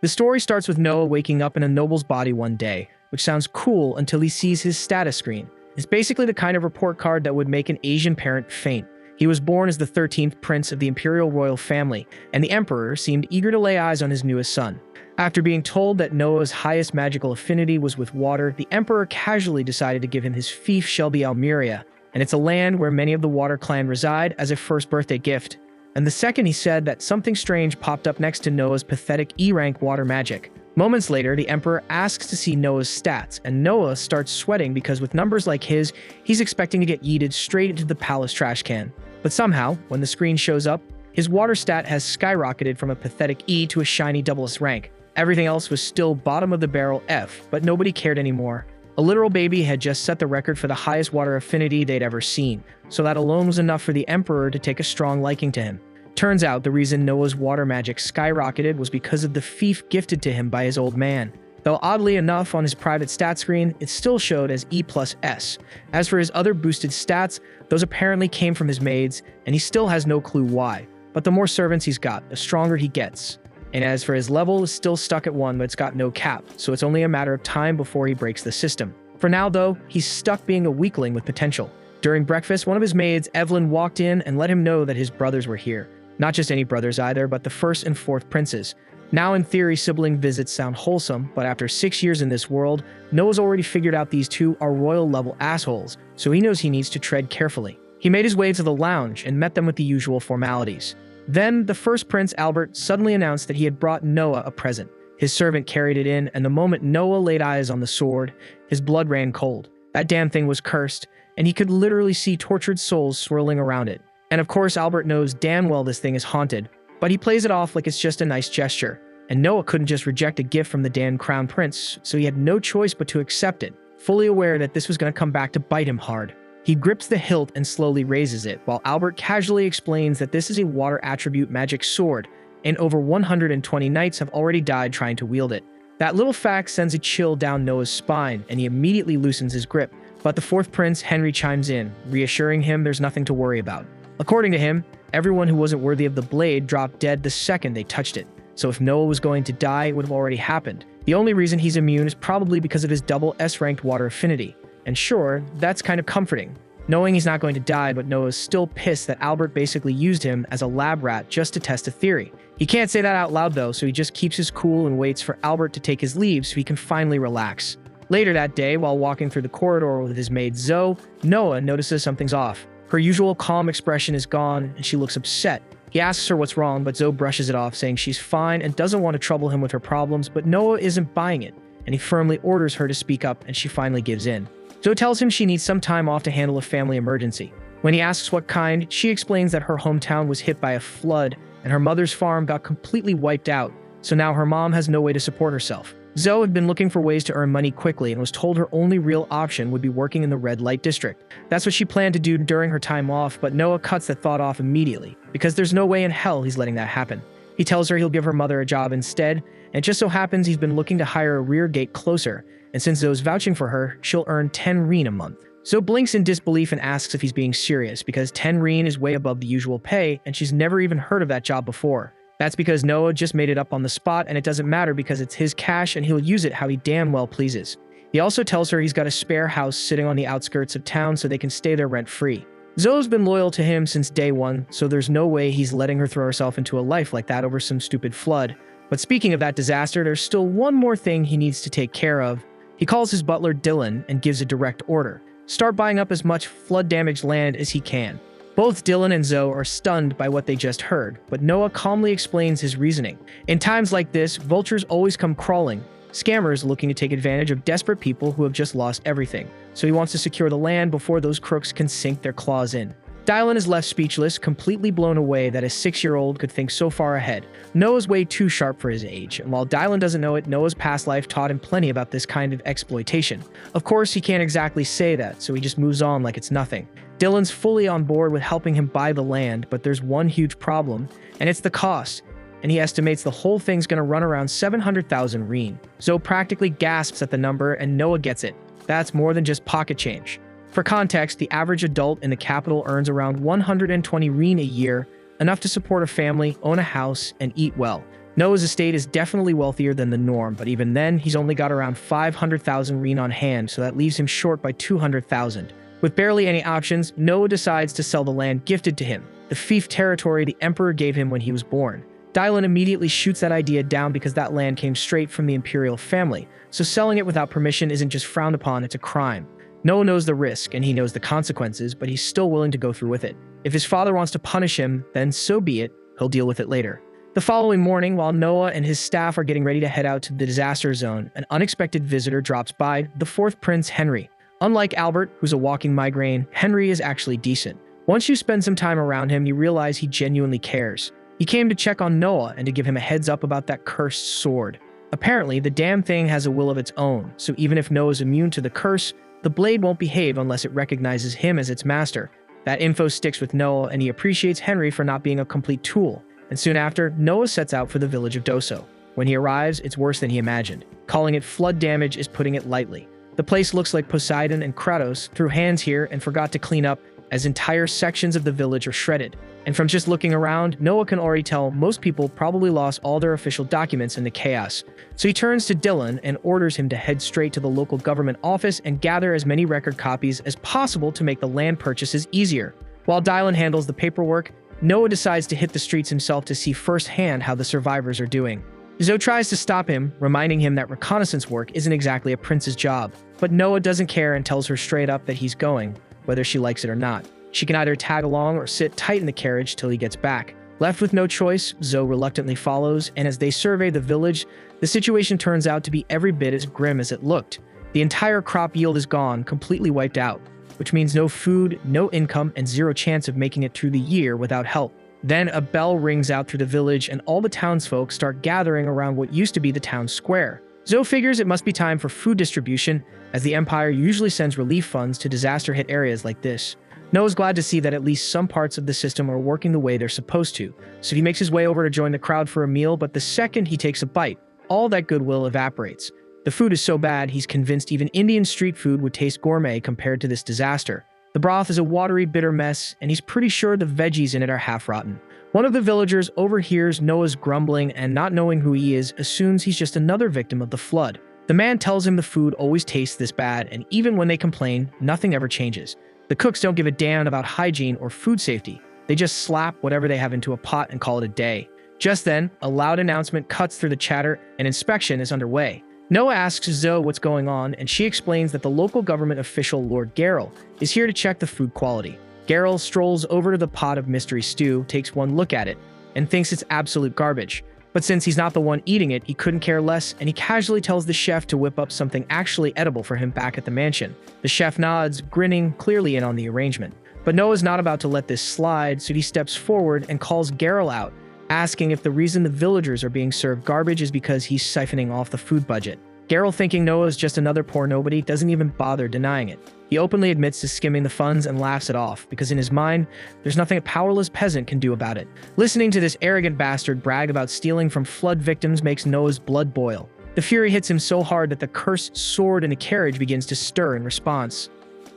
The story starts with Noah waking up in a noble's body one day, which sounds cool until he sees his status screen. It's basically the kind of report card that would make an Asian parent faint. He was born as the 13th prince of the imperial royal family, and the emperor seemed eager to lay eyes on his newest son. After being told that Noah's highest magical affinity was with water, the emperor casually decided to give him his fief Shelby Almeria, and it's a land where many of the Water clan reside, as a first birthday gift. And the second he said that, something strange popped up next to Noah's pathetic E-rank water magic. Moments later, the emperor asks to see Noah's stats, and Noah starts sweating because with numbers like his, he's expecting to get yeeted straight into the palace trash can. But somehow, when the screen shows up, his water stat has skyrocketed from a pathetic E to a shiny S rank. Everything else was still bottom of the barrel F, but nobody cared anymore. A literal baby had just set the record for the highest water affinity they'd ever seen, so that alone was enough for the emperor to take a strong liking to him. Turns out the reason Noah's water magic skyrocketed was because of the fief gifted to him by his old man. Though oddly enough, on his private stat screen, it still showed as E+S. As for his other boosted stats, those apparently came from his maids, and he still has no clue why. But the more servants he's got, the stronger he gets. And as for his level, it's still stuck at 1, but it's got no cap, so it's only a matter of time before he breaks the system. For now though, he's stuck being a weakling with potential. During breakfast, one of his maids, Evelyn, walked in and let him know that his brothers were here. Not just any brothers either, but the 1st and 4th princes. Now in theory, sibling visits sound wholesome, but after 6 years in this world, Noah's already figured out these two are royal level assholes, so he knows he needs to tread carefully. He made his way to the lounge and met them with the usual formalities. Then, the 1st prince, Albert, suddenly announced that he had brought Noah a present. His servant carried it in, and the moment Noah laid eyes on the sword, his blood ran cold. That damn thing was cursed, and he could literally see tortured souls swirling around it. And of course, Albert knows damn well this thing is haunted, but he plays it off like it's just a nice gesture. And Noah couldn't just reject a gift from the damn crown prince, so he had no choice but to accept it, fully aware that this was going to come back to bite him hard. He grips the hilt and slowly raises it, while Albert casually explains that this is a water attribute magic sword, and over 120 knights have already died trying to wield it. That little fact sends a chill down Noah's spine, and he immediately loosens his grip. But the 4th prince, Henry, chimes in, reassuring him there's nothing to worry about. According to him, everyone who wasn't worthy of the blade dropped dead the second they touched it. So if Noah was going to die, it would have already happened. The only reason he's immune is probably because of his double S-ranked water affinity. And sure, that's kind of comforting, knowing he's not going to die, but Noah's still pissed that Albert basically used him as a lab rat just to test a theory. He can't say that out loud though, so he just keeps his cool and waits for Albert to take his leave so he can finally relax. Later that day, while walking through the corridor with his maid Zoe, Noah notices something's off. Her usual calm expression is gone, and she looks upset. He asks her what's wrong, but Zoe brushes it off, saying she's fine and doesn't want to trouble him with her problems, but Noah isn't buying it, and he firmly orders her to speak up, and she finally gives in. Zoe tells him she needs some time off to handle a family emergency. When he asks what kind, she explains that her hometown was hit by a flood, and her mother's farm got completely wiped out, so now her mom has no way to support herself. Zoe had been looking for ways to earn money quickly and was told her only real option would be working in the red light district. That's what she planned to do during her time off, but Noah cuts that thought off immediately, because there's no way in hell he's letting that happen. He tells her he'll give her mother a job instead, and it just so happens he's been looking to hire a rear gate closer, and since Zoe's vouching for her, she'll earn 10 reen a month. Zoe blinks in disbelief and asks if he's being serious, because 10 reen is way above the usual pay, and she's never even heard of that job before. That's because Noah just made it up on the spot, and it doesn't matter because it's his cash and he'll use it how he damn well pleases. He also tells her he's got a spare house sitting on the outskirts of town so they can stay there rent-free. Zoe's been loyal to him since day one, so there's no way he's letting her throw herself into a life like that over some stupid flood. But speaking of that disaster, there's still one more thing he needs to take care of. He calls his butler Dylan and gives a direct order. Start buying up as much flood-damaged land as he can. Both Dylan and Zoe are stunned by what they just heard, but Noah calmly explains his reasoning. In times like this, vultures always come crawling, scammers looking to take advantage of desperate people who have just lost everything. So he wants to secure the land before those crooks can sink their claws in. Dylan is left speechless, completely blown away that a 6-year-old could think so far ahead. Noah's way too sharp for his age, and while Dylan doesn't know it, Noah's past life taught him plenty about this kind of exploitation. Of course, he can't exactly say that, so he just moves on like it's nothing. Dylan's fully on board with helping him buy the land, but there's one huge problem, and it's the cost, and he estimates the whole thing's gonna run around 700,000 reen. Zoe practically gasps at the number, and Noah gets it. That's more than just pocket change. For context, the average adult in the capital earns around 120 reen a year, enough to support a family, own a house, and eat well. Noah's estate is definitely wealthier than the norm, but even then, he's only got around 500,000 reen on hand, so that leaves him short by 200,000. With barely any options, Noah decides to sell the land gifted to him, the fief territory the emperor gave him when he was born. Dylan immediately shoots that idea down because that land came straight from the imperial family, so selling it without permission isn't just frowned upon, it's a crime. Noah knows the risk, and he knows the consequences, but he's still willing to go through with it. If his father wants to punish him, then so be it, he'll deal with it later. The following morning, while Noah and his staff are getting ready to head out to the disaster zone, an unexpected visitor drops by, the fourth prince, Henry. Unlike Albert, who's a walking migraine, Henry is actually decent. Once you spend some time around him, you realize he genuinely cares. He came to check on Noah and to give him a heads up about that cursed sword. Apparently, the damn thing has a will of its own, so even if Noah's immune to the curse, the blade won't behave unless it recognizes him as its master. That info sticks with Noah, and he appreciates Henry for not being a complete tool. And soon after, Noah sets out for the village of Doso. When he arrives, it's worse than he imagined. Calling it flood damage is putting it lightly. The place looks like Poseidon and Kratos threw hands here and forgot to clean up, as entire sections of the village are shredded. And from just looking around, Noah can already tell most people probably lost all their official documents in the chaos. So he turns to Dylan and orders him to head straight to the local government office and gather as many record copies as possible to make the land purchases easier. While Dylan handles the paperwork, Noah decides to hit the streets himself to see firsthand how the survivors are doing. Zoe tries to stop him, reminding him that reconnaissance work isn't exactly a prince's job. But Noah doesn't care and tells her straight up that he's going, whether she likes it or not. She can either tag along or sit tight in the carriage till he gets back. Left with no choice, Zoe reluctantly follows, and as they survey the village, the situation turns out to be every bit as grim as it looked. The entire crop yield is gone, completely wiped out, which means no food, no income, and zero chance of making it through the year without help. Then a bell rings out through the village and all the townsfolk start gathering around what used to be the town square. Zoe figures it must be time for food distribution, as the Empire usually sends relief funds to disaster-hit areas like this. Noah's glad to see that at least some parts of the system are working the way they're supposed to, so he makes his way over to join the crowd for a meal, but the second he takes a bite, all that goodwill evaporates. The food is so bad, he's convinced even Indian street food would taste gourmet compared to this disaster. The broth is a watery, bitter mess, and he's pretty sure the veggies in it are half-rotten. One of the villagers overhears Noah's grumbling and, not knowing who he is, assumes he's just another victim of the flood. The man tells him the food always tastes this bad, and even when they complain, nothing ever changes. The cooks don't give a damn about hygiene or food safety. They just slap whatever they have into a pot and call it a day. Just then, a loud announcement cuts through the chatter, and inspection is underway. Noah asks Zoe what's going on, and she explains that the local government official, Lord Garrel, is here to check the food quality. Garrel strolls over to the pot of mystery stew, takes one look at it, and thinks it's absolute garbage. But since he's not the one eating it, he couldn't care less, and he casually tells the chef to whip up something actually edible for him back at the mansion. The chef nods, grinning, clearly in on the arrangement. But Noah's not about to let this slide, so he steps forward and calls Garrel out, asking if the reason the villagers are being served garbage is because he's siphoning off the food budget. Garrel, thinking Noah is just another poor nobody, doesn't even bother denying it. He openly admits to skimming the funds and laughs it off, because in his mind, there's nothing a powerless peasant can do about it. Listening to this arrogant bastard brag about stealing from flood victims makes Noah's blood boil. The fury hits him so hard that the cursed sword in the carriage begins to stir in response.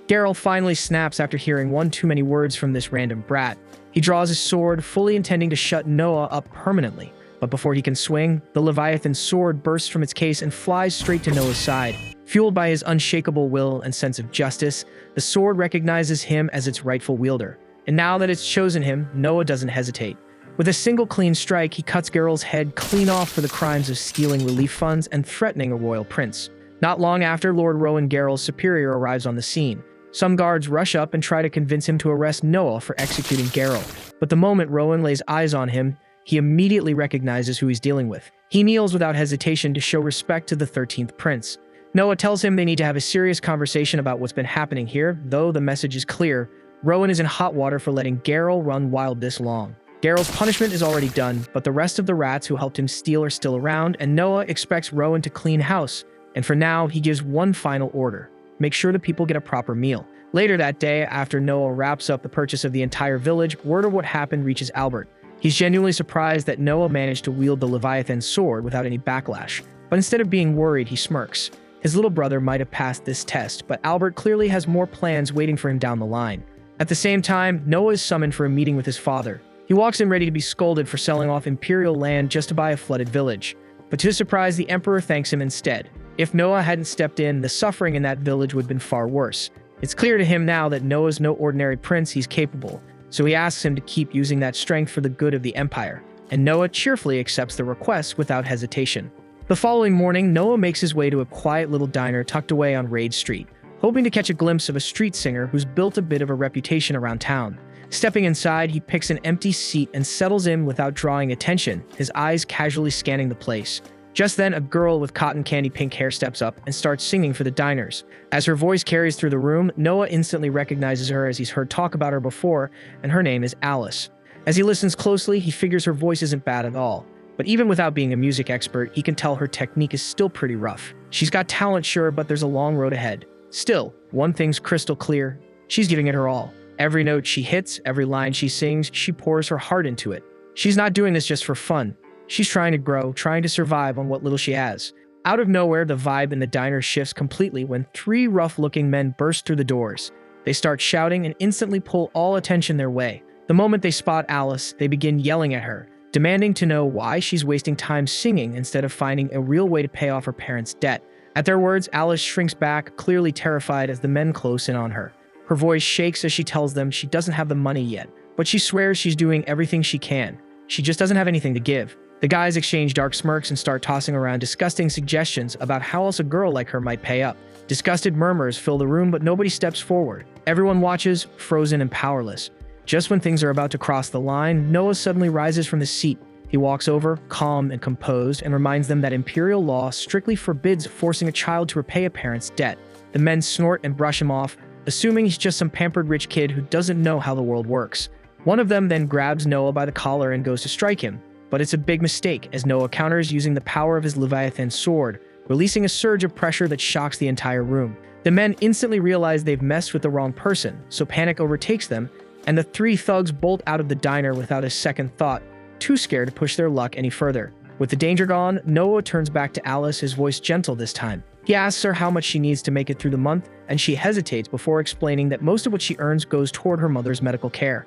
Garrel finally snaps after hearing one too many words from this random brat. He draws his sword, fully intending to shut Noah up permanently. But before he can swing, the Leviathan sword bursts from its case and flies straight to Noah's side. Fueled by his unshakable will and sense of justice, the sword recognizes him as its rightful wielder. And now that it's chosen him, Noah doesn't hesitate. With a single clean strike, he cuts Garrel's head clean off for the crimes of stealing relief funds and threatening a royal prince. Not long after, Lord Rowan, Garrel's superior, arrives on the scene. Some guards rush up and try to convince him to arrest Noah for executing Garrel. But the moment Rowan lays eyes on him, he immediately recognizes who he's dealing with. He kneels without hesitation to show respect to the 13th prince. Noah tells him they need to have a serious conversation about what's been happening here, though the message is clear. Rowan is in hot water for letting Garrel run wild this long. Garrel's punishment is already done, but the rest of the rats who helped him steal are still around, and Noah expects Rowan to clean house. And for now, he gives one final order. Make sure the people get a proper meal. Later that day, after Noah wraps up the purchase of the entire village, word of what happened reaches Albert. He's genuinely surprised that Noah managed to wield the Leviathan sword without any backlash. But instead of being worried, he smirks. His little brother might have passed this test, but Albert clearly has more plans waiting for him down the line. At the same time, Noah is summoned for a meeting with his father. He walks in ready to be scolded for selling off imperial land just to buy a flooded village. But to his surprise, the emperor thanks him instead. If Noah hadn't stepped in, the suffering in that village would have been far worse. It's clear to him now that Noah's no ordinary prince, he's capable. So he asks him to keep using that strength for the good of the empire. And Noah cheerfully accepts the request without hesitation. The following morning, Noah makes his way to a quiet little diner tucked away on Raid Street, hoping to catch a glimpse of a street singer who's built a bit of a reputation around town. Stepping inside, he picks an empty seat and settles in without drawing attention, his eyes casually scanning the place. Just then, a girl with cotton candy pink hair steps up and starts singing for the diners. As her voice carries through the room, Noah instantly recognizes her as he's heard talk about her before, and her name is Alice. As he listens closely, he figures her voice isn't bad at all. But even without being a music expert, he can tell her technique is still pretty rough. She's got talent, sure, but there's a long road ahead. Still, one thing's crystal clear. She's giving it her all. Every note she hits, every line she sings, she pours her heart into it. She's not doing this just for fun. She's trying to grow, trying to survive on what little she has. Out of nowhere, the vibe in the diner shifts completely when three rough-looking men burst through the doors. They start shouting and instantly pull all attention their way. The moment they spot Alice, they begin yelling at her, demanding to know why she's wasting time singing instead of finding a real way to pay off her parents' debt. At their words, Alice shrinks back, clearly terrified as the men close in on her. Her voice shakes as she tells them she doesn't have the money yet, but she swears she's doing everything she can. She just doesn't have anything to give. The guys exchange dark smirks and start tossing around disgusting suggestions about how else a girl like her might pay up. Disgusted murmurs fill the room, but nobody steps forward. Everyone watches, frozen and powerless. Just when things are about to cross the line, Noah suddenly rises from his seat. He walks over, calm and composed, and reminds them that imperial law strictly forbids forcing a child to repay a parent's debt. The men snort and brush him off, assuming he's just some pampered rich kid who doesn't know how the world works. One of them then grabs Noah by the collar and goes to strike him, but it's a big mistake as Noah counters using the power of his Leviathan sword, releasing a surge of pressure that shocks the entire room. The men instantly realize they've messed with the wrong person, so panic overtakes them, and the three thugs bolt out of the diner without a second thought, too scared to push their luck any further. With the danger gone, Noah turns back to Alice, his voice gentle this time. He asks her how much she needs to make it through the month, and she hesitates before explaining that most of what she earns goes toward her mother's medical care.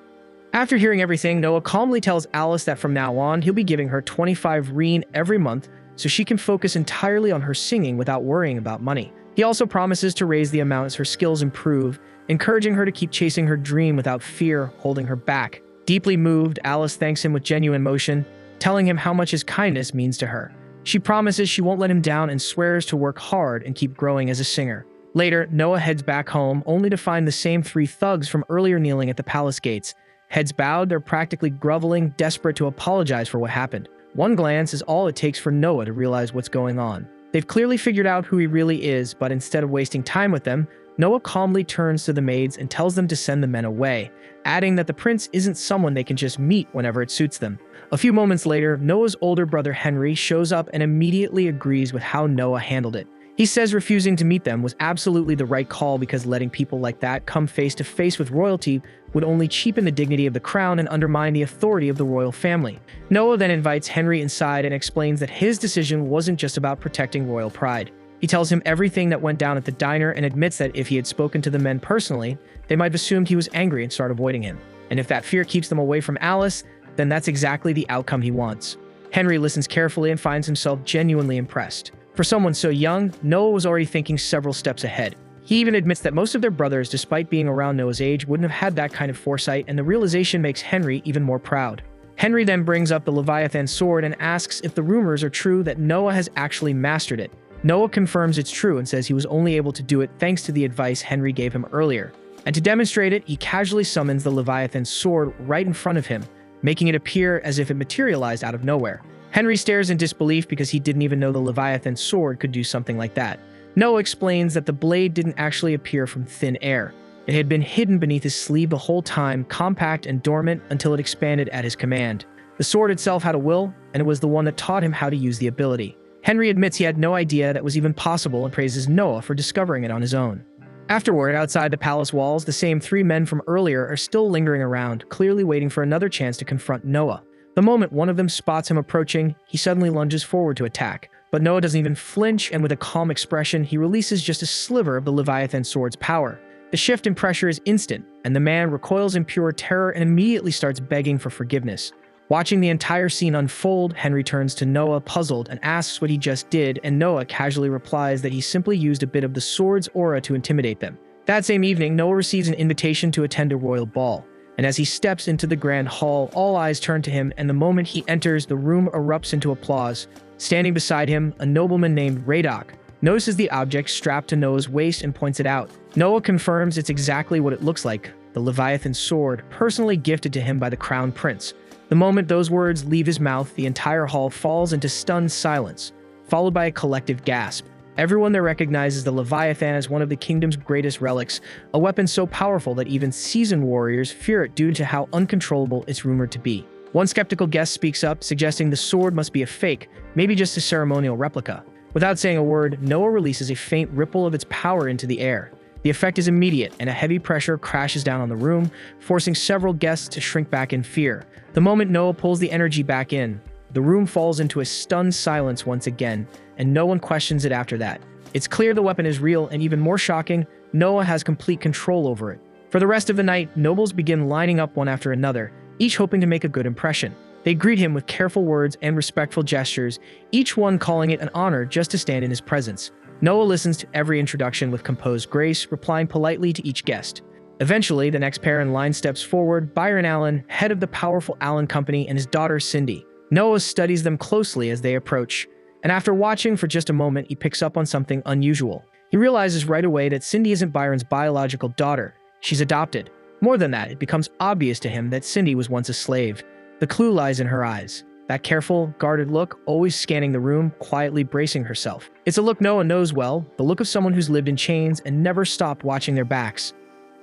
After hearing everything, Noah calmly tells Alice that from now on, he'll be giving her 25 rein every month so she can focus entirely on her singing without worrying about money. He also promises to raise the amount as her skills improve, encouraging her to keep chasing her dream without fear holding her back. Deeply moved, Alice thanks him with genuine emotion, telling him how much his kindness means to her. She promises she won't let him down and swears to work hard and keep growing as a singer. Later, Noah heads back home, only to find the same three thugs from earlier kneeling at the palace gates. Heads bowed, they're practically groveling, desperate to apologize for what happened. One glance is all it takes for Noah to realize what's going on. They've clearly figured out who he really is, but instead of wasting time with them, Noah calmly turns to the maids and tells them to send the men away, adding that the prince isn't someone they can just meet whenever it suits them. A few moments later, Noah's older brother Henry shows up and immediately agrees with how Noah handled it. He says refusing to meet them was absolutely the right call because letting people like that come face to face with royalty would only cheapen the dignity of the crown and undermine the authority of the royal family. Noah then invites Henry inside and explains that his decision wasn't just about protecting royal pride. He tells him everything that went down at the diner and admits that if he had spoken to the men personally, they might have assumed he was angry and start avoiding him. And if that fear keeps them away from Alice, then that's exactly the outcome he wants. Henry listens carefully and finds himself genuinely impressed. For someone so young, Noah was already thinking several steps ahead. He even admits that most of their brothers, despite being around Noah's age, wouldn't have had that kind of foresight, and the realization makes Henry even more proud. Henry then brings up the Leviathan sword and asks if the rumors are true that Noah has actually mastered it. Noah confirms it's true and says he was only able to do it thanks to the advice Henry gave him earlier. And to demonstrate it, he casually summons the Leviathan sword right in front of him, making it appear as if it materialized out of nowhere. Henry stares in disbelief because he didn't even know the Leviathan sword could do something like that. Noah explains that the blade didn't actually appear from thin air. It had been hidden beneath his sleeve the whole time, compact and dormant until it expanded at his command. The sword itself had a will, and it was the one that taught him how to use the ability. Henry admits he had no idea that was even possible and praises Noah for discovering it on his own. Afterward, outside the palace walls, the same three men from earlier are still lingering around, clearly waiting for another chance to confront Noah. The moment one of them spots him approaching, he suddenly lunges forward to attack. But Noah doesn't even flinch, and with a calm expression, he releases just a sliver of the Leviathan sword's power. The shift in pressure is instant, and the man recoils in pure terror and immediately starts begging for forgiveness. Watching the entire scene unfold, Henry turns to Noah puzzled and asks what he just did, and Noah casually replies that he simply used a bit of the sword's aura to intimidate them. That same evening, Noah receives an invitation to attend a royal ball, and as he steps into the grand hall, all eyes turn to him, and the moment he enters, the room erupts into applause. Standing beside him, a nobleman named Radok notices the object strapped to Noah's waist and points it out. Noah confirms it's exactly what it looks like, the Leviathan sword, personally gifted to him by the Crown Prince. The moment those words leave his mouth, the entire hall falls into stunned silence, followed by a collective gasp. Everyone there recognizes the Leviathan as one of the kingdom's greatest relics, a weapon so powerful that even seasoned warriors fear it due to how uncontrollable it's rumored to be. One skeptical guest speaks up, suggesting the sword must be a fake, maybe just a ceremonial replica. Without saying a word, Noah releases a faint ripple of its power into the air. The effect is immediate, and a heavy pressure crashes down on the room, forcing several guests to shrink back in fear. The moment Noah pulls the energy back in, the room falls into a stunned silence once again, and no one questions it after that. It's clear the weapon is real, and even more shocking, Noah has complete control over it. For the rest of the night, nobles begin lining up one after another, each hoping to make a good impression. They greet him with careful words and respectful gestures, each one calling it an honor just to stand in his presence. Noah listens to every introduction with composed grace, replying politely to each guest. Eventually, the next pair in line steps forward, Byron Allen, head of the powerful Allen Company, and his daughter Cindy. Noah studies them closely as they approach, and after watching for just a moment, he picks up on something unusual. He realizes right away that Cindy isn't Byron's biological daughter. She's adopted. More than that, it becomes obvious to him that Cindy was once a slave. The clue lies in her eyes. That careful, guarded look, always scanning the room, quietly bracing herself. It's a look Noah knows well, the look of someone who's lived in chains and never stopped watching their backs.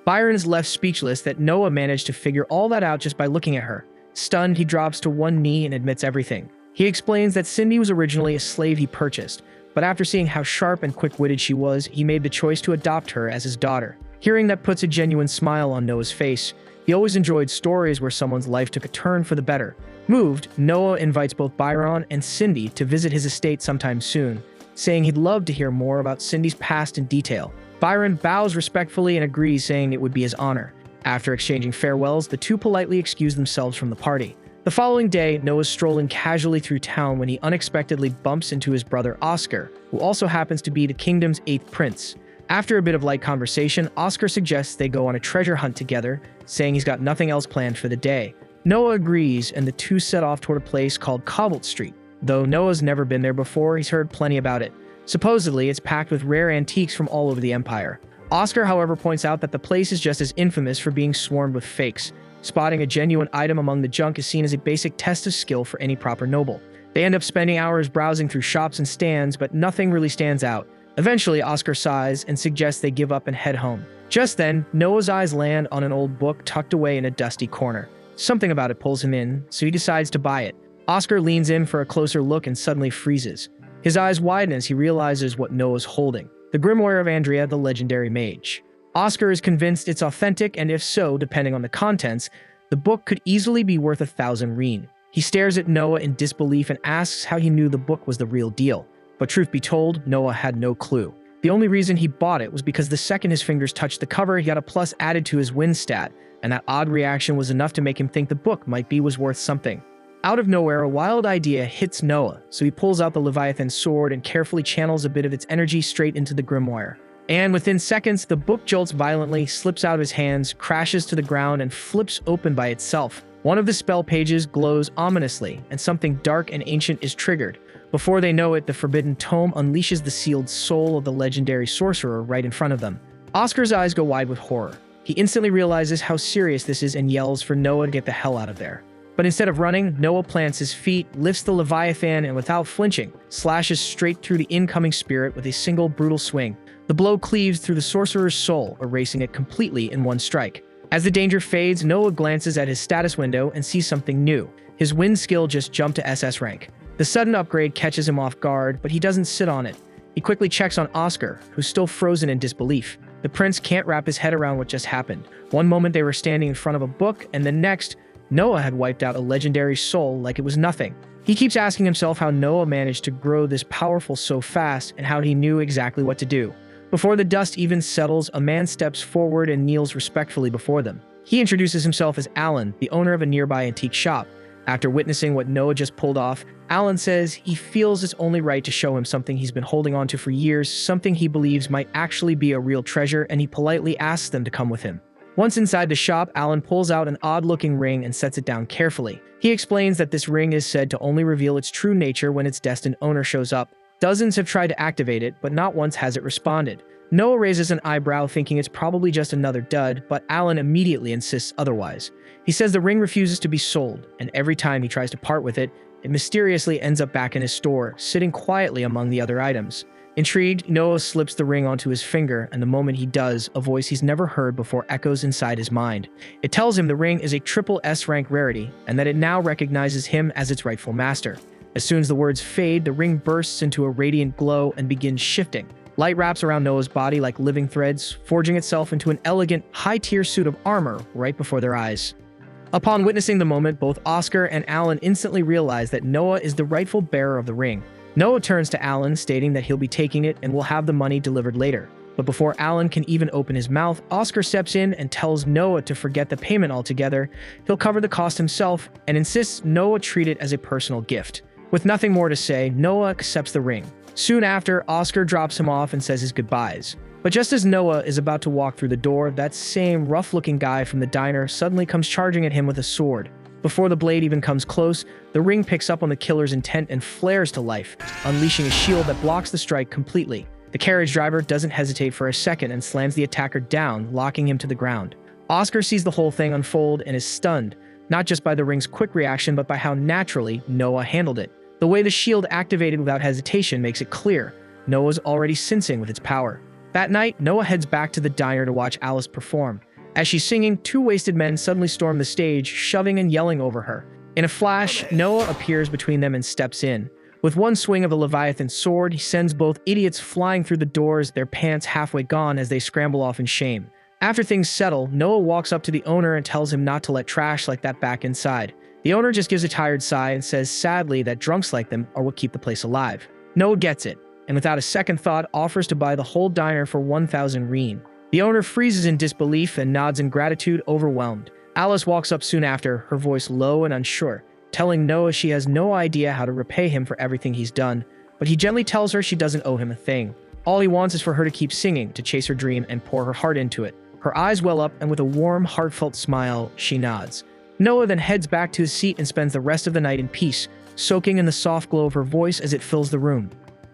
Byron is left speechless that Noah managed to figure all that out just by looking at her. Stunned, he drops to one knee and admits everything. He explains that Cindy was originally a slave he purchased, but after seeing how sharp and quick-witted she was, he made the choice to adopt her as his daughter. Hearing that puts a genuine smile on Noah's face. He always enjoyed stories where someone's life took a turn for the better. Moved, Noah invites both Byron and Cindy to visit his estate sometime soon, saying he'd love to hear more about Cindy's past in detail. Byron bows respectfully and agrees, saying it would be his honor. After exchanging farewells, the two politely excuse themselves from the party. The following day, Noah's strolling casually through town when he unexpectedly bumps into his brother Oscar, who also happens to be the kingdom's 8th prince. After a bit of light conversation, Oscar suggests they go on a treasure hunt together, saying he's got nothing else planned for the day. Noah agrees, and the two set off toward a place called Cobalt Street. Though Noah's never been there before, he's heard plenty about it. Supposedly, it's packed with rare antiques from all over the Empire. Oscar, however, points out that the place is just as infamous for being swarmed with fakes. Spotting a genuine item among the junk is seen as a basic test of skill for any proper noble. They end up spending hours browsing through shops and stands, but nothing really stands out. Eventually, Oscar sighs and suggests they give up and head home. Just then, Noah's eyes land on an old book tucked away in a dusty corner. Something about it pulls him in, so he decides to buy it. Oscar leans in for a closer look and suddenly freezes. His eyes widen as he realizes what Noah's holding: the Grimoire of Andrea, the legendary mage. Oscar is convinced it's authentic, and if so, depending on the contents, the book could easily be worth 1,000 rein. He stares at Noah in disbelief and asks how he knew the book was the real deal. But truth be told, Noah had no clue. The only reason he bought it was because the second his fingers touched the cover, he got a plus added to his win stat, and that odd reaction was enough to make him think the book was worth something. Out of nowhere, a wild idea hits Noah, so he pulls out the Leviathan sword and carefully channels a bit of its energy straight into the grimoire. And within seconds, the book jolts violently, slips out of his hands, crashes to the ground, and flips open by itself. One of the spell pages glows ominously, and something dark and ancient is triggered. Before they know it, the forbidden tome unleashes the sealed soul of the legendary sorcerer right in front of them. Oscar's eyes go wide with horror. He instantly realizes how serious this is and yells for Noah to get the hell out of there. But instead of running, Noah plants his feet, lifts the Leviathan, and without flinching, slashes straight through the incoming spirit with a single brutal swing. The blow cleaves through the sorcerer's soul, erasing it completely in one strike. As the danger fades, Noah glances at his status window and sees something new. His wind skill just jumped to SS rank. The sudden upgrade catches him off guard, but he doesn't sit on it. He quickly checks on Oscar, who's still frozen in disbelief. The prince can't wrap his head around what just happened. One moment they were standing in front of a book, and the next, Noah had wiped out a legendary soul like it was nothing. He keeps asking himself how Noah managed to grow this powerful so fast and how he knew exactly what to do. Before the dust even settles, a man steps forward and kneels respectfully before them. He introduces himself as Alan, the owner of a nearby antique shop. After witnessing what Noah just pulled off, Alan says he feels it's only right to show him something he's been holding on to for years, something he believes might actually be a real treasure, and he politely asks them to come with him. Once inside the shop, Alan pulls out an odd-looking ring and sets it down carefully. He explains that this ring is said to only reveal its true nature when its destined owner shows up. Dozens have tried to activate it, but not once has it responded. Noah raises an eyebrow, thinking it's probably just another dud, but Alan immediately insists otherwise. He says the ring refuses to be sold, and every time he tries to part with it, it mysteriously ends up back in his store, sitting quietly among the other items. Intrigued, Noah slips the ring onto his finger, and the moment he does, a voice he's never heard before echoes inside his mind. It tells him the ring is a triple S rank rarity, and that it now recognizes him as its rightful master. As soon as the words fade, the ring bursts into a radiant glow and begins shifting. Light wraps around Noah's body like living threads, forging itself into an elegant, high-tier suit of armor right before their eyes. Upon witnessing the moment, both Oscar and Alan instantly realize that Noah is the rightful bearer of the ring. Noah turns to Alan, stating that he'll be taking it and will have the money delivered later. But before Alan can even open his mouth, Oscar steps in and tells Noah to forget the payment altogether. He'll cover the cost himself and insists Noah treat it as a personal gift. With nothing more to say, Noah accepts the ring. Soon after, Oscar drops him off and says his goodbyes. But just as Noah is about to walk through the door, that same rough-looking guy from the diner suddenly comes charging at him with a sword. Before the blade even comes close, the ring picks up on the killer's intent and flares to life, unleashing a shield that blocks the strike completely. The carriage driver doesn't hesitate for a second and slams the attacker down, locking him to the ground. Oscar sees the whole thing unfold and is stunned, not just by the ring's quick reaction, but by how naturally Noah handled it. The way the shield activated without hesitation makes it clear Noah's already sensing with its power. That night, Noah heads back to the diner to watch Alice perform. As she's singing, two wasted men suddenly storm the stage, shoving and yelling over her. In a flash, Noah appears between them and steps in. With one swing of a Leviathan sword, he sends both idiots flying through the doors, their pants halfway gone as they scramble off in shame. After things settle, Noah walks up to the owner and tells him not to let trash like that back inside. The owner just gives a tired sigh and says sadly that drunks like them are what keep the place alive. Noah gets it, and without a second thought offers to buy the whole diner for 1,000 rein. The owner freezes in disbelief and nods in gratitude, overwhelmed. Alice walks up soon after, her voice low and unsure, telling Noah she has no idea how to repay him for everything he's done, but he gently tells her she doesn't owe him a thing. All he wants is for her to keep singing, to chase her dream and pour her heart into it. Her eyes well up, and with a warm, heartfelt smile, she nods. Noah then heads back to his seat and spends the rest of the night in peace, soaking in the soft glow of her voice as it fills the room.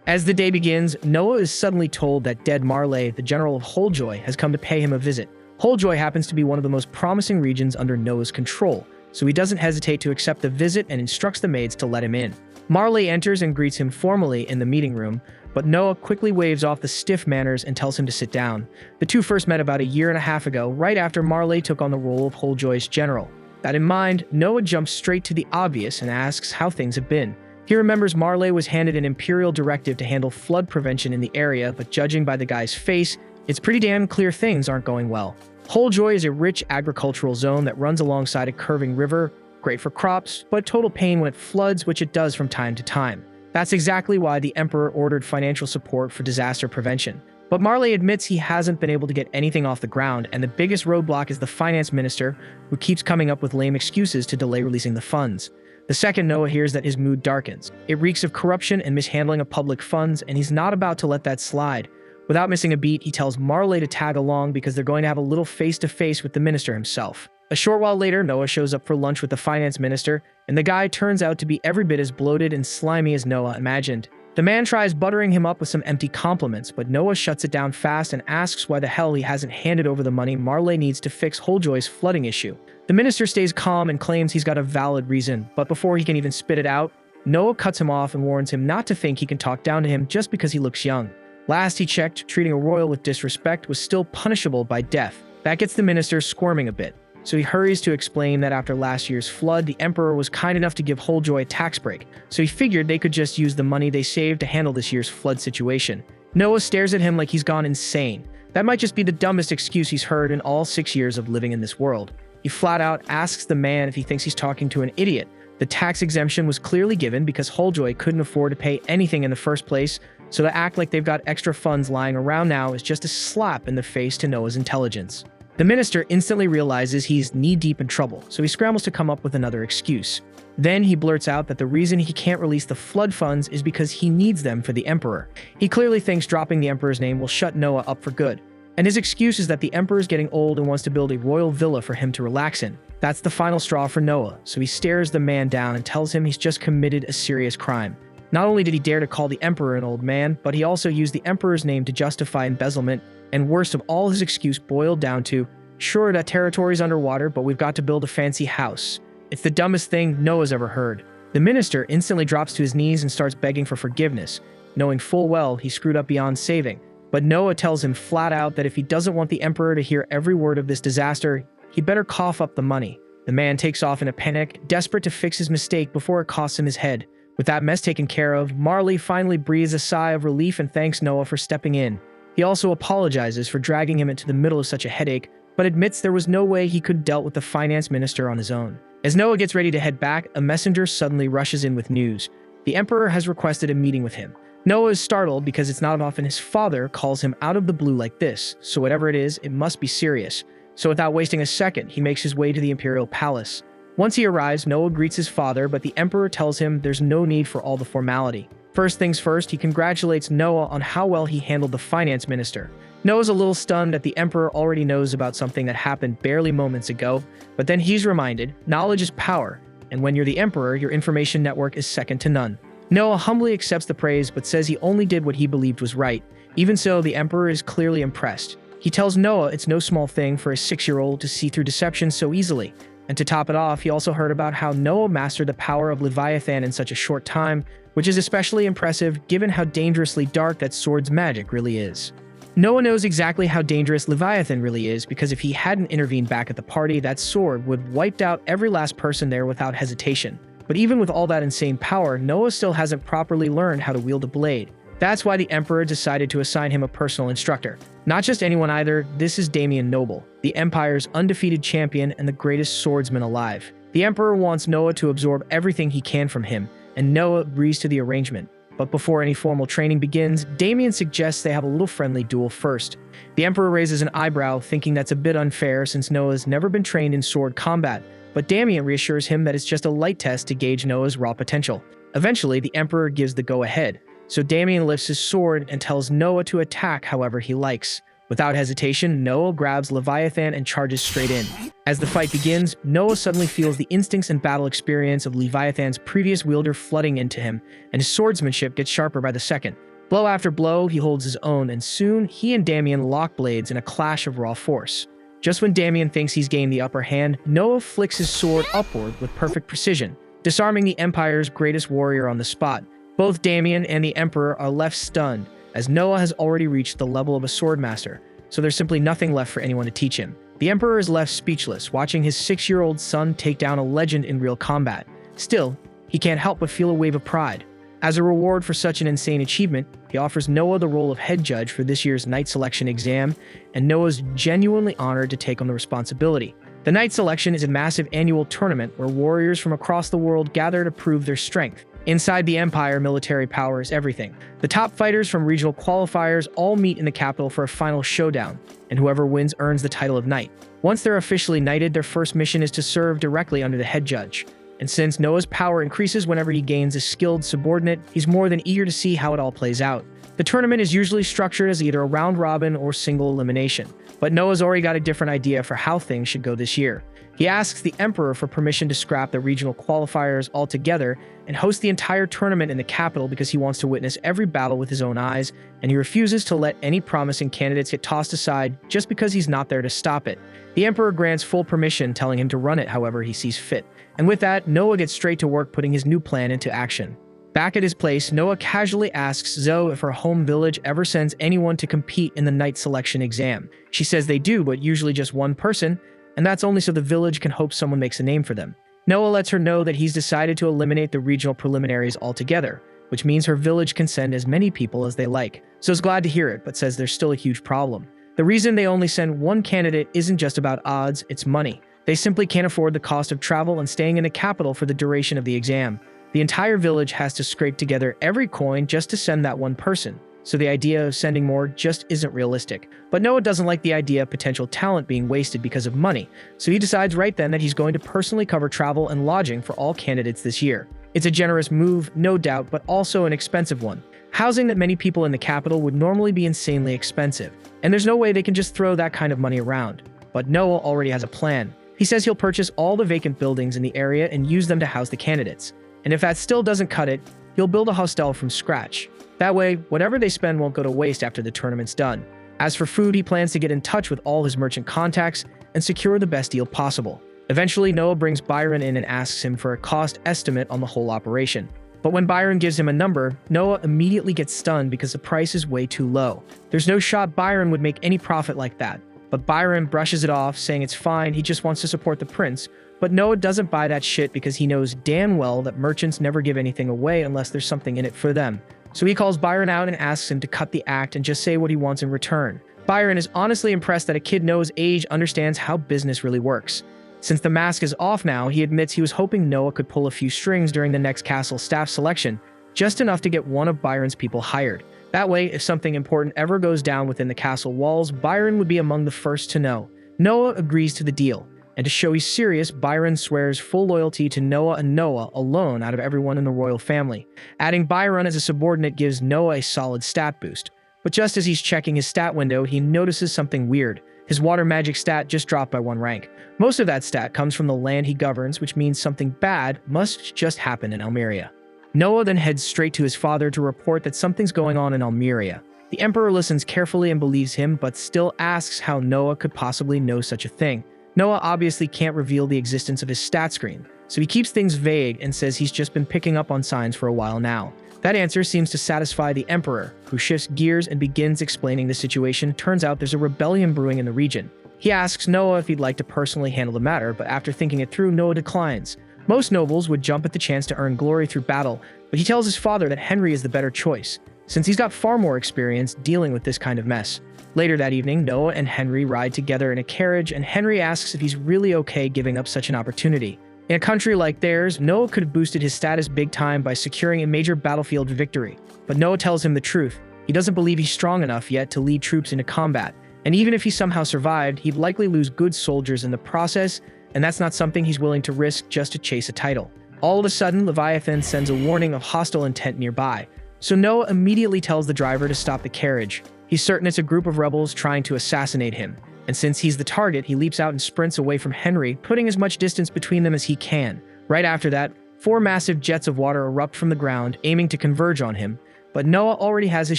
As the day begins, Noah is suddenly told that dead Marley, the general of Holejoy, has come to pay him a visit. Holejoy happens to be one of the most promising regions under Noah's control, so he doesn't hesitate to accept the visit and instructs the maids to let him in. Marley enters and greets him formally in the meeting room, but Noah quickly waves off the stiff manners and tells him to sit down. The two first met about a year and a half ago, right after Marley took on the role of Holejoy's general. That in mind, Noah jumps straight to the obvious and asks how things have been. He remembers Marley was handed an imperial directive to handle flood prevention in the area, but judging by the guy's face, it's pretty damn clear things aren't going well. Holejoy is a rich agricultural zone that runs alongside a curving river, great for crops, but total pain when it floods, which it does from time to time. That's exactly why the Emperor ordered financial support for disaster prevention. But Marley admits he hasn't been able to get anything off the ground, and the biggest roadblock is the finance minister, who keeps coming up with lame excuses to delay releasing the funds. The second Noah hears that, his mood darkens. It reeks of corruption and mishandling of public funds, and he's not about to let that slide. Without missing a beat, he tells Marley to tag along because they're going to have a little face-to-face with the minister himself. A short while later, Noah shows up for lunch with the finance minister, and the guy turns out to be every bit as bloated and slimy as Noah imagined. The man tries buttering him up with some empty compliments, but Noah shuts it down fast and asks why the hell he hasn't handed over the money Marley needs to fix Holejoy's flooding issue. The minister stays calm and claims he's got a valid reason, but before he can even spit it out, Noah cuts him off and warns him not to think he can talk down to him just because he looks young. Last he checked, treating a royal with disrespect was still punishable by death. That gets the minister squirming a bit, so he hurries to explain that after last year's flood, the Emperor was kind enough to give Holejoy a tax break, so he figured they could just use the money they saved to handle this year's flood situation. Noah stares at him like he's gone insane. That might just be the dumbest excuse he's heard in all 6 years of living in this world. He flat out asks the man if he thinks he's talking to an idiot. The tax exemption was clearly given because Holejoy couldn't afford to pay anything in the first place, so to act like they've got extra funds lying around now is just a slap in the face to Noah's intelligence. The minister instantly realizes he's knee-deep in trouble, so he scrambles to come up with another excuse. Then he blurts out that the reason he can't release the flood funds is because he needs them for the Emperor. He clearly thinks dropping the Emperor's name will shut Noah up for good, and his excuse is that the Emperor is getting old and wants to build a royal villa for him to relax in. That's the final straw for Noah, so he stares the man down and tells him he's just committed a serious crime. Not only did he dare to call the Emperor an old man, but he also used the Emperor's name to justify embezzlement, and worst of all, his excuse boiled down to, sure, that territory's underwater, but we've got to build a fancy house. It's the dumbest thing Noah's ever heard. The minister instantly drops to his knees and starts begging for forgiveness, knowing full well he screwed up beyond saving. But Noah tells him flat out that if he doesn't want the Emperor to hear every word of this disaster, he'd better cough up the money. The man takes off in a panic, desperate to fix his mistake before it costs him his head. With that mess taken care of, Marley finally breathes a sigh of relief and thanks Noah for stepping in. He also apologizes for dragging him into the middle of such a headache, but admits there was no way he could have dealt with the finance minister on his own. As Noah gets ready to head back, a messenger suddenly rushes in with news. The Emperor has requested a meeting with him. Noah is startled because it's not often his father calls him out of the blue like this, so whatever it is, it must be serious. So without wasting a second, he makes his way to the Imperial Palace. Once he arrives, Noah greets his father, but the Emperor tells him there's no need for all the formality. First things first, he congratulates Noah on how well he handled the finance minister. Noah's a little stunned that the Emperor already knows about something that happened barely moments ago, but then he's reminded, knowledge is power, and when you're the Emperor, your information network is second to none. Noah humbly accepts the praise, but says he only did what he believed was right. Even so, the Emperor is clearly impressed. He tells Noah it's no small thing for a 6-year-old to see through deception so easily. And to top it off, he also heard about how Noah mastered the power of Leviathan in such a short time, which is especially impressive given how dangerously dark that sword's magic really is. Noah knows exactly how dangerous Leviathan really is because if he hadn't intervened back at the party, that sword would have wiped out every last person there without hesitation. But even with all that insane power, Noah still hasn't properly learned how to wield a blade. That's why the Emperor decided to assign him a personal instructor. Not just anyone either, this is Damien Noble, the Empire's undefeated champion and the greatest swordsman alive. The Emperor wants Noah to absorb everything he can from him, and Noah agrees to the arrangement. But before any formal training begins, Damien suggests they have a little friendly duel first. The Emperor raises an eyebrow, thinking that's a bit unfair since Noah's never been trained in sword combat, but Damien reassures him that it's just a light test to gauge Noah's raw potential. Eventually, the Emperor gives the go-ahead, so Damien lifts his sword and tells Noah to attack however he likes. Without hesitation, Noah grabs Leviathan and charges straight in. As the fight begins, Noah suddenly feels the instincts and battle experience of Leviathan's previous wielder flooding into him, and his swordsmanship gets sharper by the second. Blow after blow, he holds his own, and soon he and Damien lock blades in a clash of raw force. Just when Damien thinks he's gained the upper hand, Noah flicks his sword upward with perfect precision, disarming the Empire's greatest warrior on the spot. Both Damien and the Emperor are left stunned, as Noah has already reached the level of a swordmaster, so there's simply nothing left for anyone to teach him. The Emperor is left speechless, watching his 6-year-old son take down a legend in real combat. Still, he can't help but feel a wave of pride. As a reward for such an insane achievement, he offers Noah the role of head judge for this year's Knight Selection exam, and Noah's genuinely honored to take on the responsibility. The Knight Selection is a massive annual tournament where warriors from across the world gather to prove their strength. Inside the Empire, military power is everything. The top fighters from regional qualifiers all meet in the capital for a final showdown, and whoever wins earns the title of knight. Once they're officially knighted, their first mission is to serve directly under the head judge. And since Noah's power increases whenever he gains a skilled subordinate, he's more than eager to see how it all plays out. The tournament is usually structured as either a round robin or single elimination, but Noah's already got a different idea for how things should go this year. He asks the Emperor for permission to scrap the regional qualifiers altogether and host the entire tournament in the capital because he wants to witness every battle with his own eyes, and he refuses to let any promising candidates get tossed aside just because he's not there to stop it. The Emperor grants full permission, telling him to run it however he sees fit. And with that, Noah gets straight to work putting his new plan into action. Back at his place, Noah casually asks Zoe if her home village ever sends anyone to compete in the Knight Selection exam. She says they do, but usually just one person, and that's only so the village can hope someone makes a name for them. Noah lets her know that he's decided to eliminate the regional preliminaries altogether, which means her village can send as many people as they like. Zoe's glad to hear it, but says there's still a huge problem. The reason they only send one candidate isn't just about odds, it's money. They simply can't afford the cost of travel and staying in the capital for the duration of the exam. The entire village has to scrape together every coin just to send that one person, so the idea of sending more just isn't realistic. But Noah doesn't like the idea of potential talent being wasted because of money, so he decides right then that he's going to personally cover travel and lodging for all candidates this year. It's a generous move, no doubt, but also an expensive one. Housing that many people in the capital would normally be insanely expensive, and there's no way they can just throw that kind of money around. But Noah already has a plan. He says he'll purchase all the vacant buildings in the area and use them to house the candidates. And if that still doesn't cut it, he'll build a hostel from scratch. That way, whatever they spend won't go to waste after the tournament's done. As for food, he plans to get in touch with all his merchant contacts and secure the best deal possible. Eventually, Noah brings Byron in and asks him for a cost estimate on the whole operation. But when Byron gives him a number, Noah immediately gets stunned because the price is way too low. There's no shot Byron would make any profit like that. But Byron brushes it off, saying it's fine, he just wants to support the prince. But Noah doesn't buy that shit because he knows damn well that merchants never give anything away unless there's something in it for them. So he calls Byron out and asks him to cut the act and just say what he wants in return. Byron is honestly impressed that a kid Noah's age understands how business really works. Since the mask is off now, he admits he was hoping Noah could pull a few strings during the next castle staff selection, just enough to get one of Byron's people hired. That way, if something important ever goes down within the castle walls, Byron would be among the first to know. Noah agrees to the deal, and to show he's serious, Byron swears full loyalty to Noah and Noah alone out of everyone in the royal family. Adding Byron as a subordinate gives Noah a solid stat boost. But just as he's checking his stat window, he notices something weird. His water magic stat just dropped by 1 rank. Most of that stat comes from the land he governs, which means something bad must just happen in Almeria. Noah then heads straight to his father to report that something's going on in Almeria. The emperor listens carefully and believes him, but still asks how Noah could possibly know such a thing. Noah obviously can't reveal the existence of his stat screen, so he keeps things vague and says he's just been picking up on signs for a while now. That answer seems to satisfy the emperor, who shifts gears and begins explaining the situation. Turns out there's a rebellion brewing in the region. He asks Noah if he'd like to personally handle the matter, but after thinking it through, Noah declines. Most nobles would jump at the chance to earn glory through battle, but he tells his father that Henry is the better choice, since he's got far more experience dealing with this kind of mess. Later that evening, Noah and Henry ride together in a carriage, and Henry asks if he's really okay giving up such an opportunity. In a country like theirs, Noah could have boosted his status big time by securing a major battlefield victory. But Noah tells him the truth. He doesn't believe he's strong enough yet to lead troops into combat, and even if he somehow survived, he'd likely lose good soldiers in the process, and that's not something he's willing to risk just to chase a title. All of a sudden, Leviathan sends a warning of hostile intent nearby, so Noah immediately tells the driver to stop the carriage. He's certain it's a group of rebels trying to assassinate him, and since he's the target, he leaps out and sprints away from Henry, putting as much distance between them as he can. Right after that, 4 massive jets of water erupt from the ground, aiming to converge on him, but Noah already has his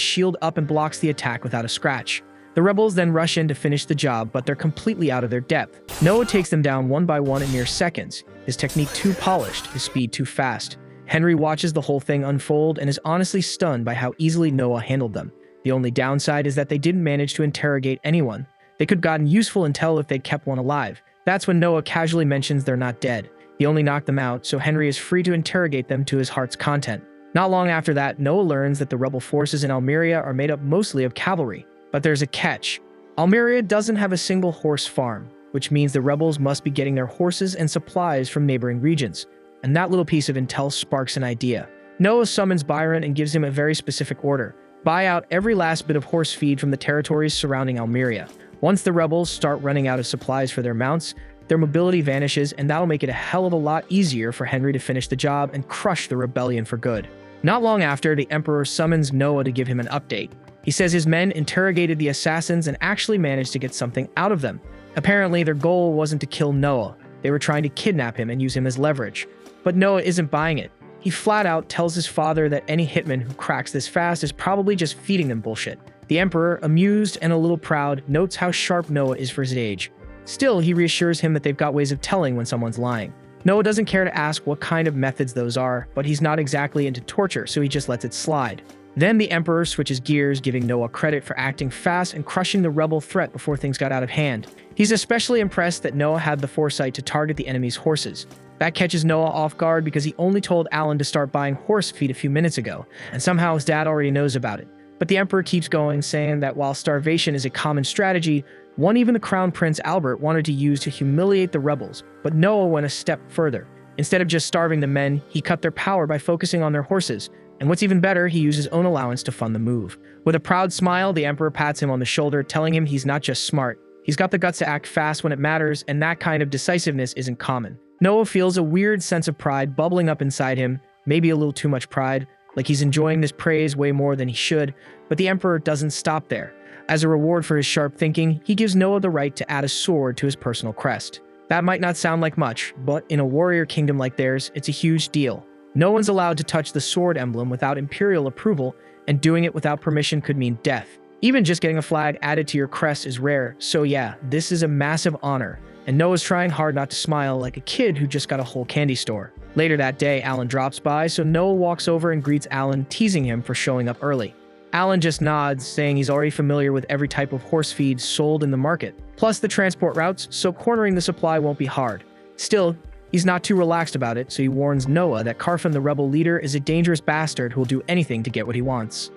shield up and blocks the attack without a scratch. The rebels then rush in to finish the job, but they're completely out of their depth. Noah takes them down one by one in mere seconds, his technique too polished, his speed too fast. Henry watches the whole thing unfold and is honestly stunned by how easily Noah handled them. The only downside is that they didn't manage to interrogate anyone. They could have gotten useful intel if they'd kept one alive. That's when Noah casually mentions they're not dead. He only knocked them out, so Henry is free to interrogate them to his heart's content. Not long after that, Noah learns that the rebel forces in Almeria are made up mostly of cavalry. But there's a catch. Almeria doesn't have a single horse farm, which means the rebels must be getting their horses and supplies from neighboring regions. And that little piece of intel sparks an idea. Noah summons Byron and gives him a very specific order. Buy out every last bit of horse feed from the territories surrounding Almeria. Once the rebels start running out of supplies for their mounts, their mobility vanishes, and that'll make it a hell of a lot easier for Henry to finish the job and crush the rebellion for good. Not long after, the Emperor summons Noah to give him an update. He says his men interrogated the assassins and actually managed to get something out of them. Apparently, their goal wasn't to kill Noah. They were trying to kidnap him and use him as leverage. But Noah isn't buying it. He flat out tells his father that any hitman who cracks this fast is probably just feeding them bullshit. The Emperor, amused and a little proud, notes how sharp Noah is for his age. Still, he reassures him that they've got ways of telling when someone's lying. Noah doesn't care to ask what kind of methods those are, but he's not exactly into torture, so he just lets it slide. Then the Emperor switches gears, giving Noah credit for acting fast and crushing the rebel threat before things got out of hand. He's especially impressed that Noah had the foresight to target the enemy's horses. That catches Noah off guard because he only told Alan to start buying horse feed a few minutes ago, and somehow his dad already knows about it. But the Emperor keeps going, saying that while starvation is a common strategy, one even the Crown Prince Albert wanted to use to humiliate the rebels, but Noah went a step further. Instead of just starving the men, he cut their power by focusing on their horses. And what's even better, he used his own allowance to fund the move. With a proud smile, the Emperor pats him on the shoulder, telling him he's not just smart. He's got the guts to act fast when it matters, and that kind of decisiveness isn't common. Noah feels a weird sense of pride bubbling up inside him, maybe a little too much pride, like he's enjoying this praise way more than he should, but the Emperor doesn't stop there. As a reward for his sharp thinking, he gives Noah the right to add a sword to his personal crest. That might not sound like much, but in a warrior kingdom like theirs, it's a huge deal. No one's allowed to touch the sword emblem without imperial approval, and doing it without permission could mean death. Even just getting a flag added to your crest is rare, so yeah, this is a massive honor. And Noah's trying hard not to smile like a kid who just got a whole candy store. Later that day, Alan drops by, so Noah walks over and greets Alan, teasing him for showing up early. Alan just nods, saying he's already familiar with every type of horse feed sold in the market, plus the transport routes, so cornering the supply won't be hard. Still, he's not too relaxed about it, so he warns Noah that Carfin, the rebel leader, is a dangerous bastard who will do anything to get what he wants.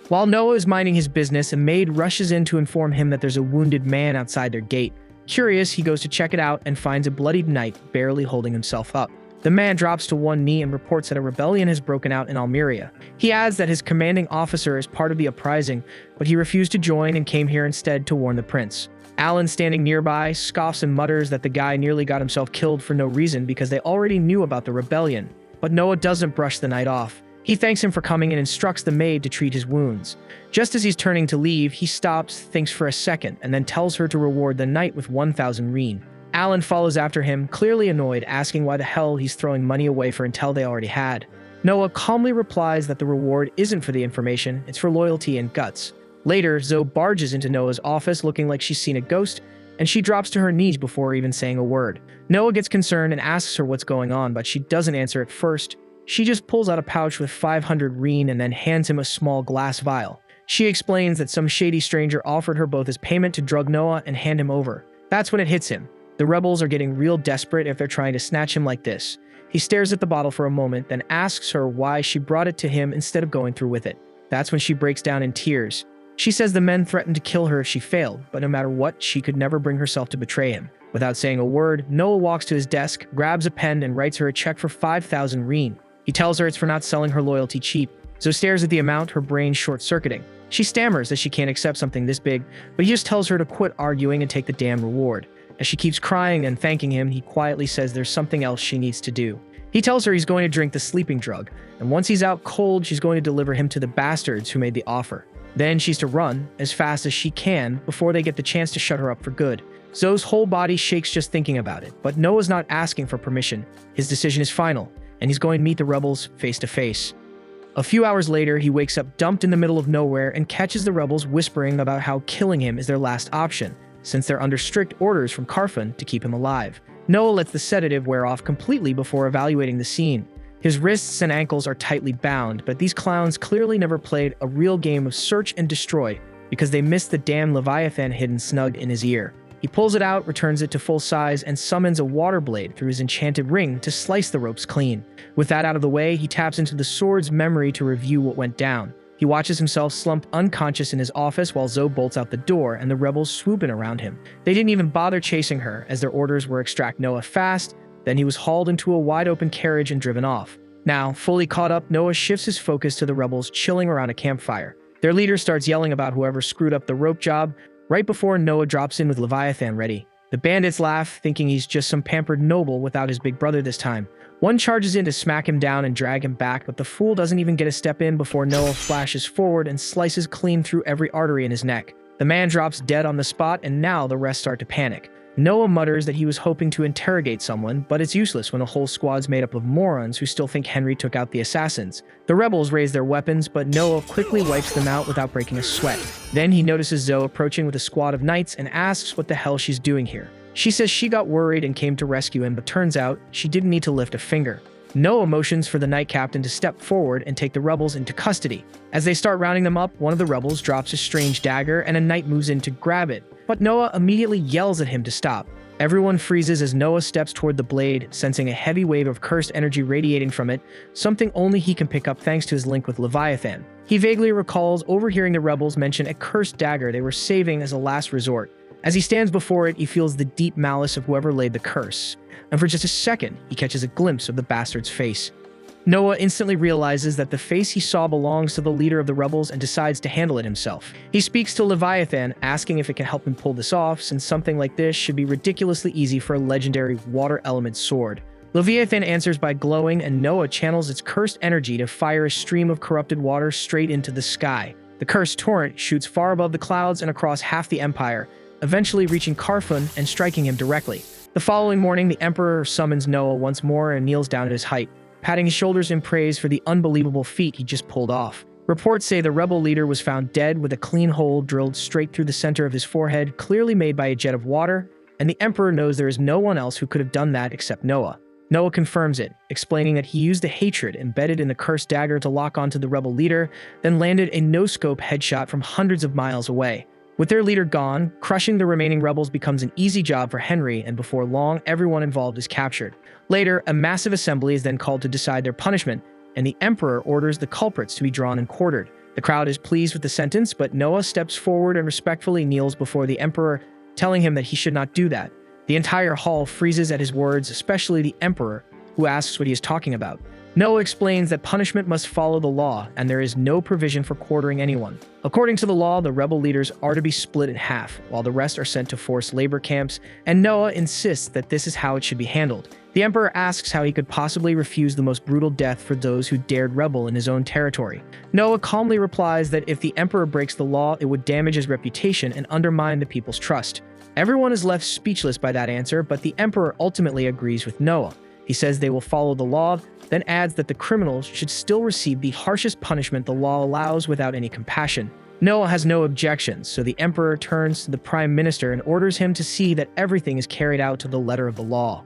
While Noah is minding his business, a maid rushes in to inform him that there's a wounded man outside their gate. Curious, he goes to check it out and finds a bloodied knight barely holding himself up. The man drops to one knee and reports that a rebellion has broken out in Almeria. He adds that his commanding officer is part of the uprising, but he refused to join and came here instead to warn the prince. Alan, standing nearby, scoffs and mutters that the guy nearly got himself killed for no reason because they already knew about the rebellion. But Noah doesn't brush the knight off. He thanks him for coming and instructs the maid to treat his wounds. Just as he's turning to leave, he stops, thinks for a second, and then tells her to reward the knight with 1,000 reen. Alan follows after him, clearly annoyed, asking why the hell he's throwing money away for intel they already had. Noah calmly replies that the reward isn't for the information, it's for loyalty and guts. Later, Zoe barges into Noah's office looking like she's seen a ghost, and she drops to her knees before even saying a word. Noah gets concerned and asks her what's going on, but she doesn't answer at first. She just pulls out a pouch with 500 reen and then hands him a small glass vial. She explains that some shady stranger offered her both as payment to drug Noah and hand him over. That's when it hits him. The rebels are getting real desperate if they're trying to snatch him like this. He stares at the bottle for a moment, then asks her why she brought it to him instead of going through with it. That's when she breaks down in tears. She says the men threatened to kill her if she failed, but no matter what, she could never bring herself to betray him. Without saying a word, Noah walks to his desk, grabs a pen, and writes her a check for 5,000 reen. He tells her it's for not selling her loyalty cheap. Zoe stares at the amount, her brain short-circuiting. She stammers that she can't accept something this big, but he just tells her to quit arguing and take the damn reward. As she keeps crying and thanking him, he quietly says there's something else she needs to do. He tells her he's going to drink the sleeping drug, and once he's out cold, she's going to deliver him to the bastards who made the offer. Then she's to run, as fast as she can, before they get the chance to shut her up for good. Zoe's whole body shakes just thinking about it, but Noah's not asking for permission. His decision is final, and he's going to meet the rebels face to face. A few hours later, he wakes up dumped in the middle of nowhere and catches the rebels whispering about how killing him is their last option, since they're under strict orders from Carfin to keep him alive. Noah lets the sedative wear off completely before evaluating the scene. His wrists and ankles are tightly bound, but these clowns clearly never played a real game of search and destroy because they missed the damn Leviathan hidden snug in his ear. He pulls it out, returns it to full size, and summons a water blade through his enchanted ring to slice the ropes clean. With that out of the way, he taps into the sword's memory to review what went down. He watches himself slumped unconscious in his office while Zoe bolts out the door and the rebels swoop in around him. They didn't even bother chasing her, as their orders were extract Noah fast, then he was hauled into a wide-open carriage and driven off. Now, fully caught up, Noah shifts his focus to the rebels chilling around a campfire. Their leader starts yelling about whoever screwed up the rope job, right before Noah drops in with Leviathan ready. The bandits laugh, thinking he's just some pampered noble without his big brother this time. One charges in to smack him down and drag him back, but the fool doesn't even get a step in before Noah flashes forward and slices clean through every artery in his neck. The man drops dead on the spot, and now the rest start to panic. Noah mutters that he was hoping to interrogate someone, but it's useless when a whole squad's made up of morons who still think Henry took out the assassins. The rebels raise their weapons, but Noah quickly wipes them out without breaking a sweat. Then he notices Zoe approaching with a squad of knights and asks what the hell she's doing here. She says she got worried and came to rescue him, but turns out she didn't need to lift a finger. Noah motions for the knight captain to step forward and take the rebels into custody. As they start rounding them up, one of the rebels drops a strange dagger and a knight moves in to grab it, but Noah immediately yells at him to stop. Everyone freezes as Noah steps toward the blade, sensing a heavy wave of cursed energy radiating from it, something only he can pick up thanks to his link with Leviathan. He vaguely recalls overhearing the rebels mention a cursed dagger they were saving as a last resort. As he stands before it, he feels the deep malice of whoever laid the curse, and for just a second, he catches a glimpse of the bastard's face. Noah instantly realizes that the face he saw belongs to the leader of the rebels and decides to handle it himself. He speaks to Leviathan, asking if it can help him pull this off, since something like this should be ridiculously easy for a legendary water element sword. Leviathan answers by glowing, and Noah channels its cursed energy to fire a stream of corrupted water straight into the sky. The cursed torrent shoots far above the clouds and across half the empire, eventually reaching Karfun and striking him directly. The following morning, the Emperor summons Noah once more and kneels down at his height, patting his shoulders in praise for the unbelievable feat he just pulled off. Reports say the rebel leader was found dead with a clean hole drilled straight through the center of his forehead, clearly made by a jet of water, and the Emperor knows there is no one else who could have done that except Noah. Noah confirms it, explaining that he used the hatred embedded in the cursed dagger to lock onto the rebel leader, then landed a no-scope headshot from hundreds of miles away. With their leader gone, crushing the remaining rebels becomes an easy job for Henry, and before long, everyone involved is captured. Later, a massive assembly is then called to decide their punishment, and the Emperor orders the culprits to be drawn and quartered. The crowd is pleased with the sentence, but Noah steps forward and respectfully kneels before the Emperor, telling him that he should not do that. The entire hall freezes at his words, especially the Emperor, who asks what he is talking about. Noah explains that punishment must follow the law, and there is no provision for quartering anyone. According to the law, the rebel leaders are to be split in half, while the rest are sent to forced labor camps, and Noah insists that this is how it should be handled. The Emperor asks how he could possibly refuse the most brutal death for those who dared rebel in his own territory. Noah calmly replies that if the Emperor breaks the law, it would damage his reputation and undermine the people's trust. Everyone is left speechless by that answer, but the Emperor ultimately agrees with Noah. He says they will follow the law, then adds that the criminals should still receive the harshest punishment the law allows without any compassion. Noah has no objections, so the Emperor turns to the Prime Minister and orders him to see that everything is carried out to the letter of the law.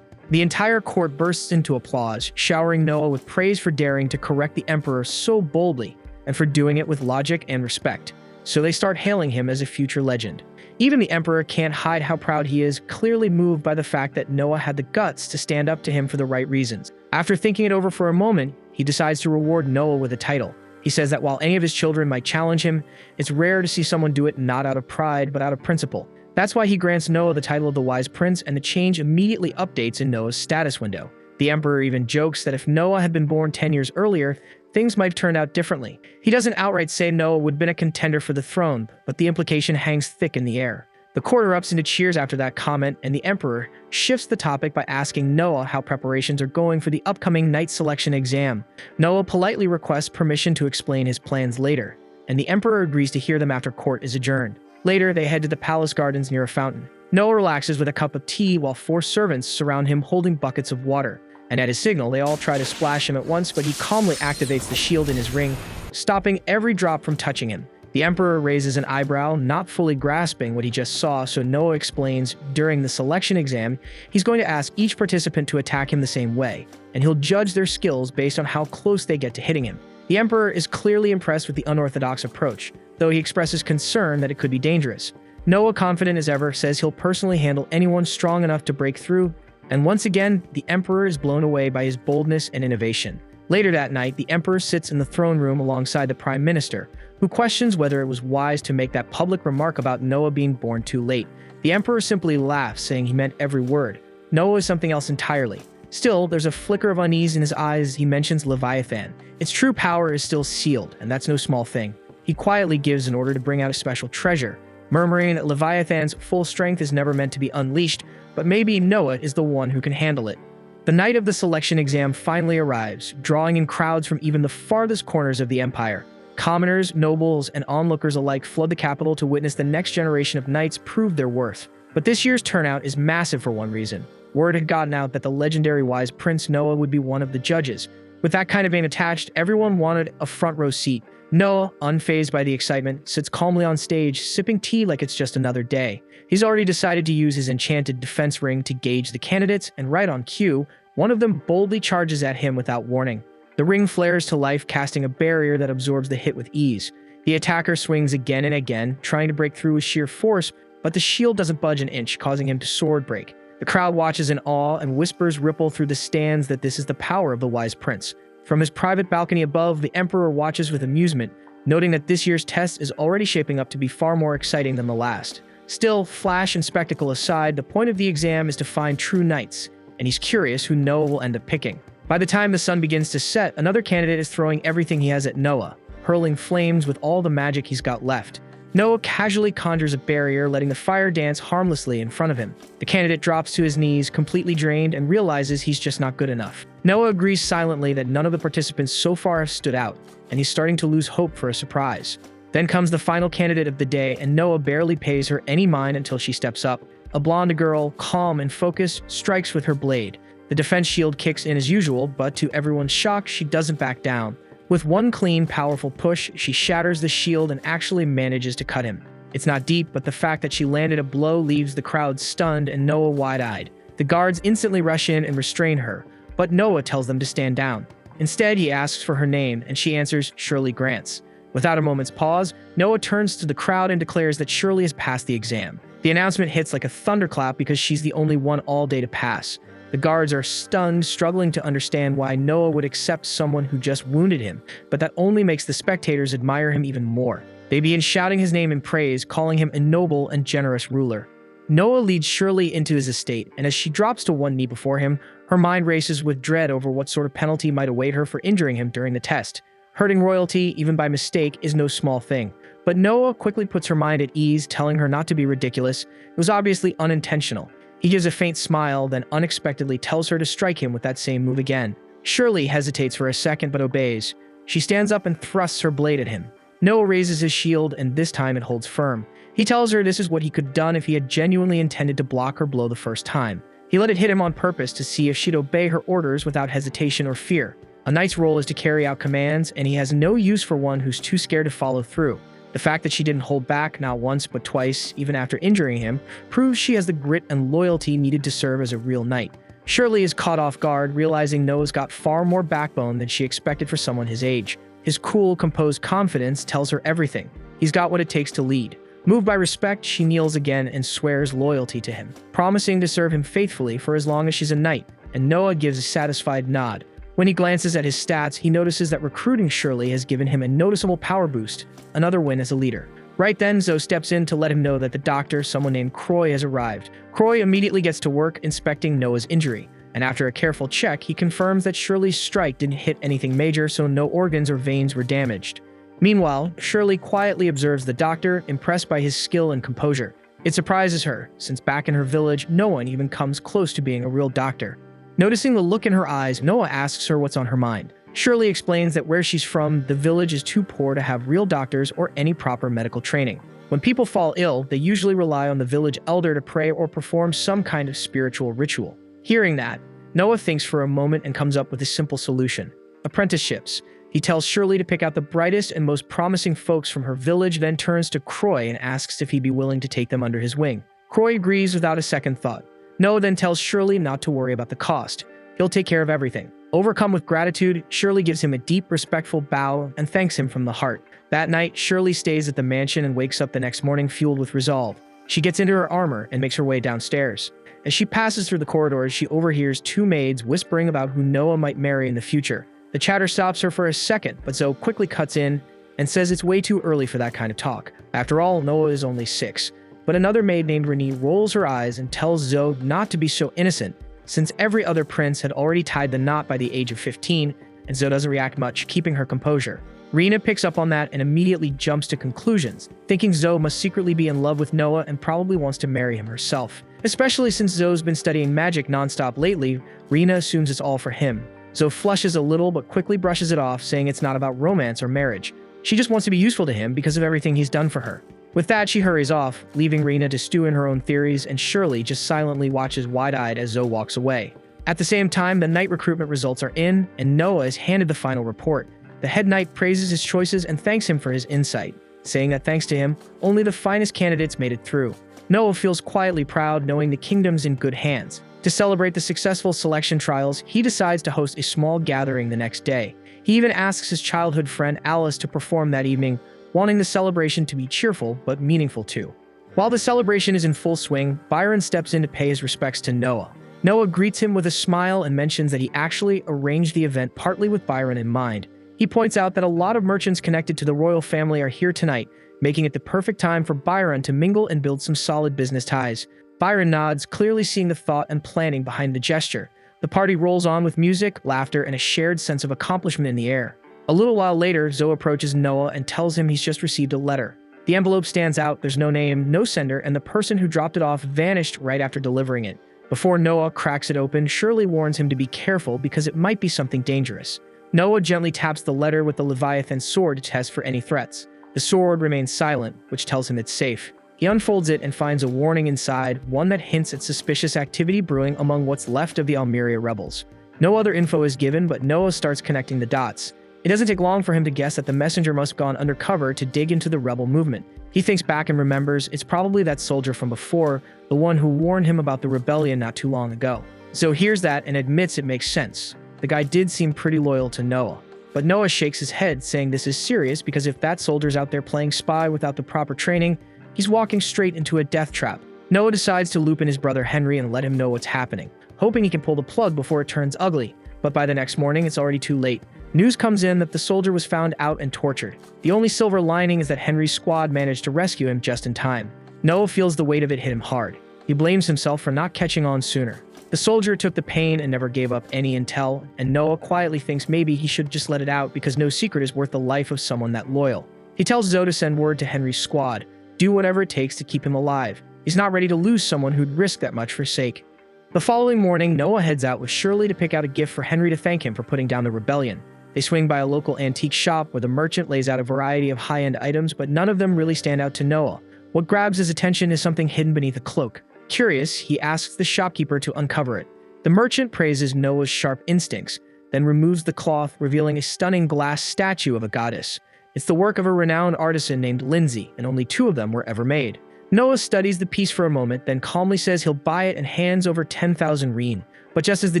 The entire court bursts into applause, showering Noah with praise for daring to correct the Emperor so boldly, and for doing it with logic and respect. So they start hailing him as a future legend. Even the Emperor can't hide how proud he is, clearly moved by the fact that Noah had the guts to stand up to him for the right reasons. After thinking it over for a moment, he decides to reward Noah with a title. He says that while any of his children might challenge him, it's rare to see someone do it not out of pride, but out of principle. That's why he grants Noah the title of the Wise Prince, and the change immediately updates in Noah's status window. The Emperor even jokes that if Noah had been born 10 years earlier, things might have turned out differently. He doesn't outright say Noah would have been a contender for the throne, but the implication hangs thick in the air. The court erupts into cheers after that comment, and the Emperor shifts the topic by asking Noah how preparations are going for the upcoming Knight Selection exam. Noah politely requests permission to explain his plans later, and the Emperor agrees to hear them after court is adjourned. Later, they head to the palace gardens near a fountain. Noah relaxes with a cup of tea while 4 servants surround him holding buckets of water. And at his signal, they all try to splash him at once, but he calmly activates the shield in his ring, stopping every drop from touching him. The Emperor raises an eyebrow, not fully grasping what he just saw, so Noah explains during the selection exam, he's going to ask each participant to attack him the same way, and he'll judge their skills based on how close they get to hitting him. The Emperor is clearly impressed with the unorthodox approach, though he expresses concern that it could be dangerous. Noah, confident as ever, says he'll personally handle anyone strong enough to break through, and once again, the Emperor is blown away by his boldness and innovation. Later that night, the Emperor sits in the throne room alongside the Prime Minister, who questions whether it was wise to make that public remark about Noah being born too late. The Emperor simply laughs, saying he meant every word. Noah is something else entirely. Still, there's a flicker of unease in his eyes as he mentions Leviathan. Its true power is still sealed, and that's no small thing. He quietly gives an order to bring out a special treasure, murmuring that Leviathan's full strength is never meant to be unleashed, but maybe Noah is the one who can handle it. The night of the selection exam finally arrives, drawing in crowds from even the farthest corners of the empire. Commoners, nobles, and onlookers alike flood the capital to witness the next generation of knights prove their worth. But this year's turnout is massive for one reason. Word had gotten out that the legendary Wise Prince Noah would be one of the judges. With that kind of name attached, everyone wanted a front row seat. Noah, unfazed by the excitement, sits calmly on stage, sipping tea like it's just another day. He's already decided to use his enchanted defense ring to gauge the candidates, and right on cue, one of them boldly charges at him without warning. The ring flares to life, casting a barrier that absorbs the hit with ease. The attacker swings again and again, trying to break through with sheer force, but the shield doesn't budge an inch, causing him to sword break. The crowd watches in awe, and whispers ripple through the stands that this is the power of the Wise Prince. From his private balcony above, the Emperor watches with amusement, noting that this year's test is already shaping up to be far more exciting than the last. Still, flash and spectacle aside, the point of the exam is to find true knights, and he's curious who Noah will end up picking. By the time the sun begins to set, another candidate is throwing everything he has at Noah, hurling flames with all the magic he's got left. Noah casually conjures a barrier, letting the fire dance harmlessly in front of him. The candidate drops to his knees, completely drained, and realizes he's just not good enough. Noah agrees silently that none of the participants so far have stood out, and he's starting to lose hope for a surprise. Then comes the final candidate of the day, and Noah barely pays her any mind until she steps up. A blonde girl, calm and focused, strikes with her blade. The defense shield kicks in as usual, but to everyone's shock, she doesn't back down. With one clean, powerful push, she shatters the shield and actually manages to cut him. It's not deep, but the fact that she landed a blow leaves the crowd stunned and Noah wide-eyed. The guards instantly rush in and restrain her, but Noah tells them to stand down. Instead, he asks for her name, and she answers Shirley Grants. Without a moment's pause, Noah turns to the crowd and declares that Shirley has passed the exam. The announcement hits like a thunderclap because she's the only one all day to pass. The guards are stunned, struggling to understand why Noah would accept someone who just wounded him, but that only makes the spectators admire him even more. They begin shouting his name in praise, calling him a noble and generous ruler. Noah leads Shirley into his estate, and as she drops to one knee before him, her mind races with dread over what sort of penalty might await her for injuring him during the test. Hurting royalty, even by mistake, is no small thing. But Noah quickly puts her mind at ease, telling her not to be ridiculous. It was obviously unintentional. He gives a faint smile, then unexpectedly tells her to strike him with that same move again. Shirley hesitates for a second but obeys. She stands up and thrusts her blade at him. Noah raises his shield, and this time it holds firm. He tells her this is what he could have done if he had genuinely intended to block her blow the first time. He let it hit him on purpose to see if she'd obey her orders without hesitation or fear. A knight's role is to carry out commands, and he has no use for one who's too scared to follow through. The fact that she didn't hold back, not once but twice, even after injuring him, proves she has the grit and loyalty needed to serve as a real knight. Shirley is caught off guard, realizing Noah's got far more backbone than she expected for someone his age. His cool, composed confidence tells her everything. He's got what it takes to lead. Moved by respect, she kneels again and swears loyalty to him, promising to serve him faithfully for as long as she's a knight, and Noah gives a satisfied nod. When he glances at his stats, he notices that recruiting Shirley has given him a noticeable power boost, another win as a leader. Right then, Zoe steps in to let him know that the doctor, someone named Croy, has arrived. Croy immediately gets to work inspecting Noah's injury, and after a careful check, he confirms that Shirley's strike didn't hit anything major, so no organs or veins were damaged. Meanwhile, Shirley quietly observes the doctor, impressed by his skill and composure. It surprises her, since back in her village, no one even comes close to being a real doctor. Noticing the look in her eyes, Noah asks her what's on her mind. Shirley explains that where she's from, the village is too poor to have real doctors or any proper medical training. When people fall ill, they usually rely on the village elder to pray or perform some kind of spiritual ritual. Hearing that, Noah thinks for a moment and comes up with a simple solution: apprenticeships. He tells Shirley to pick out the brightest and most promising folks from her village, then turns to Croy and asks if he'd be willing to take them under his wing. Croy agrees without a second thought. Noah then tells Shirley not to worry about the cost. He'll take care of everything. Overcome with gratitude, Shirley gives him a deep, respectful bow and thanks him from the heart. That night, Shirley stays at the mansion and wakes up the next morning fueled with resolve. She gets into her armor and makes her way downstairs. As she passes through the corridors, she overhears two maids whispering about who Noah might marry in the future. The chatter stops her for a second, but Zoe quickly cuts in and says it's way too early for that kind of talk. After all, Noah is only 6. But another maid named Renee rolls her eyes and tells Zoe not to be so innocent, since every other prince had already tied the knot by the age of 15, and Zoe doesn't react much, keeping her composure. Rena picks up on that and immediately jumps to conclusions, thinking Zoe must secretly be in love with Noah and probably wants to marry him herself. Especially since Zoe's been studying magic nonstop lately, Rena assumes it's all for him. Zoe flushes a little but quickly brushes it off, saying it's not about romance or marriage. She just wants to be useful to him because of everything he's done for her. With that, she hurries off, leaving Rena to stew in her own theories, and Shirley just silently watches wide-eyed as Zoe walks away. At the same time, the knight recruitment results are in, and Noah is handed the final report. The head knight praises his choices and thanks him for his insight, saying that thanks to him, only the finest candidates made it through. Noah feels quietly proud, knowing the kingdom's in good hands. To celebrate the successful selection trials, he decides to host a small gathering the next day. He even asks his childhood friend Alice to perform that evening, wanting the celebration to be cheerful but meaningful too. While the celebration is in full swing, Byron steps in to pay his respects to Noah. Noah greets him with a smile and mentions that he actually arranged the event partly with Byron in mind. He points out that a lot of merchants connected to the royal family are here tonight, making it the perfect time for Byron to mingle and build some solid business ties. Byron nods, clearly seeing the thought and planning behind the gesture. The party rolls on with music, laughter, and a shared sense of accomplishment in the air. A little while later, Zoe approaches Noah and tells him he's just received a letter. The envelope stands out, there's no name, no sender, and the person who dropped it off vanished right after delivering it. Before Noah cracks it open, Shirley warns him to be careful because it might be something dangerous. Noah gently taps the letter with the Leviathan's sword to test for any threats. The sword remains silent, which tells him it's safe. He unfolds it and finds a warning inside, one that hints at suspicious activity brewing among what's left of the Almeria rebels. No other info is given, but Noah starts connecting the dots. It doesn't take long for him to guess that the messenger must have gone undercover to dig into the rebel movement. He thinks back and remembers it's probably that soldier from before, the one who warned him about the rebellion not too long ago. So hears that and admits it makes sense. The guy did seem pretty loyal to Noah. But Noah shakes his head, saying this is serious because if that soldier's out there playing spy without the proper training, he's walking straight into a death trap. Noah decides to loop in his brother Henry and let him know what's happening, hoping he can pull the plug before it turns ugly. But by the next morning, it's already too late. News comes in that the soldier was found out and tortured. The only silver lining is that Henry's squad managed to rescue him just in time. Noah feels the weight of it hit him hard. He blames himself for not catching on sooner. The soldier took the pain and never gave up any intel, and Noah quietly thinks maybe he should just let it out because no secret is worth the life of someone that loyal. He tells Zoe to send word to Henry's squad, do whatever it takes to keep him alive. He's not ready to lose someone who'd risk that much for sake. The following morning, Noah heads out with Shirley to pick out a gift for Henry to thank him for putting down the rebellion. They swing by a local antique shop where the merchant lays out a variety of high-end items, but none of them really stand out to Noah. What grabs his attention is something hidden beneath a cloak. Curious, he asks the shopkeeper to uncover it. The merchant praises Noah's sharp instincts, then removes the cloth, revealing a stunning glass statue of a goddess. It's the work of a renowned artisan named Lindsay, and only 2 of them were ever made. Noah studies the piece for a moment, then calmly says he'll buy it and hands over 10,000 rein. But just as the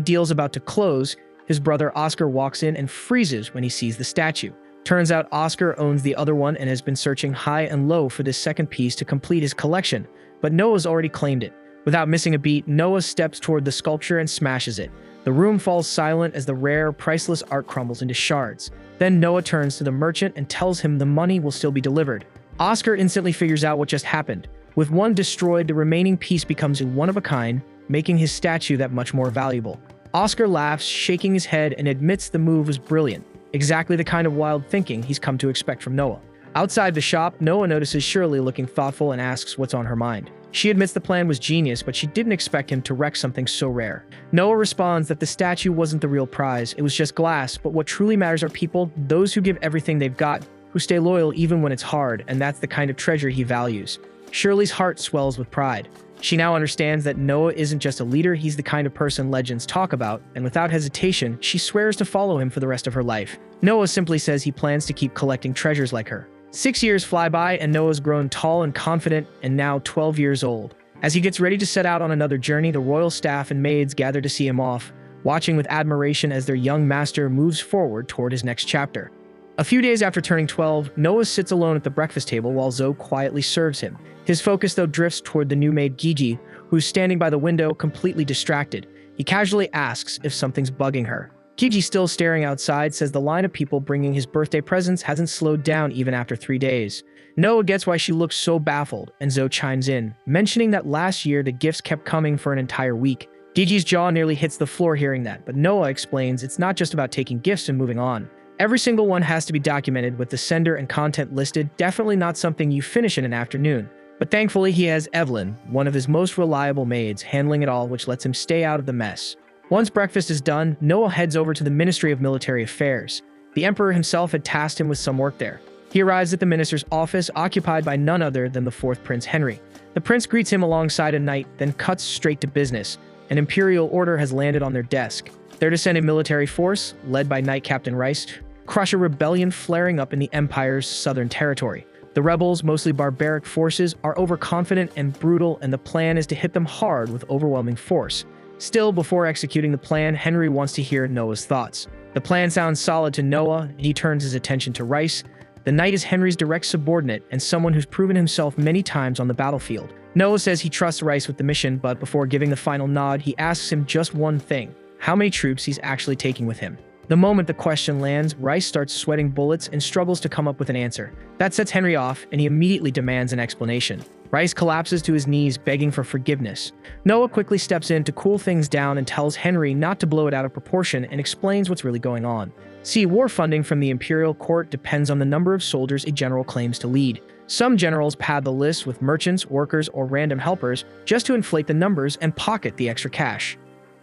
deal's about to close, his brother Oscar walks in and freezes when he sees the statue. Turns out Oscar owns the other one and has been searching high and low for this second piece to complete his collection, but Noah's already claimed it. Without missing a beat, Noah steps toward the sculpture and smashes it. The room falls silent as the rare, priceless art crumbles into shards. Then Noah turns to the merchant and tells him the money will still be delivered. Oscar instantly figures out what just happened. With one destroyed, the remaining piece becomes a one-of-a-kind, making his statue that much more valuable. Oscar laughs, shaking his head, and admits the move was brilliant. Exactly the kind of wild thinking he's come to expect from Noah. Outside the shop, Noah notices Shirley looking thoughtful and asks what's on her mind. She admits the plan was genius, but she didn't expect him to wreck something so rare. Noah responds that the statue wasn't the real prize, it was just glass, but what truly matters are people, those who give everything they've got, who stay loyal even when it's hard, and that's the kind of treasure he values. Shirley's heart swells with pride. She now understands that Noah isn't just a leader, he's the kind of person legends talk about, and without hesitation, she swears to follow him for the rest of her life. Noah simply says he plans to keep collecting treasures like her. 6 years fly by, and Noah's grown tall and confident, and now 12 years old. As he gets ready to set out on another journey, the royal staff and maids gather to see him off, watching with admiration as their young master moves forward toward his next chapter. A few days after turning 12, Noah sits alone at the breakfast table while Zoe quietly serves him. His focus, though, drifts toward the new maid Gigi, who's standing by the window, completely distracted. He casually asks if something's bugging her. Gigi, still staring outside, says the line of people bringing his birthday presents hasn't slowed down even after 3 days. Noah gets why she looks so baffled, and Zoe chimes in, mentioning that last year the gifts kept coming for an entire week. Gigi's jaw nearly hits the floor hearing that, but Noah explains it's not just about taking gifts and moving on. Every single one has to be documented with the sender and content listed, definitely not something you finish in an afternoon. But thankfully he has Evelyn, one of his most reliable maids, handling it all, which lets him stay out of the mess. Once breakfast is done, Noah heads over to the Ministry of Military Affairs. The Emperor himself had tasked him with some work there. He arrives at the minister's office, occupied by none other than the 4th Prince Henry. The prince greets him alongside a knight, then cuts straight to business. An imperial order has landed on their desk. They're to send a military force, led by Knight Captain Rice, crush a rebellion flaring up in the Empire's southern territory. The rebels, mostly barbaric forces, are overconfident and brutal, and the plan is to hit them hard with overwhelming force. Still, before executing the plan, Henry wants to hear Noah's thoughts. The plan sounds solid to Noah, and he turns his attention to Rice. The knight is Henry's direct subordinate and someone who's proven himself many times on the battlefield. Noah says he trusts Rice with the mission, but before giving the final nod, he asks him just one thing: how many troops he's actually taking with him. The moment the question lands, Rice starts sweating bullets and struggles to come up with an answer. That sets Henry off, and he immediately demands an explanation. Rice collapses to his knees, begging for forgiveness. Noah quickly steps in to cool things down and tells Henry not to blow it out of proportion and explains what's really going on. See, war funding from the imperial court depends on the number of soldiers a general claims to lead. Some generals pad the list with merchants, workers, or random helpers just to inflate the numbers and pocket the extra cash.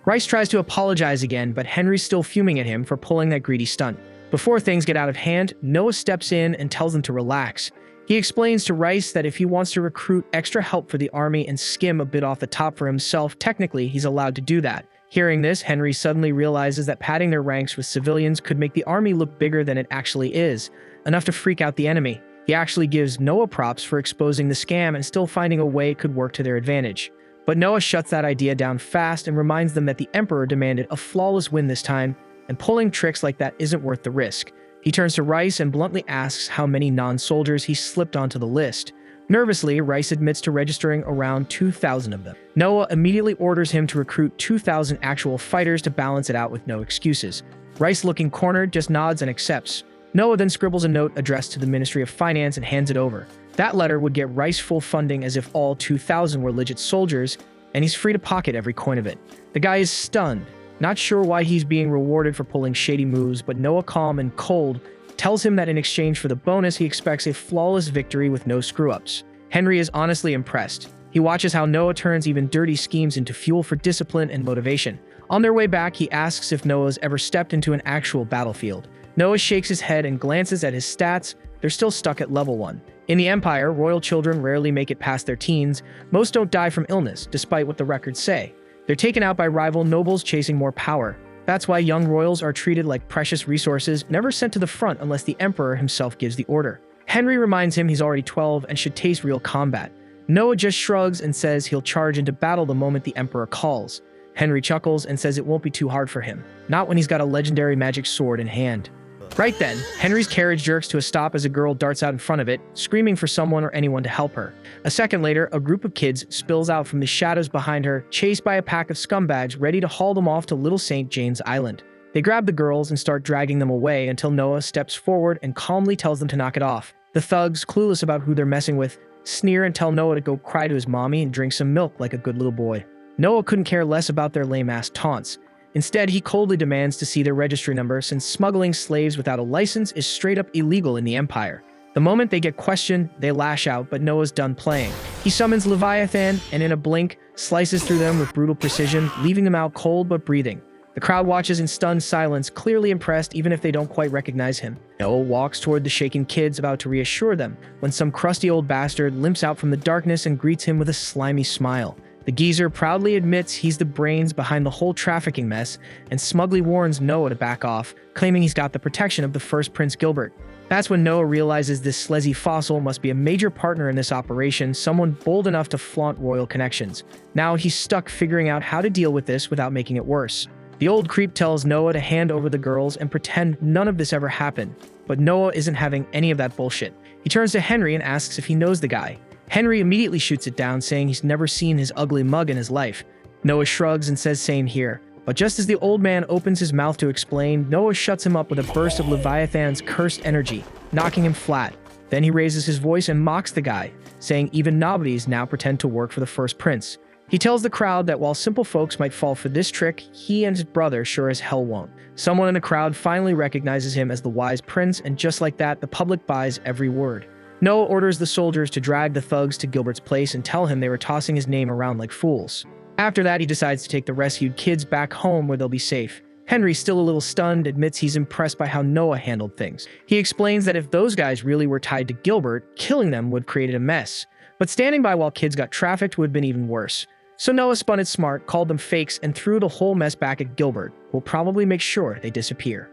Rice tries to apologize again, but Henry's still fuming at him for pulling that greedy stunt. Before things get out of hand, Noah steps in and tells him to relax. He explains to Rice that if he wants to recruit extra help for the army and skim a bit off the top for himself, technically he's allowed to do that. Hearing this, Henry suddenly realizes that padding their ranks with civilians could make the army look bigger than it actually is, enough to freak out the enemy. He actually gives Noah props for exposing the scam and still finding a way it could work to their advantage. But Noah shuts that idea down fast and reminds them that the Emperor demanded a flawless win this time, and pulling tricks like that isn't worth the risk. He turns to Rice and bluntly asks how many non-soldiers he slipped onto the list. Nervously, Rice admits to registering around 2,000 of them. Noah immediately orders him to recruit 2,000 actual fighters to balance it out with no excuses. Rice, looking cornered, just nods and accepts. Noah then scribbles a note addressed to the Ministry of Finance and hands it over. That letter would get Rice full funding as if all 2,000 were legit soldiers, and he's free to pocket every coin of it. The guy is stunned, not sure why he's being rewarded for pulling shady moves, but Noah, calm and cold, tells him that in exchange for the bonus, he expects a flawless victory with no screw-ups. Henry is honestly impressed. He watches how Noah turns even dirty schemes into fuel for discipline and motivation. On their way back, he asks if Noah's ever stepped into an actual battlefield. Noah shakes his head and glances at his stats. They're still stuck at level 1. In the Empire, royal children rarely make it past their teens. Most don't die from illness, despite what the records say. They're taken out by rival nobles chasing more power. That's why young royals are treated like precious resources, never sent to the front unless the Emperor himself gives the order. Henry reminds him he's already 12 and should taste real combat. Noah just shrugs and says he'll charge into battle the moment the Emperor calls. Henry chuckles and says it won't be too hard for him, not when he's got a legendary magic sword in hand. Right then, Henry's carriage jerks to a stop as a girl darts out in front of it, screaming for someone or anyone to help her. A second later, a group of kids spills out from the shadows behind her, chased by a pack of scumbags ready to haul them off to Little St. James Island. They grab the girls and start dragging them away until Noah steps forward and calmly tells them to knock it off. The thugs, clueless about who they're messing with, sneer and tell Noah to go cry to his mommy and drink some milk like a good little boy. Noah couldn't care less about their lame-ass taunts. Instead, he coldly demands to see their registry number since smuggling slaves without a license is straight up illegal in the Empire. The moment they get questioned, they lash out, but Noah's done playing. He summons Leviathan and in a blink, slices through them with brutal precision, leaving them out cold but breathing. The crowd watches in stunned silence, clearly impressed even if they don't quite recognize him. Noah walks toward the shaken kids about to reassure them, when some crusty old bastard limps out from the darkness and greets him with a slimy smile. The geezer proudly admits he's the brains behind the whole trafficking mess and smugly warns Noah to back off, claiming he's got the protection of the first Prince Gilbert. That's when Noah realizes this slezzy fossil must be a major partner in this operation, someone bold enough to flaunt royal connections. Now he's stuck figuring out how to deal with this without making it worse. The old creep tells Noah to hand over the girls and pretend none of this ever happened, but Noah isn't having any of that bullshit. He turns to Henry and asks if he knows the guy. Henry immediately shoots it down, saying he's never seen his ugly mug in his life. Noah shrugs and says same here. But just as the old man opens his mouth to explain, Noah shuts him up with a burst of Leviathan's cursed energy, knocking him flat. Then he raises his voice and mocks the guy, saying even nobodies now pretend to work for the first prince. He tells the crowd that while simple folks might fall for this trick, he and his brother sure as hell won't. Someone in the crowd finally recognizes him as the wise prince, and just like that, the public buys every word. Noah orders the soldiers to drag the thugs to Gilbert's place and tell him they were tossing his name around like fools. After that, he decides to take the rescued kids back home where they'll be safe. Henry, still a little stunned, admits he's impressed by how Noah handled things. He explains that if those guys really were tied to Gilbert, killing them would have created a mess. But standing by while kids got trafficked would have been even worse. So Noah spun it smart, called them fakes, and threw the whole mess back at Gilbert, who'll probably make sure they disappear.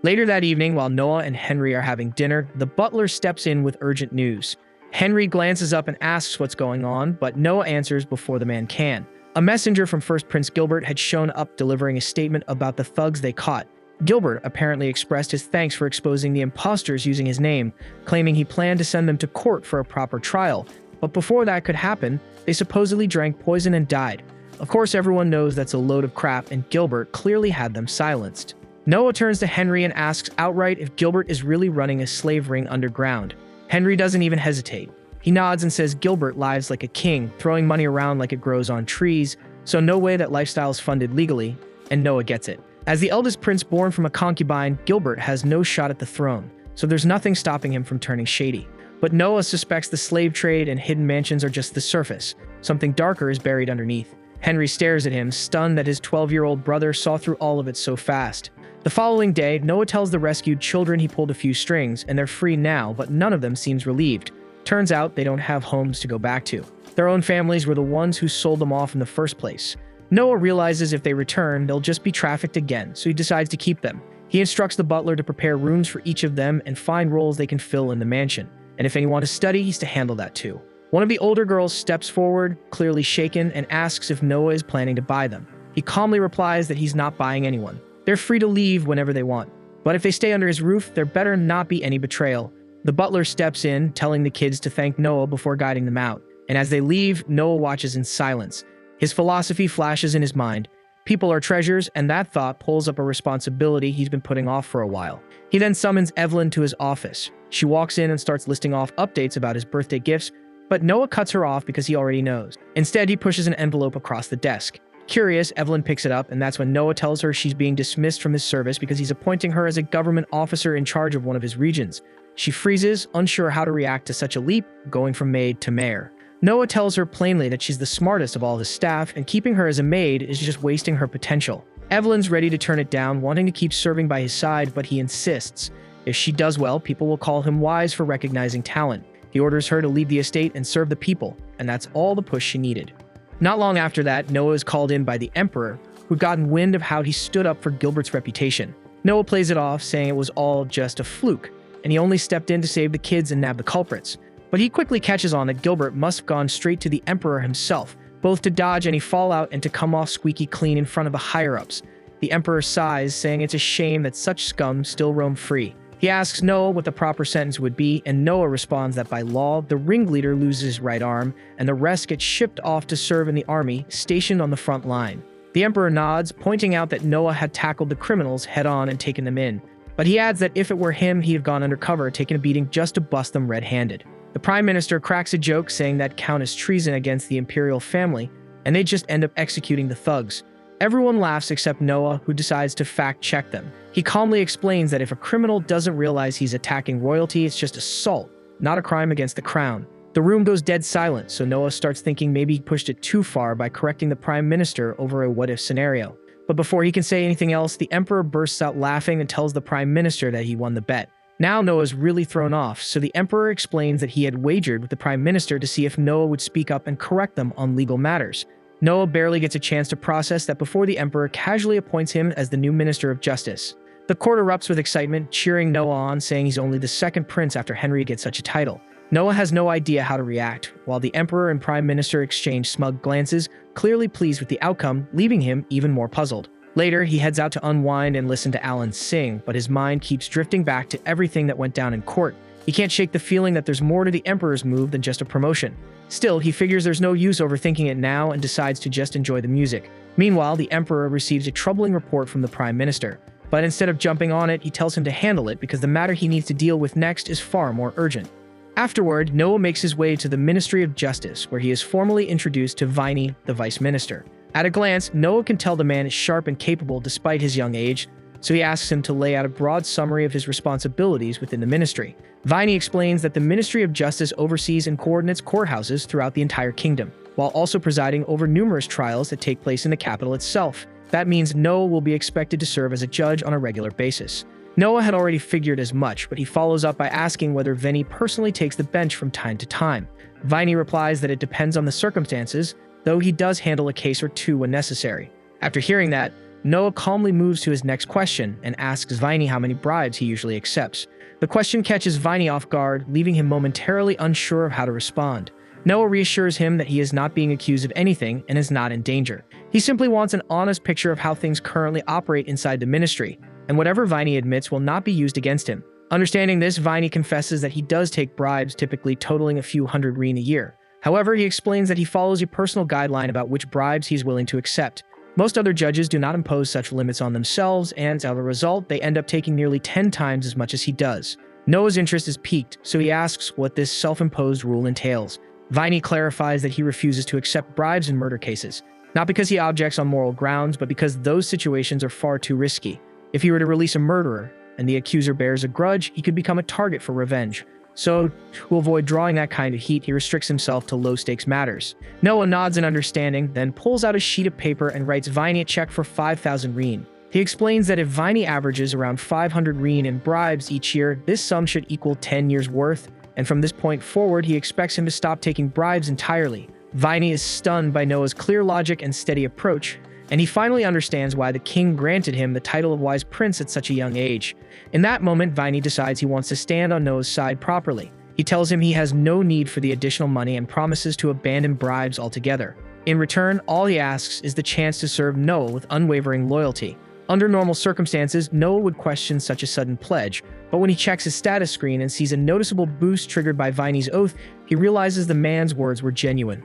Later that evening, while Noah and Henry are having dinner, the butler steps in with urgent news. Henry glances up and asks what's going on, but Noah answers before the man can. A messenger from First Prince Gilbert had shown up delivering a statement about the thugs they caught. Gilbert apparently expressed his thanks for exposing the imposters using his name, claiming he planned to send them to court for a proper trial. But before that could happen, they supposedly drank poison and died. Of course, everyone knows that's a load of crap, and Gilbert clearly had them silenced. Noah turns to Henry and asks outright if Gilbert is really running a slave ring underground. Henry doesn't even hesitate. He nods and says Gilbert lives like a king, throwing money around like it grows on trees, so no way that lifestyle is funded legally, and Noah gets it. As the eldest prince born from a concubine, Gilbert has no shot at the throne, so there's nothing stopping him from turning shady. But Noah suspects the slave trade and hidden mansions are just the surface. Something darker is buried underneath. Henry stares at him, stunned that his 12-year-old brother saw through all of it so fast. The following day, Noah tells the rescued children he pulled a few strings, and they're free now, but none of them seems relieved. Turns out they don't have homes to go back to. Their own families were the ones who sold them off in the first place. Noah realizes if they return, they'll just be trafficked again, so he decides to keep them. He instructs the butler to prepare rooms for each of them and find roles they can fill in the mansion. And if anyone to study, he's to handle that too. One of the older girls steps forward, clearly shaken, and asks if Noah is planning to buy them. He calmly replies that he's not buying anyone. They're free to leave whenever they want. But if they stay under his roof, there better not be any betrayal. The butler steps in, telling the kids to thank Noah before guiding them out. And as they leave, Noah watches in silence. His philosophy flashes in his mind. People are treasures, and that thought pulls up a responsibility he's been putting off for a while. He then summons Evelyn to his office. She walks in and starts listing off updates about his birthday gifts, but Noah cuts her off because he already knows. Instead, he pushes an envelope across the desk. Curious, Evelyn picks it up, and that's when Noah tells her she's being dismissed from his service because he's appointing her as a government officer in charge of one of his regions. She freezes, unsure how to react to such a leap, going from maid to mayor. Noah tells her plainly that she's the smartest of all his staff, and keeping her as a maid is just wasting her potential. Evelyn's ready to turn it down, wanting to keep serving by his side, but he insists. If she does well, people will call him wise for recognizing talent. He orders her to leave the estate and serve the people, and that's all the push she needed. Not long after that, Noah is called in by the Emperor, who'd gotten wind of how he stood up for Gilbert's reputation. Noah plays it off, saying it was all just a fluke, and he only stepped in to save the kids and nab the culprits. But he quickly catches on that Gilbert must have gone straight to the Emperor himself, both to dodge any fallout and to come off squeaky clean in front of the higher-ups. The Emperor sighs, saying it's a shame that such scum still roam free. He asks Noah what the proper sentence would be, and Noah responds that by law, the ringleader loses his right arm, and the rest get shipped off to serve in the army, stationed on the front line. The Emperor nods, pointing out that Noah had tackled the criminals head-on and taken them in. But he adds that if it were him, he'd have gone undercover, taking a beating just to bust them red-handed. The Prime Minister cracks a joke, saying that count as treason against the imperial family, and they just end up executing the thugs. Everyone laughs except Noah, who decides to fact-check them. He calmly explains that if a criminal doesn't realize he's attacking royalty, it's just assault, not a crime against the crown. The room goes dead silent, so Noah starts thinking maybe he pushed it too far by correcting the Prime Minister over a what-if scenario. But before he can say anything else, the Emperor bursts out laughing and tells the Prime Minister that he won the bet. Now Noah's really thrown off, so the Emperor explains that he had wagered with the Prime Minister to see if Noah would speak up and correct them on legal matters. Noah barely gets a chance to process that before the Emperor casually appoints him as the new Minister of Justice. The court erupts with excitement, cheering Noah on, saying he's only the second prince after Henry gets such a title. Noah has no idea how to react, while the Emperor and Prime Minister exchange smug glances, clearly pleased with the outcome, leaving him even more puzzled. Later, he heads out to unwind and listen to Alan sing, but his mind keeps drifting back to everything that went down in court. He can't shake the feeling that there's more to the Emperor's move than just a promotion. Still, he figures there's no use overthinking it now and decides to just enjoy the music. Meanwhile, the Emperor receives a troubling report from the Prime Minister. But instead of jumping on it, he tells him to handle it because the matter he needs to deal with next is far more urgent. Afterward, Noah makes his way to the Ministry of Justice, where he is formally introduced to Viney, the Vice Minister. At a glance, Noah can tell the man is sharp and capable despite his young age, so he asks him to lay out a broad summary of his responsibilities within the ministry. Viney explains that the Ministry of Justice oversees and coordinates courthouses throughout the entire kingdom, while also presiding over numerous trials that take place in the capital itself. That means Noah will be expected to serve as a judge on a regular basis. Noah had already figured as much, but he follows up by asking whether Viney personally takes the bench from time to time. Viney replies that it depends on the circumstances, though he does handle a case or two when necessary. After hearing that, Noah calmly moves to his next question and asks Viney how many bribes he usually accepts. The question catches Viney off guard, leaving him momentarily unsure of how to respond. Noah reassures him that he is not being accused of anything and is not in danger. He simply wants an honest picture of how things currently operate inside the ministry, and whatever Viney admits will not be used against him. Understanding this, Viney confesses that he does take bribes, typically totaling a few hundred reen a year. However, he explains that he follows a personal guideline about which bribes he's willing to accept. Most other judges do not impose such limits on themselves, and as a result, they end up taking nearly 10 times as much as he does. Noah's interest is piqued, so he asks what this self-imposed rule entails. Viney clarifies that he refuses to accept bribes in murder cases, not because he objects on moral grounds, but because those situations are far too risky. If he were to release a murderer, and the accuser bears a grudge, he could become a target for revenge. So, to avoid drawing that kind of heat, he restricts himself to low-stakes matters. Noah nods in understanding, then pulls out a sheet of paper and writes Viney a check for 5,000 reen. He explains that if Viney averages around 500 reen in bribes each year, this sum should equal 10 years' worth, and from this point forward, he expects him to stop taking bribes entirely. Viney is stunned by Noah's clear logic and steady approach, and he finally understands why the king granted him the title of Wise Prince at such a young age. In that moment, Viney decides he wants to stand on Noah's side properly. He tells him he has no need for the additional money and promises to abandon bribes altogether. In return, all he asks is the chance to serve Noah with unwavering loyalty. Under normal circumstances, Noah would question such a sudden pledge, but when he checks his status screen and sees a noticeable boost triggered by Viney's oath, he realizes the man's words were genuine.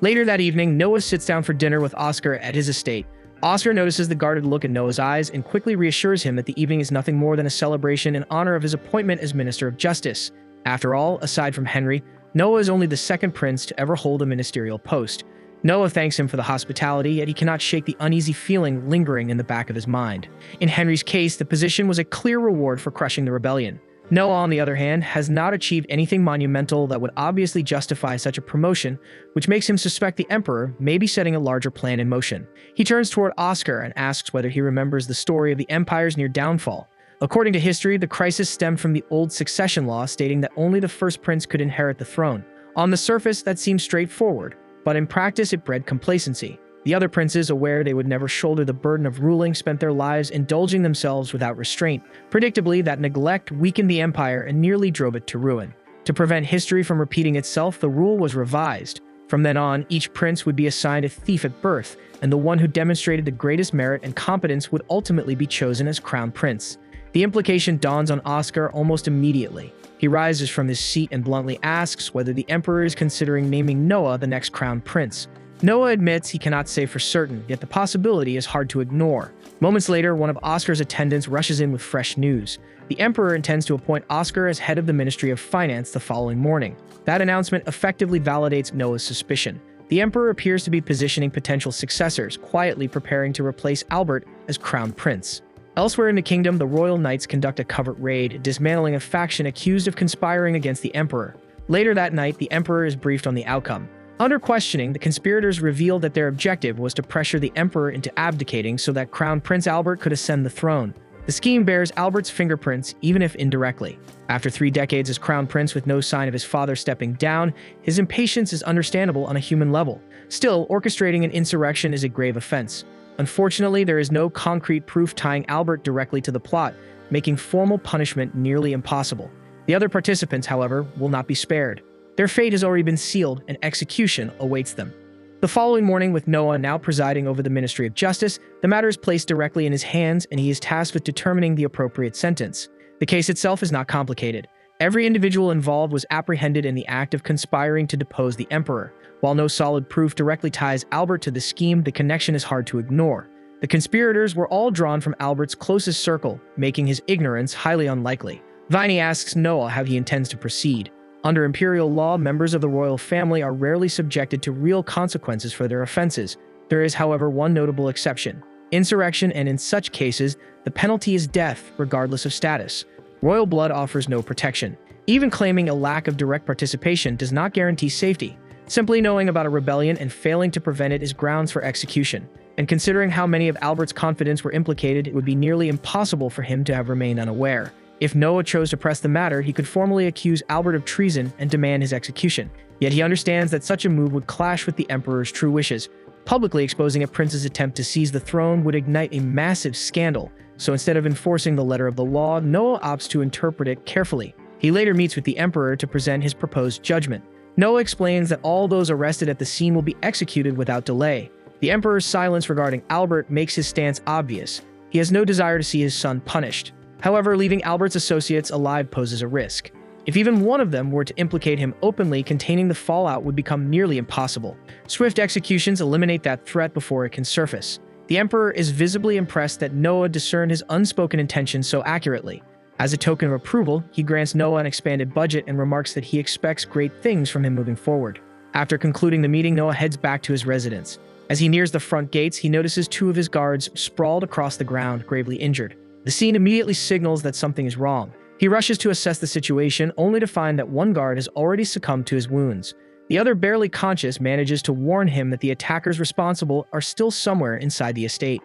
Later that evening, Noah sits down for dinner with Oscar at his estate. Oscar notices the guarded look in Noah's eyes and quickly reassures him that the evening is nothing more than a celebration in honor of his appointment as Minister of Justice. After all, aside from Henry, Noah is only the second prince to ever hold a ministerial post. Noah thanks him for the hospitality, yet he cannot shake the uneasy feeling lingering in the back of his mind. In Henry's case, the position was a clear reward for crushing the rebellion. Noah, on the other hand, has not achieved anything monumental that would obviously justify such a promotion, which makes him suspect the Emperor may be setting a larger plan in motion. He turns toward Oscar and asks whether he remembers the story of the Empire's near downfall. According to history, the crisis stemmed from the old succession law stating that only the first prince could inherit the throne. On the surface, that seemed straightforward, but in practice it bred complacency. The other princes, aware they would never shoulder the burden of ruling, spent their lives indulging themselves without restraint. Predictably, that neglect weakened the empire and nearly drove it to ruin. To prevent history from repeating itself, the rule was revised. From then on, each prince would be assigned a thief at birth, and the one who demonstrated the greatest merit and competence would ultimately be chosen as crown prince. The implication dawns on Oscar almost immediately. He rises from his seat and bluntly asks whether the emperor is considering naming Noah the next crown prince. Noah admits he cannot say for certain, yet the possibility is hard to ignore. Moments later, one of Oscar's attendants rushes in with fresh news. The emperor intends to appoint Oscar as head of the Ministry of Finance the following morning. That announcement effectively validates Noah's suspicion. The emperor appears to be positioning potential successors, quietly preparing to replace Albert as crown prince. Elsewhere in the kingdom, the royal knights conduct a covert raid, dismantling a faction accused of conspiring against the emperor. Later that night, the emperor is briefed on the outcome. Under questioning, the conspirators revealed that their objective was to pressure the emperor into abdicating so that Crown Prince Albert could ascend the throne. The scheme bears Albert's fingerprints, even if indirectly. After 3 decades as crown prince with no sign of his father stepping down, his impatience is understandable on a human level. Still, orchestrating an insurrection is a grave offense. Unfortunately, there is no concrete proof tying Albert directly to the plot, making formal punishment nearly impossible. The other participants, however, will not be spared. Their fate has already been sealed, and execution awaits them. The following morning, with Noah now presiding over the Ministry of Justice, the matter is placed directly in his hands, and he is tasked with determining the appropriate sentence. The case itself is not complicated. Every individual involved was apprehended in the act of conspiring to depose the emperor. While no solid proof directly ties Albert to the scheme, the connection is hard to ignore. The conspirators were all drawn from Albert's closest circle, making his ignorance highly unlikely. Viney asks Noah how he intends to proceed. Under imperial law, members of the royal family are rarely subjected to real consequences for their offenses. There is, however, one notable exception: insurrection, and in such cases, the penalty is death, regardless of status. Royal blood offers no protection. Even claiming a lack of direct participation does not guarantee safety. Simply knowing about a rebellion and failing to prevent it is grounds for execution. And considering how many of Albert's confidants were implicated, it would be nearly impossible for him to have remained unaware. If Noah chose to press the matter, he could formally accuse Albert of treason and demand his execution. Yet he understands that such a move would clash with the emperor's true wishes. Publicly exposing a prince's attempt to seize the throne would ignite a massive scandal, so instead of enforcing the letter of the law, Noah opts to interpret it carefully. He later meets with the emperor to present his proposed judgment. Noah explains that all those arrested at the scene will be executed without delay. The emperor's silence regarding Albert makes his stance obvious. He has no desire to see his son punished. However, leaving Albert's associates alive poses a risk. If even one of them were to implicate him openly, containing the fallout would become nearly impossible. Swift executions eliminate that threat before it can surface. The Emperor is visibly impressed that Noah discerned his unspoken intentions so accurately. As a token of approval, he grants Noah an expanded budget and remarks that he expects great things from him moving forward. After concluding the meeting, Noah heads back to his residence. As he nears the front gates, he notices two of his guards sprawled across the ground, gravely injured. The scene immediately signals that something is wrong. He rushes to assess the situation, only to find that one guard has already succumbed to his wounds. The other, barely conscious, manages to warn him that the attackers responsible are still somewhere inside the estate.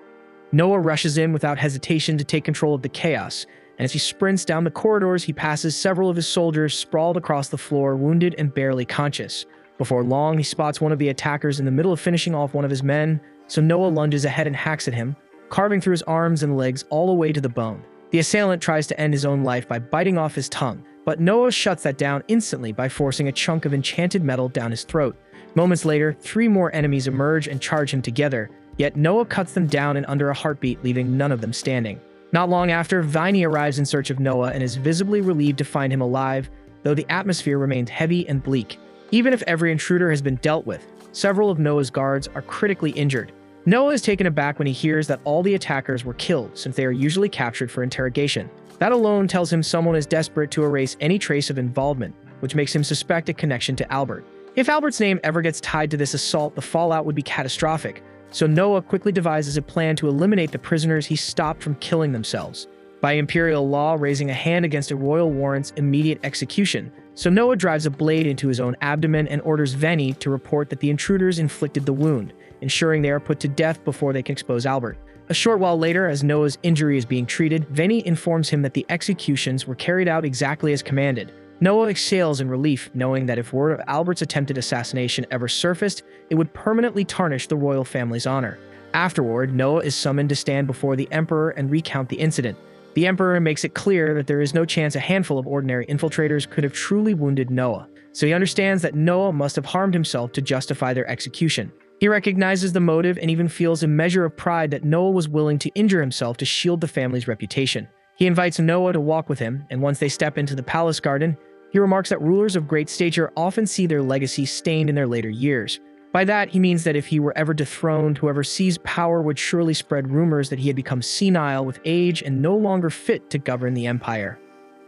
Noah rushes in without hesitation to take control of the chaos, and as he sprints down the corridors, he passes several of his soldiers sprawled across the floor, wounded and barely conscious. Before long, he spots one of the attackers in the middle of finishing off one of his men, so Noah lunges ahead and hacks at him, carving through his arms and legs all the way to the bone. The assailant tries to end his own life by biting off his tongue, but Noah shuts that down instantly by forcing a chunk of enchanted metal down his throat. Moments later, 3 more enemies emerge and charge him together, yet Noah cuts them down in under a heartbeat, leaving none of them standing. Not long after, Viney arrives in search of Noah and is visibly relieved to find him alive, though the atmosphere remains heavy and bleak. Even if every intruder has been dealt with, several of Noah's guards are critically injured. Noah is taken aback when he hears that all the attackers were killed, since they are usually captured for interrogation. That alone tells him someone is desperate to erase any trace of involvement, which makes him suspect a connection to Albert. If Albert's name ever gets tied to this assault, the fallout would be catastrophic, so Noah quickly devises a plan to eliminate the prisoners he stopped from killing themselves. By imperial law, raising a hand against a royal warrants immediate execution, so Noah drives a blade into his own abdomen and orders Venny to report that the intruders inflicted the wound, ensuring they are put to death before they can expose Albert. A short while later, as Noah's injury is being treated, Venny informs him that the executions were carried out exactly as commanded. Noah exhales in relief, knowing that if word of Albert's attempted assassination ever surfaced, it would permanently tarnish the royal family's honor. Afterward, Noah is summoned to stand before the Emperor and recount the incident. The Emperor makes it clear that there is no chance a handful of ordinary infiltrators could have truly wounded Noah, so he understands that Noah must have harmed himself to justify their execution. He recognizes the motive and even feels a measure of pride that Noah was willing to injure himself to shield the family's reputation. He invites Noah to walk with him, and once they step into the palace garden, he remarks that rulers of great stature often see their legacy stained in their later years. By that, he means that if he were ever dethroned, whoever seized power would surely spread rumors that he had become senile with age and no longer fit to govern the empire.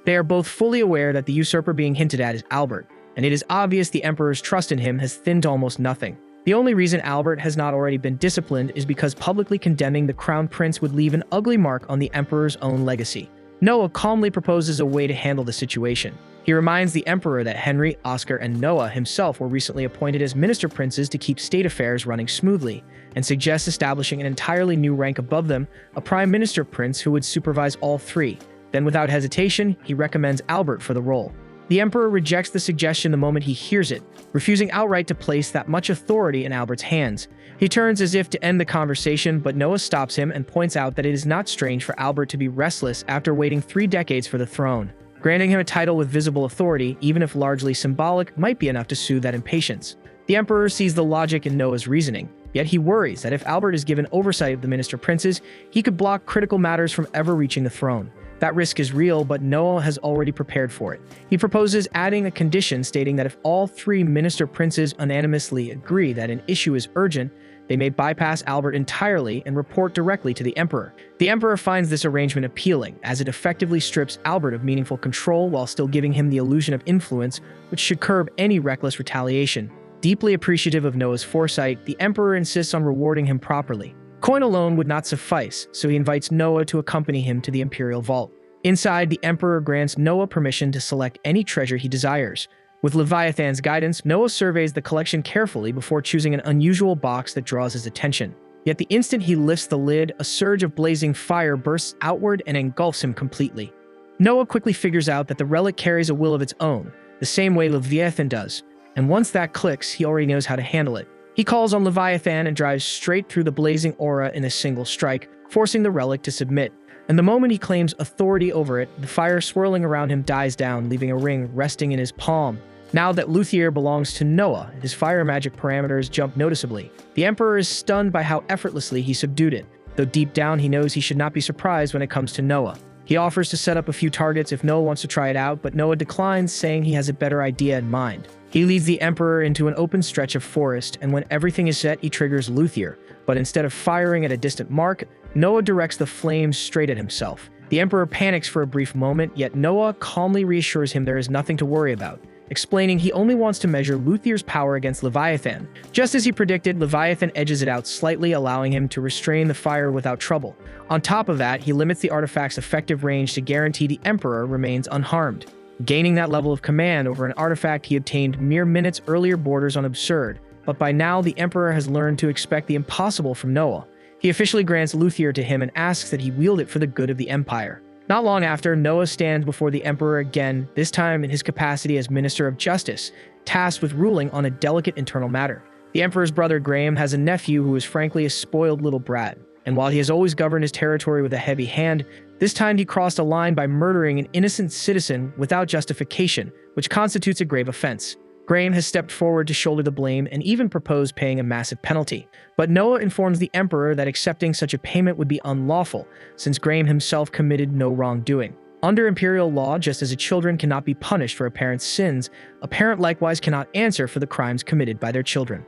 They are both fully aware that the usurper being hinted at is Albert, and it is obvious the Emperor's trust in him has thinned to almost nothing. The only reason Albert has not already been disciplined is because publicly condemning the Crown Prince would leave an ugly mark on the Emperor's own legacy. Noah calmly proposes a way to handle the situation. He reminds the Emperor that Henry, Oscar, and Noah himself were recently appointed as minister princes to keep state affairs running smoothly, and suggests establishing an entirely new rank above them, a prime minister prince who would supervise all 3. Then without hesitation, he recommends Albert for the role. The Emperor rejects the suggestion the moment he hears it, refusing outright to place that much authority in Albert's hands. He turns as if to end the conversation, but Noah stops him and points out that it is not strange for Albert to be restless after waiting 3 decades for the throne. Granting him a title with visible authority, even if largely symbolic, might be enough to soothe that impatience. The Emperor sees the logic in Noah's reasoning, yet he worries that if Albert is given oversight of the minister princes, he could block critical matters from ever reaching the throne. That risk is real, but Noah has already prepared for it. He proposes adding a condition stating that if all 3 minister princes unanimously agree that an issue is urgent, they may bypass Albert entirely and report directly to the Emperor. The Emperor finds this arrangement appealing, as it effectively strips Albert of meaningful control while still giving him the illusion of influence, which should curb any reckless retaliation. Deeply appreciative of Noah's foresight, the Emperor insists on rewarding him properly. Coin alone would not suffice, so he invites Noah to accompany him to the Imperial Vault. Inside, the Emperor grants Noah permission to select any treasure he desires. With Leviathan's guidance, Noah surveys the collection carefully before choosing an unusual box that draws his attention. Yet the instant he lifts the lid, a surge of blazing fire bursts outward and engulfs him completely. Noah quickly figures out that the relic carries a will of its own, the same way Leviathan does, and once that clicks, he already knows how to handle it. He calls on Leviathan and drives straight through the blazing aura in a single strike, forcing the relic to submit. And the moment he claims authority over it, the fire swirling around him dies down, leaving a ring resting in his palm. Now that Luthier belongs to Noah, his fire magic parameters jump noticeably. The Emperor is stunned by how effortlessly he subdued it, though deep down he knows he should not be surprised when it comes to Noah. He offers to set up a few targets if Noah wants to try it out, but Noah declines, saying he has a better idea in mind. He leads the Emperor into an open stretch of forest, and when everything is set, he triggers Luthier. But instead of firing at a distant mark, Noah directs the flames straight at himself. The Emperor panics for a brief moment, yet Noah calmly reassures him there is nothing to worry about, explaining he only wants to measure Luthier's power against Leviathan. Just as he predicted, Leviathan edges it out slightly, allowing him to restrain the fire without trouble. On top of that, he limits the artifact's effective range to guarantee the Emperor remains unharmed. Gaining that level of command over an artifact he obtained mere minutes earlier borders on absurd, but by now the Emperor has learned to expect the impossible from Noah. He officially grants Luthier to him and asks that he wield it for the good of the Empire. Not long after, Noah stands before the Emperor again, this time in his capacity as Minister of Justice, tasked with ruling on a delicate internal matter. The Emperor's brother Graham has a nephew who is frankly a spoiled little brat, and while he has always governed his territory with a heavy hand, this time he crossed a line by murdering an innocent citizen without justification, which constitutes a grave offense. Graham has stepped forward to shoulder the blame and even proposed paying a massive penalty. But Noah informs the Emperor that accepting such a payment would be unlawful, since Graham himself committed no wrongdoing. Under imperial law, just as a children cannot be punished for a parent's sins, a parent likewise cannot answer for the crimes committed by their children.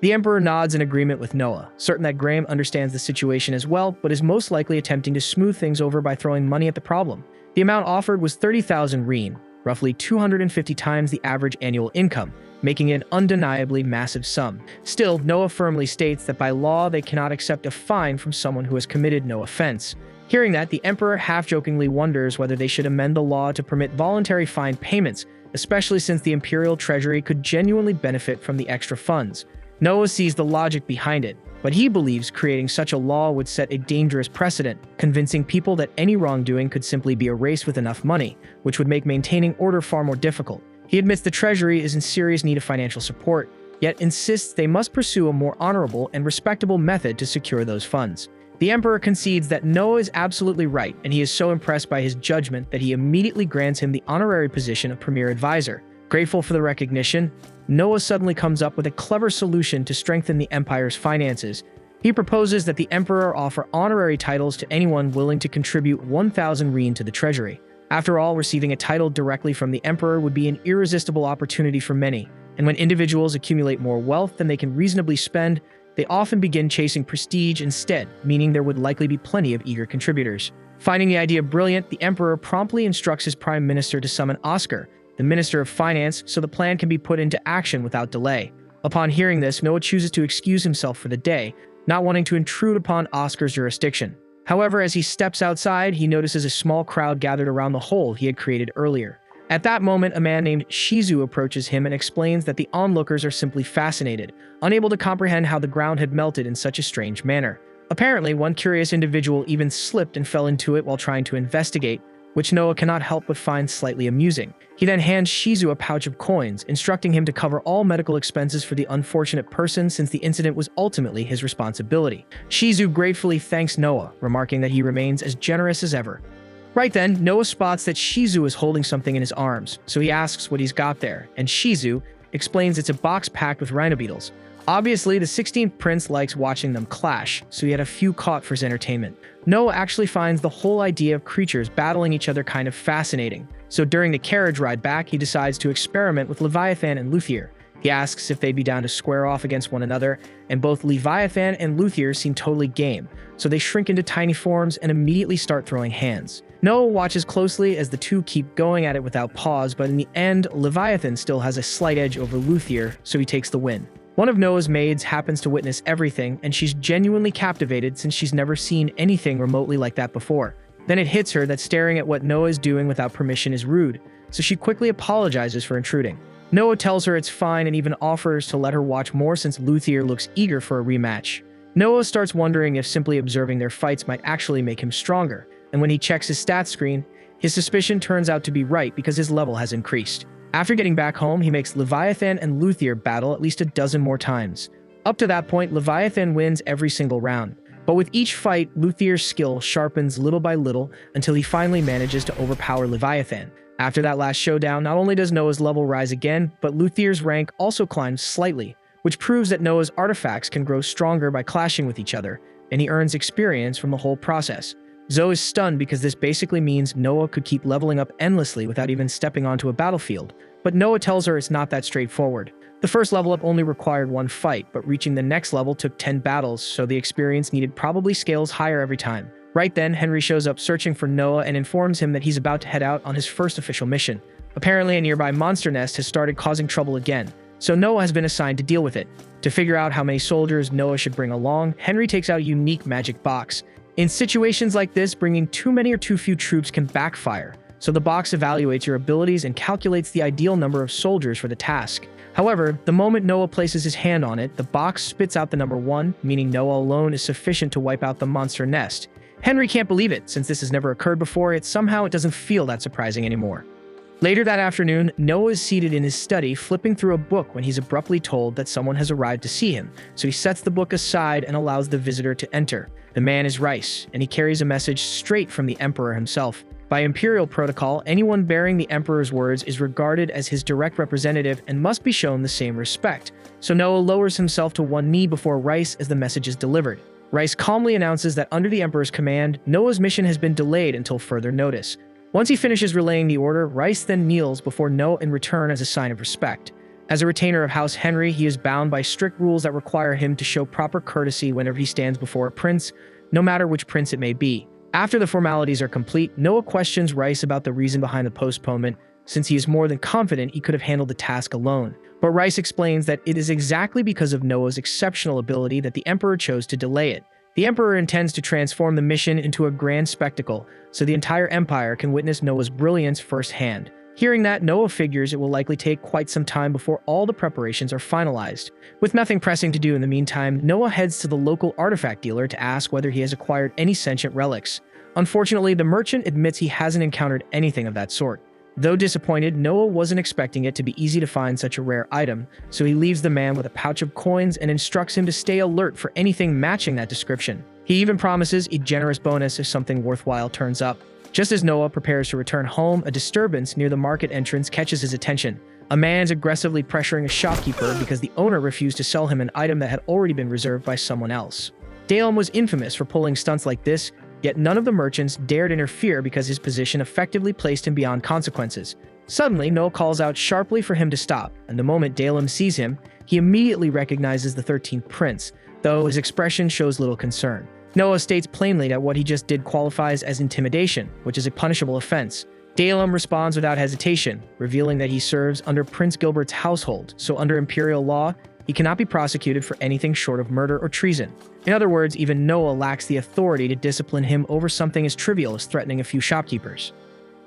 The Emperor nods in agreement with Noah, certain that Graham understands the situation as well, but is most likely attempting to smooth things over by throwing money at the problem. The amount offered was 30,000 rein, roughly 250 times the average annual income, making it an undeniably massive sum. Still, Noah firmly states that by law they cannot accept a fine from someone who has committed no offense. Hearing that, the Emperor half-jokingly wonders whether they should amend the law to permit voluntary fine payments, especially since the Imperial Treasury could genuinely benefit from the extra funds. Noah sees the logic behind it, but he believes creating such a law would set a dangerous precedent, convincing people that any wrongdoing could simply be erased with enough money, which would make maintaining order far more difficult. He admits the Treasury is in serious need of financial support, yet insists they must pursue a more honorable and respectable method to secure those funds. The Emperor concedes that Noah is absolutely right, and he is so impressed by his judgment that he immediately grants him the honorary position of Premier Advisor. Grateful for the recognition, Noah suddenly comes up with a clever solution to strengthen the Empire's finances. He proposes that the Emperor offer honorary titles to anyone willing to contribute 1,000 rein to the treasury. After all, receiving a title directly from the Emperor would be an irresistible opportunity for many, and when individuals accumulate more wealth than they can reasonably spend, they often begin chasing prestige instead, meaning there would likely be plenty of eager contributors. Finding the idea brilliant, the Emperor promptly instructs his Prime Minister to summon Oscar, the Minister of Finance, so the plan can be put into action without delay. Upon hearing this, Noah chooses to excuse himself for the day, not wanting to intrude upon Oscar's jurisdiction. However, as he steps outside, he notices a small crowd gathered around the hole he had created earlier. At that moment, a man named Shizu approaches him and explains that the onlookers are simply fascinated, unable to comprehend how the ground had melted in such a strange manner. Apparently, one curious individual even slipped and fell into it while trying to investigate, which Noah cannot help but find slightly amusing. He then hands Shizu a pouch of coins, instructing him to cover all medical expenses for the unfortunate person since the incident was ultimately his responsibility. Shizu gratefully thanks Noah, remarking that he remains as generous as ever. Right then, Noah spots that Shizu is holding something in his arms, so he asks what he's got there, and Shizu explains it's a box packed with rhino beetles. Obviously, the 16th prince likes watching them clash, so he had a few caught for his entertainment. Noah actually finds the whole idea of creatures battling each other kind of fascinating, so during the carriage ride back, he decides to experiment with Leviathan and Luthier. He asks if they'd be down to square off against one another, and both Leviathan and Luthier seem totally game, so they shrink into tiny forms and immediately start throwing hands. Noah watches closely as the two keep going at it without pause, but in the end, Leviathan still has a slight edge over Luthier, so he takes the win. One of Noah's maids happens to witness everything, and she's genuinely captivated since she's never seen anything remotely like that before. Then it hits her that staring at what Noah is doing without permission is rude, so she quickly apologizes for intruding. Noah tells her it's fine and even offers to let her watch more since Luthier looks eager for a rematch. Noah starts wondering if simply observing their fights might actually make him stronger, and when he checks his stats screen, his suspicion turns out to be right because his level has increased. After getting back home, he makes Leviathan and Luthier battle at least a dozen more times. Up to that point, Leviathan wins every single round, but with each fight, Luthier's skill sharpens little by little until he finally manages to overpower Leviathan. After that last showdown, not only does Noah's level rise again, but Luthier's rank also climbs slightly, which proves that Noah's artifacts can grow stronger by clashing with each other, and he earns experience from the whole process. Zoe is stunned because this basically means Noah could keep leveling up endlessly without even stepping onto a battlefield. but Noah tells her it's not that straightforward. The first level up only required one fight, but reaching the next level took 10 battles, so the experience needed probably scales higher every time. Right then, Henry shows up searching for Noah and informs him that he's about to head out on his first official mission. Apparently, a nearby monster nest has started causing trouble again, so Noah has been assigned to deal with it. To figure out how many soldiers Noah should bring along, Henry takes out a unique magic box. In situations like this, bringing too many or too few troops can backfire, so the box evaluates your abilities and calculates the ideal number of soldiers for the task. However, the moment Noah places his hand on it, the box spits out the number 1, meaning Noah alone is sufficient to wipe out the monster nest. Henry can't believe it, since this has never occurred before, yet somehow it doesn't feel that surprising anymore. Later that afternoon, Noah is seated in his study flipping through a book when he's abruptly told that someone has arrived to see him, so he sets the book aside and allows the visitor to enter. The man is Rice, and he carries a message straight from the Emperor himself. By imperial protocol, anyone bearing the Emperor's words is regarded as his direct representative and must be shown the same respect. So Noah lowers himself to one knee before Rice as the message is delivered. Rice calmly announces that under the Emperor's command, Noah's mission has been delayed until further notice. Once he finishes relaying the order, Rice then kneels before Noah in return as a sign of respect. As a retainer of House Henry, he is bound by strict rules that require him to show proper courtesy whenever he stands before a prince, no matter which prince it may be. After the formalities are complete, Noah questions Rice about the reason behind the postponement, since he is more than confident he could have handled the task alone. But Rice explains that it is exactly because of Noah's exceptional ability that the Emperor chose to delay it. The Emperor intends to transform the mission into a grand spectacle, so the entire Empire can witness Noah's brilliance firsthand. Hearing that, Noah figures it will likely take quite some time before all the preparations are finalized. With nothing pressing to do in the meantime, Noah heads to the local artifact dealer to ask whether he has acquired any sentient relics. Unfortunately, the merchant admits he hasn't encountered anything of that sort. Though disappointed, Noah wasn't expecting it to be easy to find such a rare item, so he leaves the man with a pouch of coins and instructs him to stay alert for anything matching that description. He even promises a generous bonus if something worthwhile turns up. Just as Noah prepares to return home, a disturbance near the market entrance catches his attention. A man is aggressively pressuring a shopkeeper because the owner refused to sell him an item that had already been reserved by someone else. Dalem was infamous for pulling stunts like this, yet none of the merchants dared interfere because his position effectively placed him beyond consequences. Suddenly, Noah calls out sharply for him to stop, and the moment Dalem sees him, he immediately recognizes the 13th prince, though his expression shows little concern. Noah states plainly that what he just did qualifies as intimidation, which is a punishable offense. Dalem responds without hesitation, revealing that he serves under Prince Gilbert's household, so under imperial law, he cannot be prosecuted for anything short of murder or treason. In other words, even Noah lacks the authority to discipline him over something as trivial as threatening a few shopkeepers.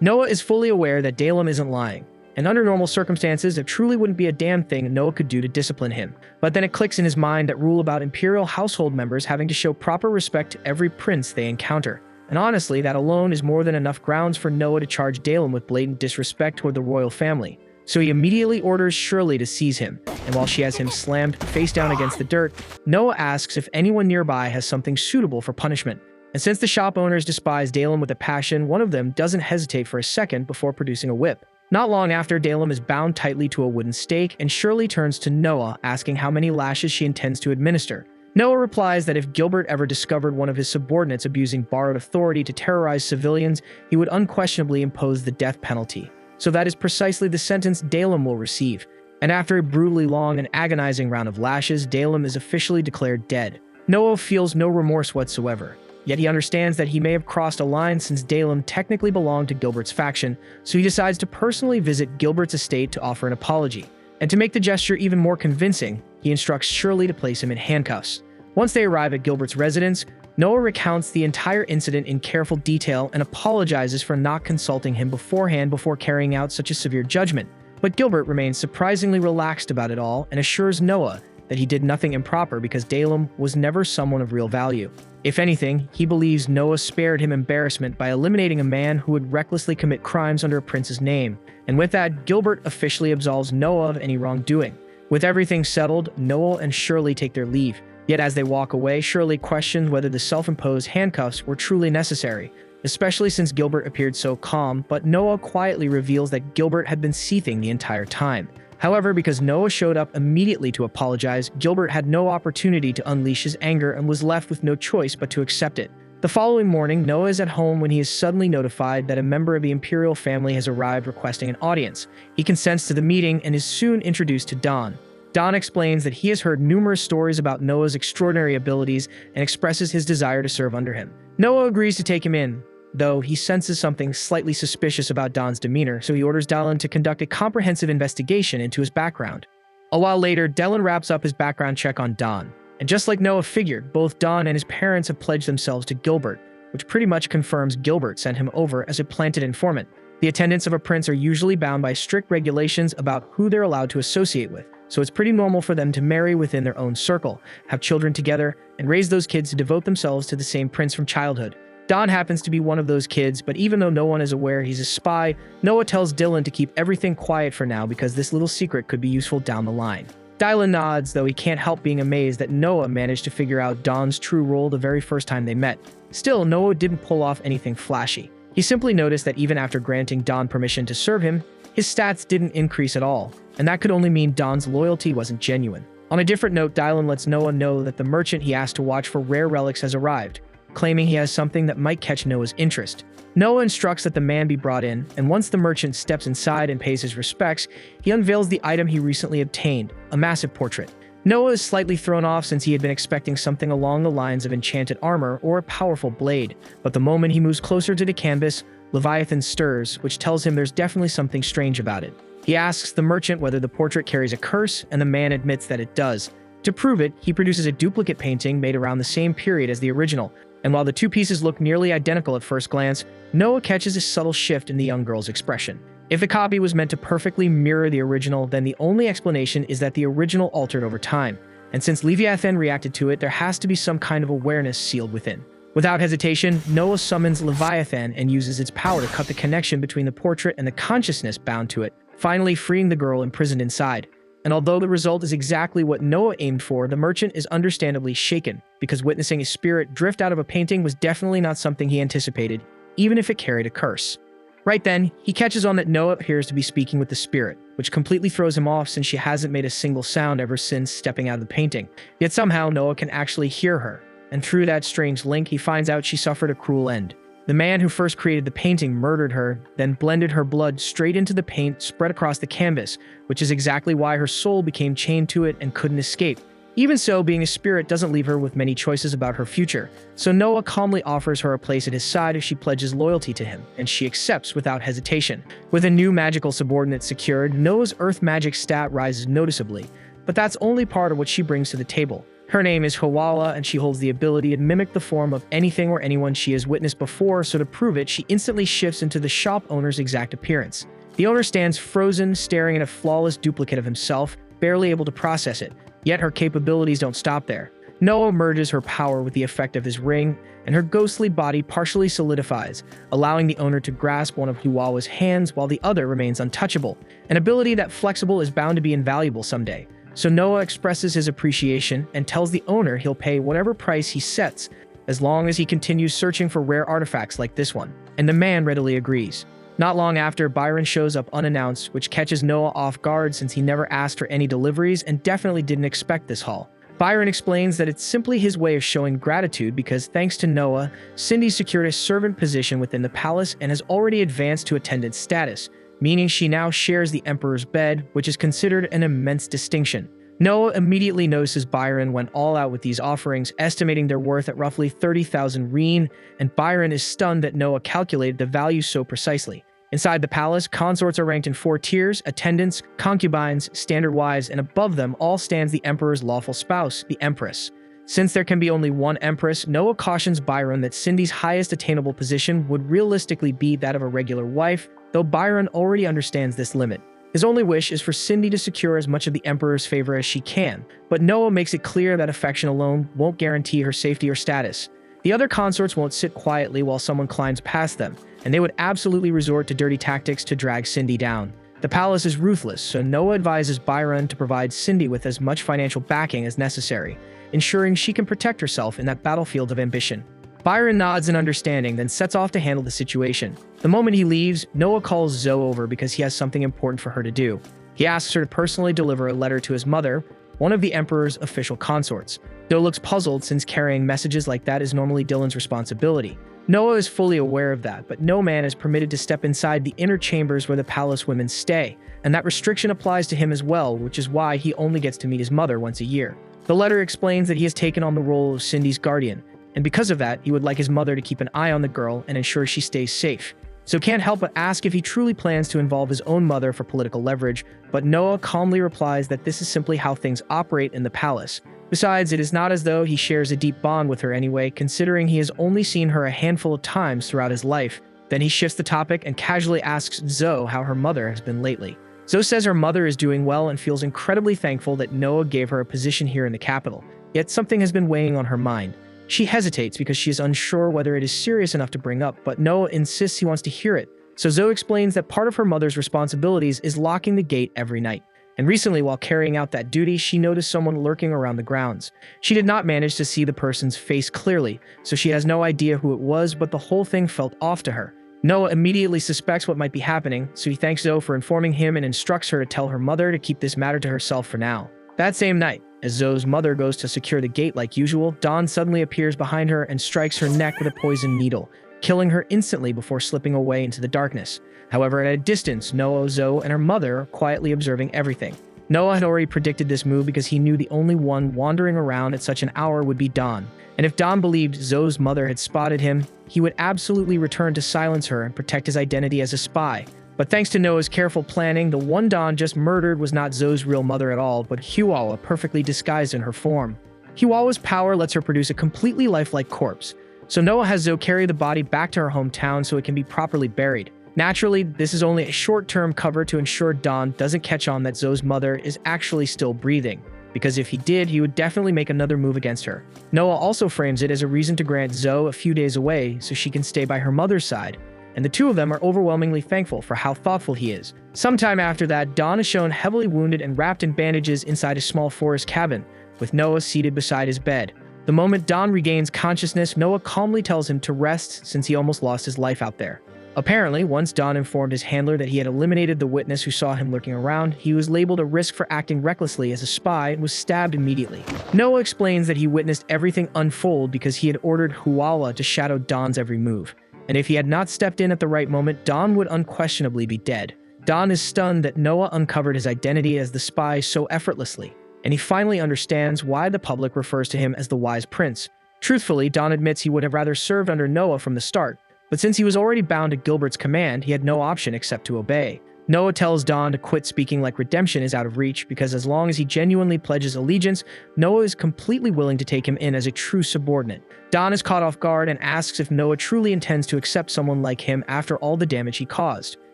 Noah is fully aware that Dalem isn't lying, and under normal circumstances, it truly wouldn't be a damn thing Noah could do to discipline him. But then it clicks in his mind that rule about imperial household members having to show proper respect to every prince they encounter. And honestly, that alone is more than enough grounds for Noah to charge Dalem with blatant disrespect toward the royal family. So he immediately orders Shirley to seize him, and while she has him slammed face down against the dirt, Noah asks if anyone nearby has something suitable for punishment. And since the shop owners despise Dalem with a passion, one of them doesn't hesitate for a second before producing a whip. Not long after, Dalem is bound tightly to a wooden stake, and Shirley turns to Noah, asking how many lashes she intends to administer. Noah replies that if Gilbert ever discovered one of his subordinates abusing borrowed authority to terrorize civilians, he would unquestionably impose the death penalty. So that is precisely the sentence Dalem will receive. And after a brutally long and agonizing round of lashes, Dalem is officially declared dead. Noah feels no remorse whatsoever. Yet he understands that he may have crossed a line since Dalem technically belonged to Gilbert's faction, so he decides to personally visit Gilbert's estate to offer an apology. And to make the gesture even more convincing, he instructs Shirley to place him in handcuffs. Once they arrive at Gilbert's residence, Noah recounts the entire incident in careful detail and apologizes for not consulting him beforehand before carrying out such a severe judgment. But Gilbert remains surprisingly relaxed about it all and assures Noah that he did nothing improper because Dalem was never someone of real value. If anything, he believes Noah spared him embarrassment by eliminating a man who would recklessly commit crimes under a prince's name. And with that, Gilbert officially absolves Noah of any wrongdoing. With everything settled, Noah and Shirley take their leave. Yet as they walk away, Shirley questions whether the self-imposed handcuffs were truly necessary, especially since Gilbert appeared so calm, but Noah quietly reveals that Gilbert had been seething the entire time. However, because Noah showed up immediately to apologize, Gilbert had no opportunity to unleash his anger and was left with no choice but to accept it. The following morning, Noah is at home when he is suddenly notified that a member of the imperial family has arrived requesting an audience. He consents to the meeting and is soon introduced to Don. Don explains that he has heard numerous stories about Noah's extraordinary abilities and expresses his desire to serve under him. Noah agrees to take him in, though he senses something slightly suspicious about Don's demeanor, so he orders Dylan to conduct a comprehensive investigation into his background. A while later, Dylan wraps up his background check on Don. And just like Noah figured, both Don and his parents have pledged themselves to Gilbert, which pretty much confirms Gilbert sent him over as a planted informant. The attendants of a prince are usually bound by strict regulations about who they're allowed to associate with, so it's pretty normal for them to marry within their own circle, have children together, and raise those kids to devote themselves to the same prince from childhood. Don happens to be one of those kids, but even though no one is aware he's a spy, Noah tells Dylan to keep everything quiet for now because this little secret could be useful down the line. Dylan nods, though he can't help being amazed that Noah managed to figure out Don's true role the very first time they met. Still, Noah didn't pull off anything flashy. He simply noticed that even after granting Don permission to serve him, his stats didn't increase at all, and that could only mean Don's loyalty wasn't genuine. On a different note, Dylan lets Noah know that the merchant he asked to watch for rare relics has arrived, claiming he has something that might catch Noah's interest. Noah instructs that the man be brought in, and once the merchant steps inside and pays his respects, he unveils the item he recently obtained, a massive portrait. Noah is slightly thrown off since he had been expecting something along the lines of enchanted armor or a powerful blade, but the moment he moves closer to the canvas, Leviathan stirs, which tells him there's definitely something strange about it. He asks the merchant whether the portrait carries a curse, and the man admits that it does. To prove it, he produces a duplicate painting made around the same period as the original, and while the two pieces look nearly identical at first glance, Noah catches a subtle shift in the young girl's expression. If the copy was meant to perfectly mirror the original, then the only explanation is that the original altered over time, and since Leviathan reacted to it, there has to be some kind of awareness sealed within. Without hesitation, Noah summons Leviathan and uses its power to cut the connection between the portrait and the consciousness bound to it, finally freeing the girl imprisoned inside. And although the result is exactly what Noah aimed for, the merchant is understandably shaken, because witnessing his spirit drift out of a painting was definitely not something he anticipated, even if it carried a curse. Right then, he catches on that Noah appears to be speaking with the spirit, which completely throws him off since she hasn't made a single sound ever since stepping out of the painting. Yet somehow Noah can actually hear her, and through that strange link he finds out she suffered a cruel end. The man who first created the painting murdered her, then blended her blood straight into the paint spread across the canvas, which is exactly why her soul became chained to it and couldn't escape. Even so, being a spirit doesn't leave her with many choices about her future, so Noah calmly offers her a place at his side if she pledges loyalty to him, and she accepts without hesitation. With a new magical subordinate secured, Noah's earth magic stat rises noticeably, but that's only part of what she brings to the table. Her name is Hawala, and she holds the ability to mimic the form of anything or anyone she has witnessed before, so to prove it, she instantly shifts into the shop owner's exact appearance. The owner stands frozen, staring at a flawless duplicate of himself, barely able to process it, yet her capabilities don't stop there. Noah merges her power with the effect of his ring, and her ghostly body partially solidifies, allowing the owner to grasp one of Hawala's hands while the other remains untouchable, an ability that flexible is bound to be invaluable someday. So Noah expresses his appreciation and tells the owner he'll pay whatever price he sets, as long as he continues searching for rare artifacts like this one, and the man readily agrees. Not long after, Byron shows up unannounced, which catches Noah off guard since he never asked for any deliveries and definitely didn't expect this haul. Byron explains that it's simply his way of showing gratitude because thanks to Noah, Cindy secured a servant position within the palace and has already advanced to attendant status, meaning she now shares the Emperor's bed, which is considered an immense distinction. Noah immediately notices Byron went all out with these offerings, estimating their worth at roughly 30,000 rein, and Byron is stunned that Noah calculated the value so precisely. Inside the palace, consorts are ranked in 4 tiers: attendants, concubines, standard wives, and above them all stands the Emperor's lawful spouse, the Empress. Since there can be only one Empress, Noah cautions Byron that Cindy's highest attainable position would realistically be that of a regular wife, though Byron already understands this limit. His only wish is for Cindy to secure as much of the Emperor's favor as she can, but Noah makes it clear that affection alone won't guarantee her safety or status. The other consorts won't sit quietly while someone climbs past them, and they would absolutely resort to dirty tactics to drag Cindy down. The palace is ruthless, so Noah advises Byron to provide Cindy with as much financial backing as necessary, ensuring she can protect herself in that battlefield of ambition. Byron nods in understanding, then sets off to handle the situation. The moment he leaves, Noah calls Zoe over because he has something important for her to do. He asks her to personally deliver a letter to his mother, one of the Emperor's official consorts. Doe looks puzzled since carrying messages like that is normally Dylan's responsibility. Noah is fully aware of that, but no man is permitted to step inside the inner chambers where the palace women stay, and that restriction applies to him as well, which is why he only gets to meet his mother once a year. The letter explains that he has taken on the role of Cindy's guardian, and because of that, he would like his mother to keep an eye on the girl and ensure she stays safe. So can't help but ask if he truly plans to involve his own mother for political leverage, but Noah calmly replies that this is simply how things operate in the palace. Besides, it is not as though he shares a deep bond with her anyway, considering he has only seen her a handful of times throughout his life. Then he shifts the topic and casually asks Zoe how her mother has been lately. Zoe says her mother is doing well and feels incredibly thankful that Noah gave her a position here in the capital. Yet something has been weighing on her mind. She hesitates because she is unsure whether it is serious enough to bring up, but Noah insists he wants to hear it. So Zoe explains that part of her mother's responsibilities is locking the gate every night. And recently, while carrying out that duty, she noticed someone lurking around the grounds. She did not manage to see the person's face clearly, so she has no idea who it was, but the whole thing felt off to her. Noah immediately suspects what might be happening, so he thanks Zoe for informing him and instructs her to tell her mother to keep this matter to herself for now. That same night, as Zoe's mother goes to secure the gate like usual, Dawn suddenly appears behind her and strikes her neck with a poisoned needle, killing her instantly before slipping away into the darkness. However, at a distance, Noah, Zoe, and her mother are quietly observing everything. Noah had already predicted this move because he knew the only one wandering around at such an hour would be Dawn. And if Dawn believed Zoe's mother had spotted him, he would absolutely return to silence her and protect his identity as a spy. But thanks to Noah's careful planning, the one Dawn just murdered was not Zoe's real mother at all, but Huawa perfectly disguised in her form. Huawa's power lets her produce a completely lifelike corpse, so Noah has Zoe carry the body back to her hometown so it can be properly buried. Naturally, this is only a short-term cover to ensure Dawn doesn't catch on that Zoe's mother is actually still breathing, because if he did, he would definitely make another move against her. Noah also frames it as a reason to grant Zoe a few days away so she can stay by her mother's side, and the two of them are overwhelmingly thankful for how thoughtful he is. Sometime after that, Dawn is shown heavily wounded and wrapped in bandages inside a small forest cabin, with Noah seated beside his bed. The moment Dawn regains consciousness, Noah calmly tells him to rest since he almost lost his life out there. Apparently, once Dawn informed his handler that he had eliminated the witness who saw him lurking around, he was labeled a risk for acting recklessly as a spy and was stabbed immediately. Noah explains that he witnessed everything unfold because he had ordered Huawa to shadow Dawn's every move, and if he had not stepped in at the right moment, Dawn would unquestionably be dead. Dawn is stunned that Noah uncovered his identity as the spy so effortlessly, and he finally understands why the public refers to him as the Wise Prince. Truthfully, Dawn admits he would have rather served under Noah from the start, but since he was already bound to Gilbert's command, he had no option except to obey. Noah tells Dawn to quit speaking like redemption is out of reach because as long as he genuinely pledges allegiance, Noah is completely willing to take him in as a true subordinate. Dawn is caught off guard and asks if Noah truly intends to accept someone like him after all the damage he caused.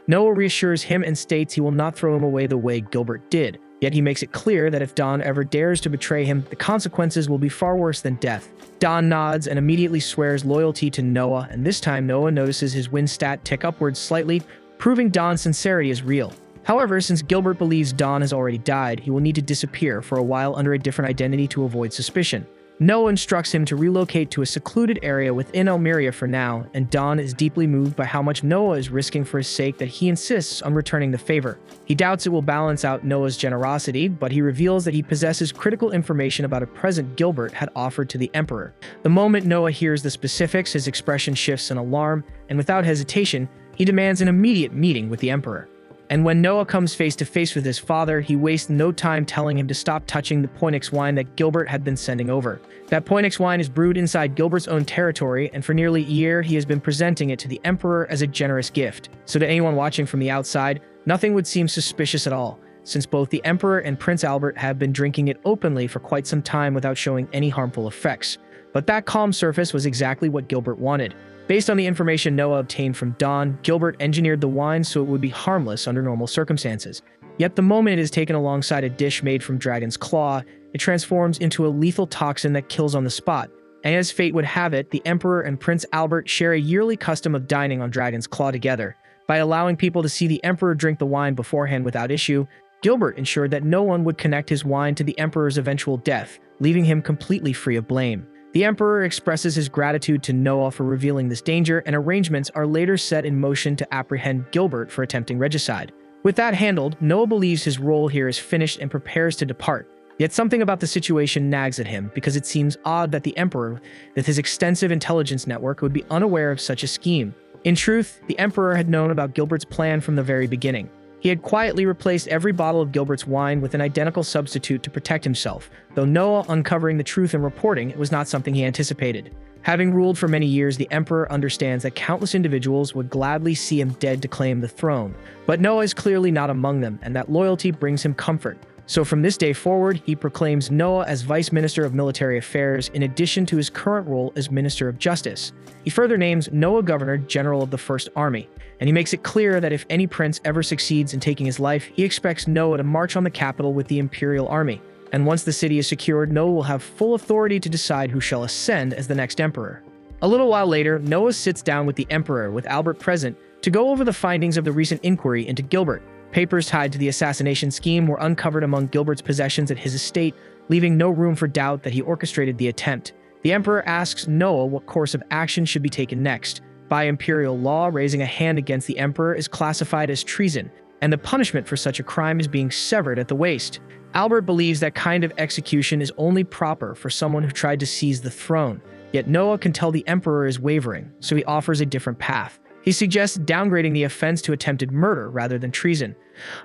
Noah reassures him and states he will not throw him away the way Gilbert did, yet he makes it clear that if Dawn ever dares to betray him, the consequences will be far worse than death. Dawn nods and immediately swears loyalty to Noah, and this time Noah notices his win stat tick upwards slightly, proving Dawn's sincerity is real. However, since Gilbert believes Dawn has already died, he will need to disappear for a while under a different identity to avoid suspicion. Noah instructs him to relocate to a secluded area within Elmiria for now, and Dawn is deeply moved by how much Noah is risking for his sake that he insists on returning the favor. He doubts it will balance out Noah's generosity, but he reveals that he possesses critical information about a present Gilbert had offered to the Emperor. The moment Noah hears the specifics, his expression shifts in alarm, and without hesitation, he demands an immediate meeting with the Emperor. And when Noah comes face to face with his father, he wastes no time telling him to stop touching the Poinix wine that Gilbert had been sending over. That Poinix wine is brewed inside Gilbert's own territory, and for nearly a year he has been presenting it to the Emperor as a generous gift. So to anyone watching from the outside, nothing would seem suspicious at all, since both the Emperor and Prince Albert have been drinking it openly for quite some time without showing any harmful effects. But that calm surface was exactly what Gilbert wanted. Based on the information Noah obtained from Dawn, Gilbert engineered the wine so it would be harmless under normal circumstances. Yet the moment it is taken alongside a dish made from dragon's claw, it transforms into a lethal toxin that kills on the spot. And as fate would have it, the Emperor and Prince Albert share a yearly custom of dining on dragon's claw together. By allowing people to see the Emperor drink the wine beforehand without issue, Gilbert ensured that no one would connect his wine to the Emperor's eventual death, leaving him completely free of blame. The Emperor expresses his gratitude to Noah for revealing this danger, and arrangements are later set in motion to apprehend Gilbert for attempting regicide. With that handled, Noah believes his role here is finished and prepares to depart. Yet something about the situation nags at him because it seems odd that the Emperor, with his extensive intelligence network, would be unaware of such a scheme. In truth, the Emperor had known about Gilbert's plan from the very beginning. He had quietly replaced every bottle of Gilbert's wine with an identical substitute to protect himself, though Noah uncovering the truth and reporting it was not something he anticipated. Having ruled for many years, the Emperor understands that countless individuals would gladly see him dead to claim the throne. But Noah is clearly not among them, and that loyalty brings him comfort. So from this day forward, he proclaims Noah as Vice Minister of Military Affairs in addition to his current role as Minister of Justice. He further names Noah Governor General of the First Army, and he makes it clear that if any prince ever succeeds in taking his life, he expects Noah to march on the capital with the Imperial Army. And once the city is secured, Noah will have full authority to decide who shall ascend as the next emperor. A little while later, Noah sits down with the Emperor, with Albert present, to go over the findings of the recent inquiry into Gilbert. Papers tied to the assassination scheme were uncovered among Gilbert's possessions at his estate, leaving no room for doubt that he orchestrated the attempt. The Emperor asks Noah what course of action should be taken next. By imperial law, raising a hand against the Emperor is classified as treason, and the punishment for such a crime is being severed at the waist. Albert believes that kind of execution is only proper for someone who tried to seize the throne, yet Noah can tell the Emperor is wavering, so he offers a different path. He suggests downgrading the offense to attempted murder rather than treason.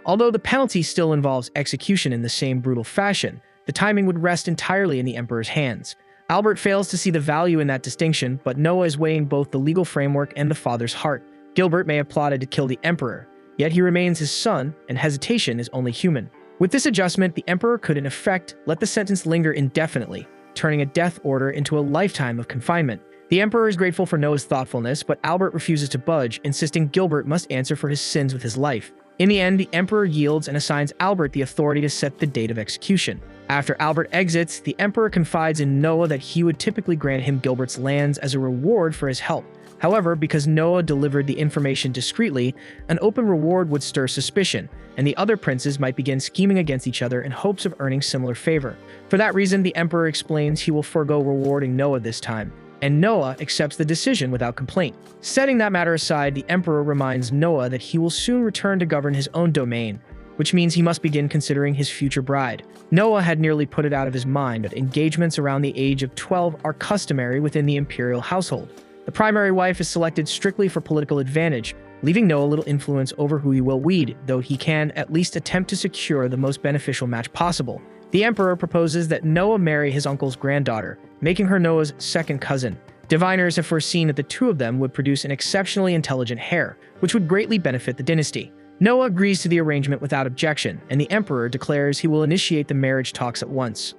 Although the penalty still involves execution in the same brutal fashion, the timing would rest entirely in the Emperor's hands. Albert fails to see the value in that distinction, but Noah is weighing both the legal framework and the father's heart. Gilbert may have plotted to kill the Emperor, yet he remains his son, and hesitation is only human. With this adjustment, the Emperor could in effect let the sentence linger indefinitely, turning a death order into a lifetime of confinement. The Emperor is grateful for Noah's thoughtfulness, but Albert refuses to budge, insisting Gilbert must answer for his sins with his life. In the end, the Emperor yields and assigns Albert the authority to set the date of execution. After Albert exits, the Emperor confides in Noah that he would typically grant him Gilbert's lands as a reward for his help. However, because Noah delivered the information discreetly, an open reward would stir suspicion, and the other princes might begin scheming against each other in hopes of earning similar favor. For that reason, the Emperor explains he will forego rewarding Noah this time, and Noah accepts the decision without complaint. Setting that matter aside, the Emperor reminds Noah that he will soon return to govern his own domain, which means he must begin considering his future bride. Noah had nearly put it out of his mind, but engagements around the age of 12 are customary within the imperial household. The primary wife is selected strictly for political advantage, leaving Noah little influence over who he will weed, though he can at least attempt to secure the most beneficial match possible. The Emperor proposes that Noah marry his uncle's granddaughter, making her Noah's second cousin. Diviners have foreseen that the two of them would produce an exceptionally intelligent heir, which would greatly benefit the dynasty. Noah agrees to the arrangement without objection, and the Emperor declares he will initiate the marriage talks at once.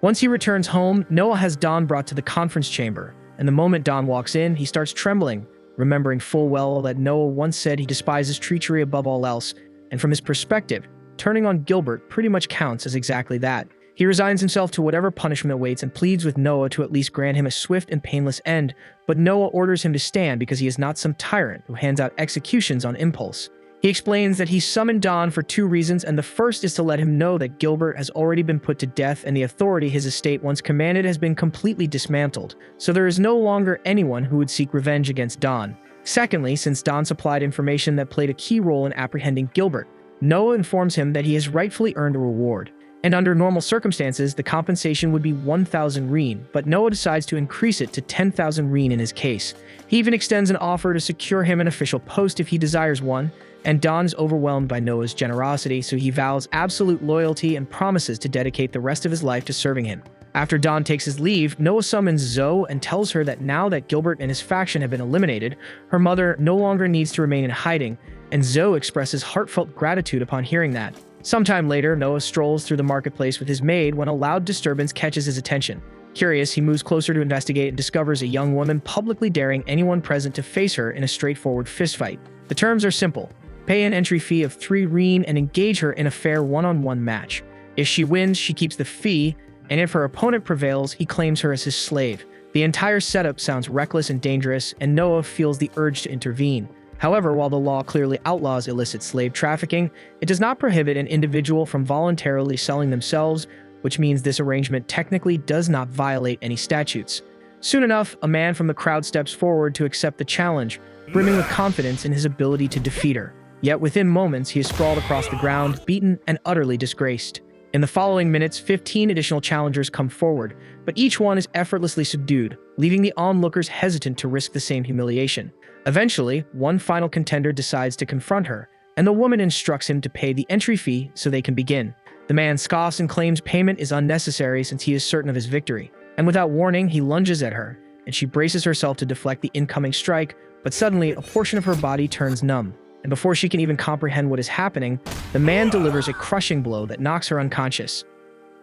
Once he returns home, Noah has Don brought to the conference chamber, and the moment Don walks in, he starts trembling, remembering full well that Noah once said he despises treachery above all else, and from his perspective, turning on Gilbert pretty much counts as exactly that. He resigns himself to whatever punishment awaits and pleads with Noah to at least grant him a swift and painless end, but Noah orders him to stand because he is not some tyrant who hands out executions on impulse. He explains that he summoned Don for two reasons, and the first is to let him know that Gilbert has already been put to death and the authority his estate once commanded has been completely dismantled, so there is no longer anyone who would seek revenge against Don. Secondly, since Don supplied information that played a key role in apprehending Gilbert, Noah informs him that he has rightfully earned a reward. And under normal circumstances, the compensation would be 1,000 reen, but Noah decides to increase it to 10,000 reen in his case. He even extends an offer to secure him an official post if he desires one, and Don is overwhelmed by Noah's generosity, so he vows absolute loyalty and promises to dedicate the rest of his life to serving him. After Don takes his leave, Noah summons Zoe and tells her that now that Gilbert and his faction have been eliminated, her mother no longer needs to remain in hiding, and Zoe expresses heartfelt gratitude upon hearing that. Sometime later, Noah strolls through the marketplace with his maid when a loud disturbance catches his attention. Curious, he moves closer to investigate and discovers a young woman publicly daring anyone present to face her in a straightforward fistfight. The terms are simple. Pay an entry fee of 3 reen and engage her in a fair one-on-one match. If she wins, she keeps the fee, and if her opponent prevails, he claims her as his slave. The entire setup sounds reckless and dangerous, and Noah feels the urge to intervene. However, while the law clearly outlaws illicit slave trafficking, it does not prohibit an individual from voluntarily selling themselves, which means this arrangement technically does not violate any statutes. Soon enough, a man from the crowd steps forward to accept the challenge, brimming with confidence in his ability to defeat her. Yet within moments, he is sprawled across the ground, beaten and utterly disgraced. In the following minutes, 15 additional challengers come forward, but each one is effortlessly subdued, leaving the onlookers hesitant to risk the same humiliation. Eventually, one final contender decides to confront her, and the woman instructs him to pay the entry fee so they can begin. The man scoffs and claims payment is unnecessary since he is certain of his victory, and without warning, he lunges at her, and she braces herself to deflect the incoming strike, but suddenly a portion of her body turns numb, and before she can even comprehend what is happening, the man delivers a crushing blow that knocks her unconscious.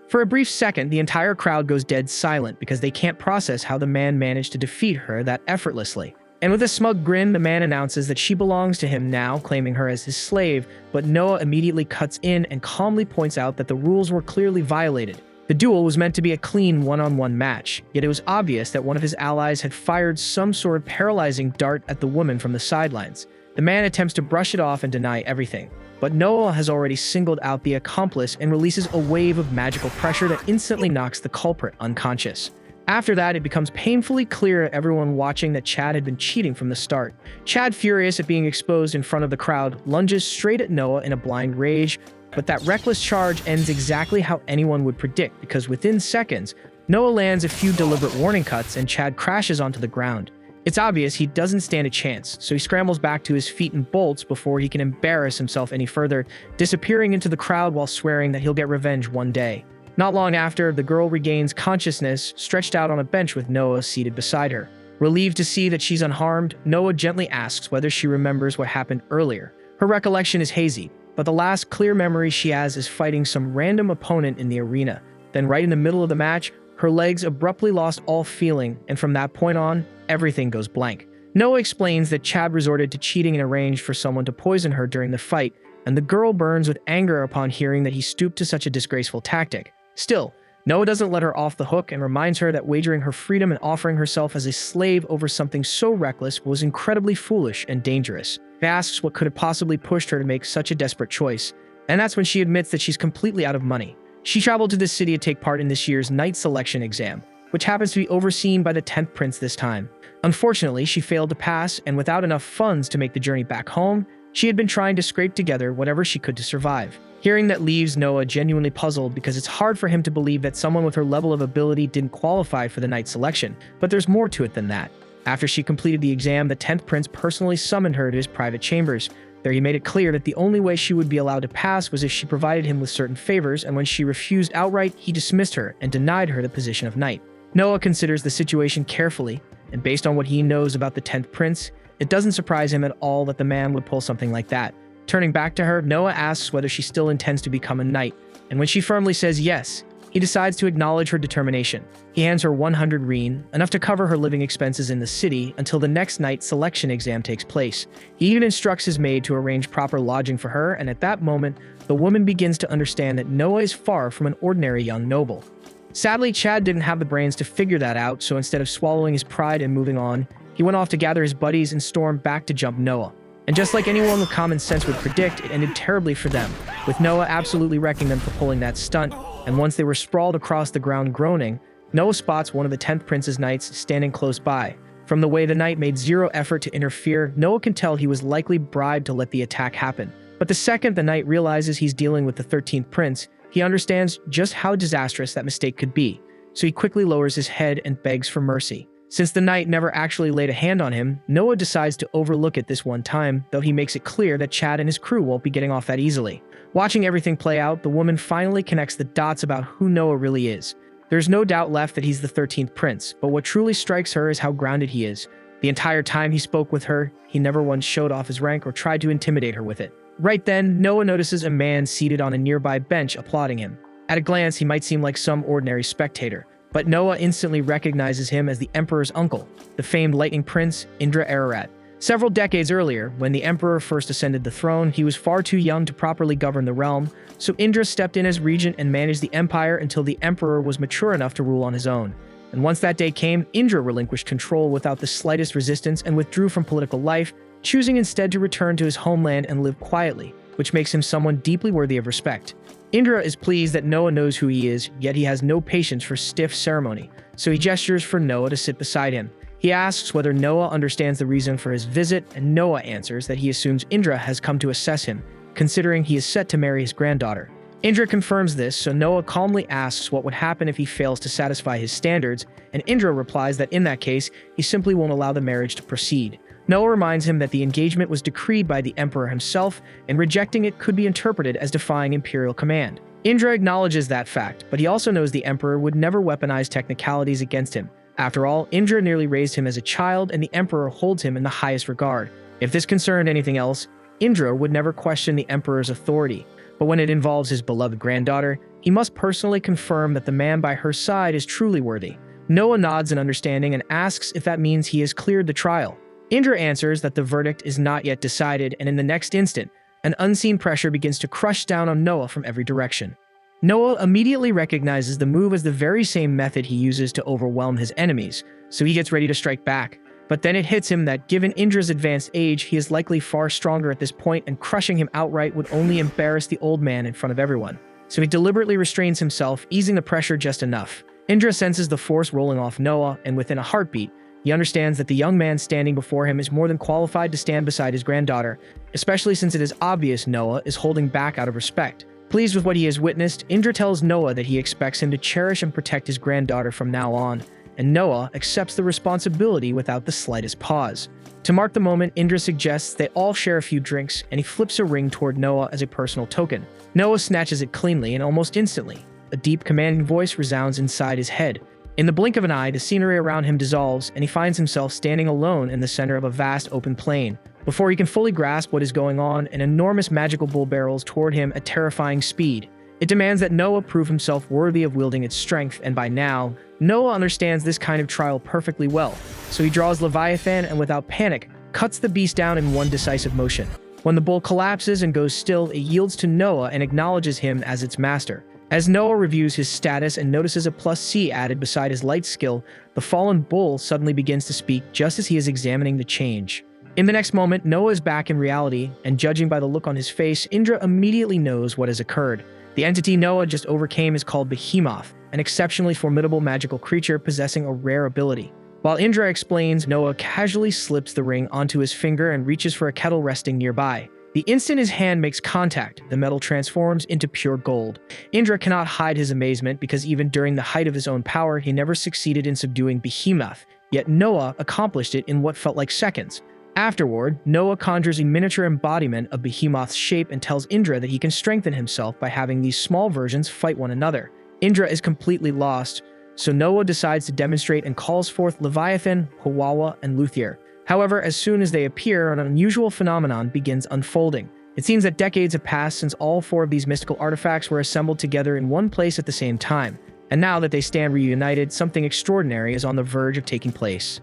For a brief second, the entire crowd goes dead silent because they can't process how the man managed to defeat her that effortlessly. And with a smug grin, the man announces that she belongs to him now, claiming her as his slave, but Noah immediately cuts in and calmly points out that the rules were clearly violated. The duel was meant to be a clean one-on-one match, yet it was obvious that one of his allies had fired some sort of paralyzing dart at the woman from the sidelines. The man attempts to brush it off and deny everything, but Noah has already singled out the accomplice and releases a wave of magical pressure that instantly knocks the culprit unconscious. After that, it becomes painfully clear to everyone watching that Chad had been cheating from the start. Chad, furious at being exposed in front of the crowd, lunges straight at Noah in a blind rage, but that reckless charge ends exactly how anyone would predict because within seconds, Noah lands a few deliberate warning cuts and Chad crashes onto the ground. It's obvious he doesn't stand a chance, so he scrambles back to his feet and bolts before he can embarrass himself any further, disappearing into the crowd while swearing that he'll get revenge one day. Not long after, the girl regains consciousness, stretched out on a bench with Noah seated beside her. Relieved to see that she's unharmed, Noah gently asks whether she remembers what happened earlier. Her recollection is hazy, but the last clear memory she has is fighting some random opponent in the arena. Then right in the middle of the match, her legs abruptly lost all feeling, and from that point on, everything goes blank. Noah explains that Chad resorted to cheating and arranged for someone to poison her during the fight, and the girl burns with anger upon hearing that he stooped to such a disgraceful tactic. Still, Noah doesn't let her off the hook and reminds her that wagering her freedom and offering herself as a slave over something so reckless was incredibly foolish and dangerous. He asks what could have possibly pushed her to make such a desperate choice, and that's when she admits that she's completely out of money. She traveled to this city to take part in this year's night selection exam, which happens to be overseen by the 10th prince this time. Unfortunately, she failed to pass, and without enough funds to make the journey back home, she had been trying to scrape together whatever she could to survive. Hearing that leaves Noah genuinely puzzled because it's hard for him to believe that someone with her level of ability didn't qualify for the night selection, but there's more to it than that. After she completed the exam, the 10th prince personally summoned her to his private chambers. There he made it clear that the only way she would be allowed to pass was if she provided him with certain favors, and when she refused outright, he dismissed her and denied her the position of knight. Noah considers the situation carefully, and based on what he knows about the 10th prince, it doesn't surprise him at all that the man would pull something like that. Turning back to her, Noah asks whether she still intends to become a knight, and when she firmly says yes, he decides to acknowledge her determination. He hands her 100 rein, enough to cover her living expenses in the city until the next night selection exam takes place. He even instructs his maid to arrange proper lodging for her, and at that moment, the woman begins to understand that Noah is far from an ordinary young noble. Sadly, Chad didn't have the brains to figure that out, so instead of swallowing his pride and moving on, he went off to gather his buddies and stormed back to jump Noah. And just like anyone with common sense would predict, it ended terribly for them, with Noah absolutely wrecking them for pulling that stunt, and once they were sprawled across the ground groaning, Noah spots one of the 10th prince's knights standing close by. From the way the knight made zero effort to interfere, Noah can tell he was likely bribed to let the attack happen. But the second the knight realizes he's dealing with the 13th prince, he understands just how disastrous that mistake could be, so he quickly lowers his head and begs for mercy. Since the knight never actually laid a hand on him, Noah decides to overlook it this one time, though he makes it clear that Chad and his crew won't be getting off that easily. Watching everything play out, the woman finally connects the dots about who Noah really is. There's no doubt left that he's the 13th prince, but what truly strikes her is how grounded he is. The entire time he spoke with her, he never once showed off his rank or tried to intimidate her with it. Right then, Noah notices a man seated on a nearby bench applauding him. At a glance, he might seem like some ordinary spectator, but Noah instantly recognizes him as the Emperor's uncle, the famed Lightning Prince, Indra Ararat. Several decades earlier, when the Emperor first ascended the throne, he was far too young to properly govern the realm, so Indra stepped in as regent and managed the empire until the Emperor was mature enough to rule on his own. And once that day came, Indra relinquished control without the slightest resistance and withdrew from political life, choosing instead to return to his homeland and live quietly, which makes him someone deeply worthy of respect. Indra is pleased that Noah knows who he is, yet he has no patience for stiff ceremony, so he gestures for Noah to sit beside him. He asks whether Noah understands the reason for his visit, and Noah answers that he assumes Indra has come to assess him, considering he is set to marry his granddaughter. Indra confirms this, so Noah calmly asks what would happen if he fails to satisfy his standards, and Indra replies that in that case, he simply won't allow the marriage to proceed. Noah reminds him that the engagement was decreed by the emperor himself, and rejecting it could be interpreted as defying imperial command. Indra acknowledges that fact, but he also knows the emperor would never weaponize technicalities against him. After all, Indra nearly raised him as a child, and the emperor holds him in the highest regard. If this concerned anything else, Indra would never question the emperor's authority. But when it involves his beloved granddaughter, he must personally confirm that the man by her side is truly worthy. Noah nods in understanding and asks if that means he has cleared the trial. Indra answers that the verdict is not yet decided, and in the next instant, an unseen pressure begins to crush down on Noah from every direction. Noah immediately recognizes the move as the very same method he uses to overwhelm his enemies, so he gets ready to strike back. But then it hits him that given Indra's advanced age, he is likely far stronger at this point, and crushing him outright would only embarrass the old man in front of everyone. So he deliberately restrains himself, easing the pressure just enough. Indra senses the force rolling off Noah, and within a heartbeat, he understands that the young man standing before him is more than qualified to stand beside his granddaughter, especially since it is obvious Noah is holding back out of respect. Pleased with what he has witnessed, Indra tells Noah that he expects him to cherish and protect his granddaughter from now on, and Noah accepts the responsibility without the slightest pause. To mark the moment, Indra suggests they all share a few drinks, and he flips a ring toward Noah as a personal token. Noah snatches it cleanly, and almost instantly, a deep, commanding voice resounds inside his head. In the blink of an eye, the scenery around him dissolves, and he finds himself standing alone in the center of a vast open plain. Before he can fully grasp what is going on, an enormous magical bull barrels toward him at terrifying speed. It demands that Noah prove himself worthy of wielding its strength, and by now, Noah understands this kind of trial perfectly well. So he draws Leviathan and without panic, cuts the beast down in one decisive motion. When the bull collapses and goes still, it yields to Noah and acknowledges him as its master. As Noah reviews his status and notices a +C added beside his light skill, the fallen bull suddenly begins to speak just as he is examining the change. In the next moment, Noah is back in reality, and judging by the look on his face, Indra immediately knows what has occurred. The entity Noah just overcame is called Behemoth, an exceptionally formidable magical creature possessing a rare ability. While Indra explains, Noah casually slips the ring onto his finger and reaches for a kettle resting nearby. The instant his hand makes contact, the metal transforms into pure gold. Indra cannot hide his amazement because even during the height of his own power, he never succeeded in subduing Behemoth, yet Noah accomplished it in what felt like seconds. Afterward, Noah conjures a miniature embodiment of Behemoth's shape and tells Indra that he can strengthen himself by having these small versions fight one another. Indra is completely lost, so Noah decides to demonstrate and calls forth Leviathan, Hawawa, and Luthier. However, as soon as they appear, an unusual phenomenon begins unfolding. It seems that decades have passed since all four of these mystical artifacts were assembled together in one place at the same time, and now that they stand reunited, something extraordinary is on the verge of taking place.